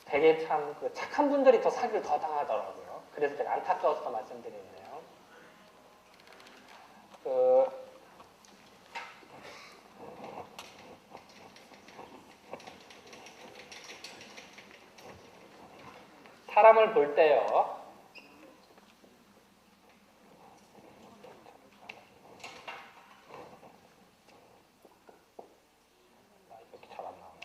되게 참 그 착한 분들이 더 사기를 더 당하더라고요. 그래서 제가 안타까워서 더 말씀드리는데요. 그 사람을 볼 때요. 이렇게 잘 안 나오네.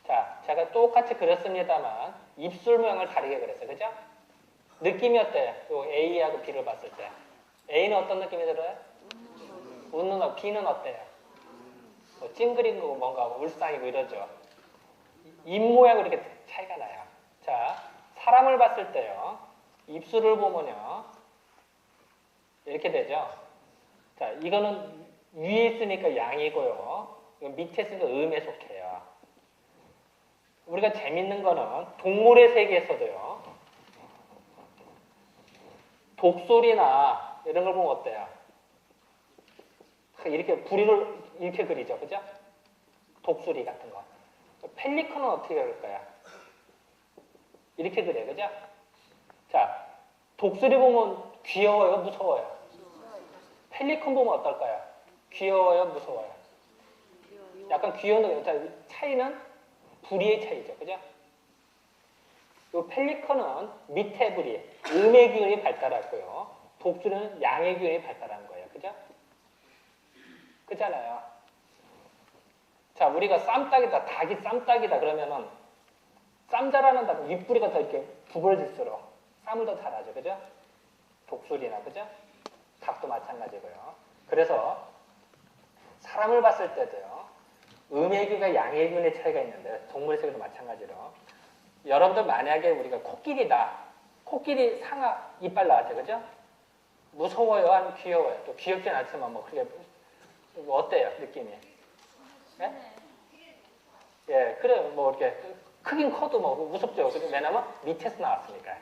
자, 제가 똑같이 그렸습니다만 입술 모양을 다르게 그렸어요. 그죠? 느낌이 어때요? 요 A하고 B를 봤을 때. A는 어떤 느낌이 들어요? 웃는 거. B는 어때요? 뭐 찡그린 거고 뭔가 울상이고 이러죠. 입 모양으로 이렇게 차이가 나요. 자, 사람을 봤을 때요. 입술을 보면요. 이렇게 되죠. 자, 이거는 위에 있으니까 양이고요. 이건 밑에 있으니까 음에 속해요. 우리가 재밌는 거는 동물의 세계에서도요. 독소리나 이런 걸 보면 어때요? 이렇게 부리를 이렇게 그리죠. 그죠? 독수리 같은 거. 펠리컨은 어떻게 그릴까요? 이렇게 그려요. 그죠? 자, 독수리 보면 귀여워요? 무서워요? 펠리컨 보면 어떨까요? 귀여워요? 무서워요? 약간 귀여운 거. 자, 차이는 부리의 차이죠. 그죠? 이 펠리컨은 밑에 부리, 음의 기운이 발달했고요. 독수리는 양의 기운이 발달한 거예요. 그죠? 그잖아요. 자, 우리가 쌈딱이다, 닭이 쌈딱이다 그러면은 쌈 잘하는 닭은 윗부리가 더 이렇게 부풀어질수록 쌈을 더 잘하죠. 그죠? 독수리나, 그죠? 닭도 마찬가지고요. 그래서 사람을 봤을 때도요. 음의 기운과 양의 기운의 차이가 있는데 동물의 세계도 마찬가지로 여러분들 만약에 우리가 코끼리다. 코끼리 상아 이빨 나왔죠. 그죠? 무서워요? 아니면 귀여워요? 또 귀엽진 않지만 뭐 그게 뭐 어때요? 느낌이? 예? 예, 그래, 뭐, 이렇게, 크긴 커도 뭐, 무섭죠. 왜냐면 밑에서 나왔으니까.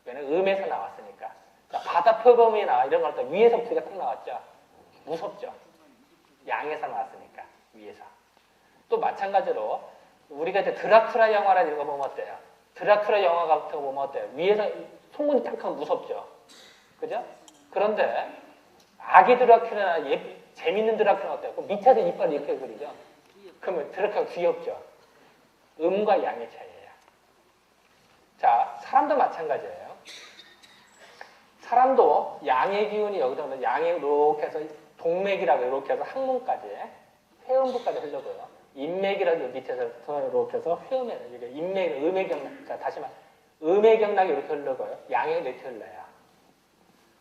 왜냐면 음에서 나왔으니까. 자, 바다 표범이나 이런 걸 또 위에서 부리가 딱 나왔죠. 무섭죠. 양에서 나왔으니까, 위에서. 또 마찬가지로, 우리가 이제 드라큘라 영화라 이런 거 보면 어때요? 드라큘라 영화 같은 거 보면 어때요? 위에서 송곳니 딱 하면 무섭죠. 그죠? 그런데, 아기 드라큘라나 재밌는 드라큘라는 어때요? 밑에서 이빨을 이렇게 그리죠? 그러면 드라큘라가 귀엽죠? 음과 양의 차이예요. 자, 사람도 마찬가지예요. 사람도 양의 기운이 여기다 양의 이렇게 해서 동맥이라고 이렇게 해서 항문까지, 회음부까지 흐르고요. 인맥이라고 밑에서 이렇게 해서 회음에, 이게 인맥, 음의 경락, 자, 다시 말해. 음의 경락이 이렇게 흐르고요. 양의 이렇게 흘러요.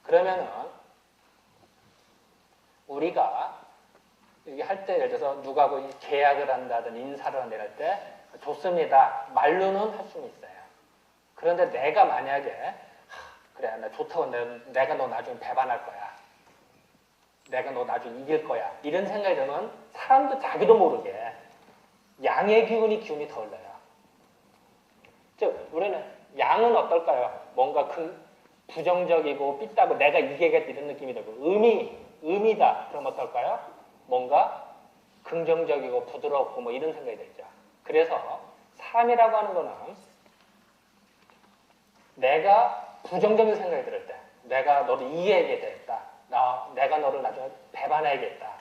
그러면은, 우리가 이게 할 때 예를 들어서 누가하고 계약을 한다든 인사를 한다 이럴 때 좋습니다. 말로는 할 수는 있어요. 그런데 내가 만약에 그래 나 좋다고 내가 너 나중에 배반할 거야. 내가 너 나중에 이길 거야. 이런 생각이 들면 사람도 자기도 모르게 양의 기운이 더 올라요. 즉 우리는 양은 어떨까요? 뭔가 부정적이고 삐딱고 내가 이기겠다 이런 느낌이 들고 음이다. 그럼 어떨까요? 뭔가 긍정적이고 부드럽고 뭐 이런 생각이 들죠. 그래서 사람이라고 하는 거는 내가 부정적인 생각이 들을 때 내가 너를 이해해야겠다. 내가 너를 나중에 배반해야겠다.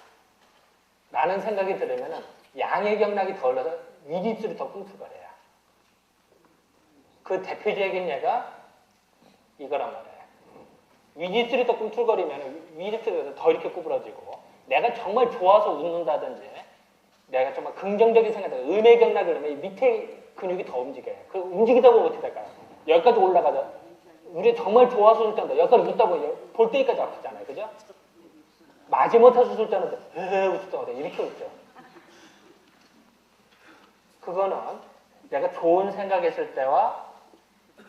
라는 생각이 들으면 양의 경락이 더 올라서 윗입술이 더 꿈틀거려요. 그 대표적인 예가 이거란 말이에요. 윗입술이 더 꿈틀거리면 윗입술이 더 이렇게 구부러지고 내가 정말 좋아서 웃는다든지 내가 정말 긍정적인 생각이 음의 경락을 하면 밑에 근육이 더 움직여요. 그 움직이다 보면 어떻게 될까요? 여기까지 올라가죠. 우리 정말 좋아서 웃을 때는 여기까지 웃다 보면 볼 때까지 아프잖아요. 그죠? 마지못해서 웃을 때는 웃을 때마다 이렇게 웃죠. 그거는 내가 좋은 생각했을 때와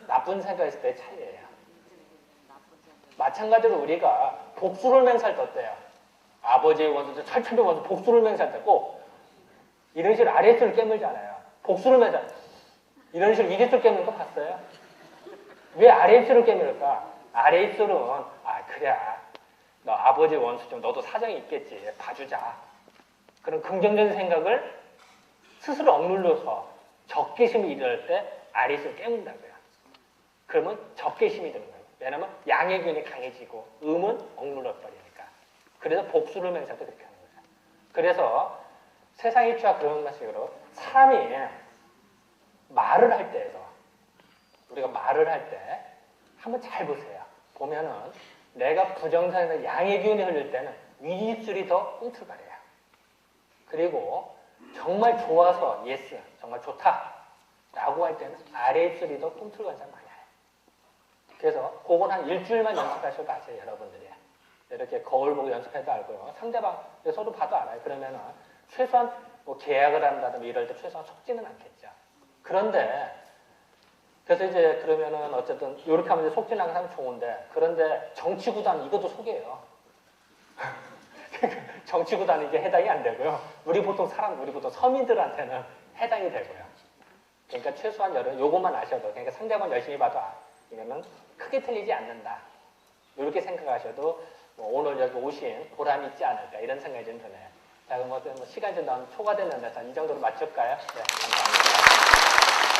나쁜 생각했을 때의 차이예요. 마찬가지로 우리가 복수를 맹세할 때 어때요? 아버지의 원수도 철철이 원수 복수를 맹세할 때 꼭 이런 식으로 아랫줄을 깨물잖아요. 복수를 매자. 이런 식으로 윗입술 깨무는 거 봤어요? 왜 아래 입술을 깨물을까? 아래 입술은 그래. 너 아버지 원수죠. 너도 사정이 있겠지. 봐주자. 그런 긍정적인 생각을 스스로 억눌러서 적개심이 일어날 때 아래 입술을 깨문다고요. 그러면 적개심이 드는 거예요. 왜냐하면 양의 균이 강해지고 음은 억눌러 버리니까. 그래서 복수를 맹세도 그렇게 하는 거예요. 그래서 세상 일주와 그런 식으로 사람이 말을 할 때에도 우리가 말을 할 때 한번 잘 보세요. 보면은 내가 부정사에서 양의 기운이 흐를 때는 윗입술이 더 꿈틀거려요. 그리고 정말 좋아서 예스, 정말 좋다 라고 할 때는 아래 입술이 더 꿈틀거리는 사람 많아요. 그래서 그건 한 일주일만 연습하셔도 아세요, 여러분들이. 이렇게 거울 보고 연습해도 알고요. 상대방 서로 봐도 알아요. 그러면은 최소한 뭐 계약을 한다든지 이럴 때 최소한 속지는 않겠죠. 그런데 그래서 이제 그러면은 어쨌든 이렇게 하면 이제 속지 나가면 좋은데, 그런데 정치구단 이것도 속이에요. 정치구단 이게 해당이 안 되고요. 우리 보통 서민들한테는 해당이 되고요. 그러니까 최소한 요것만 아셔도, 그러니까 상대방 열심히 봐도 이거는 크게 틀리지 않는다. 이렇게 생각하셔도 뭐 오늘 여기 오신 보람이 있지 않을까 이런 생각이 좀 드네요. 자, 그럼 뭐 시간이 좀 초과됐는데 이 정도로 맞출까요? 네, 감사합니다.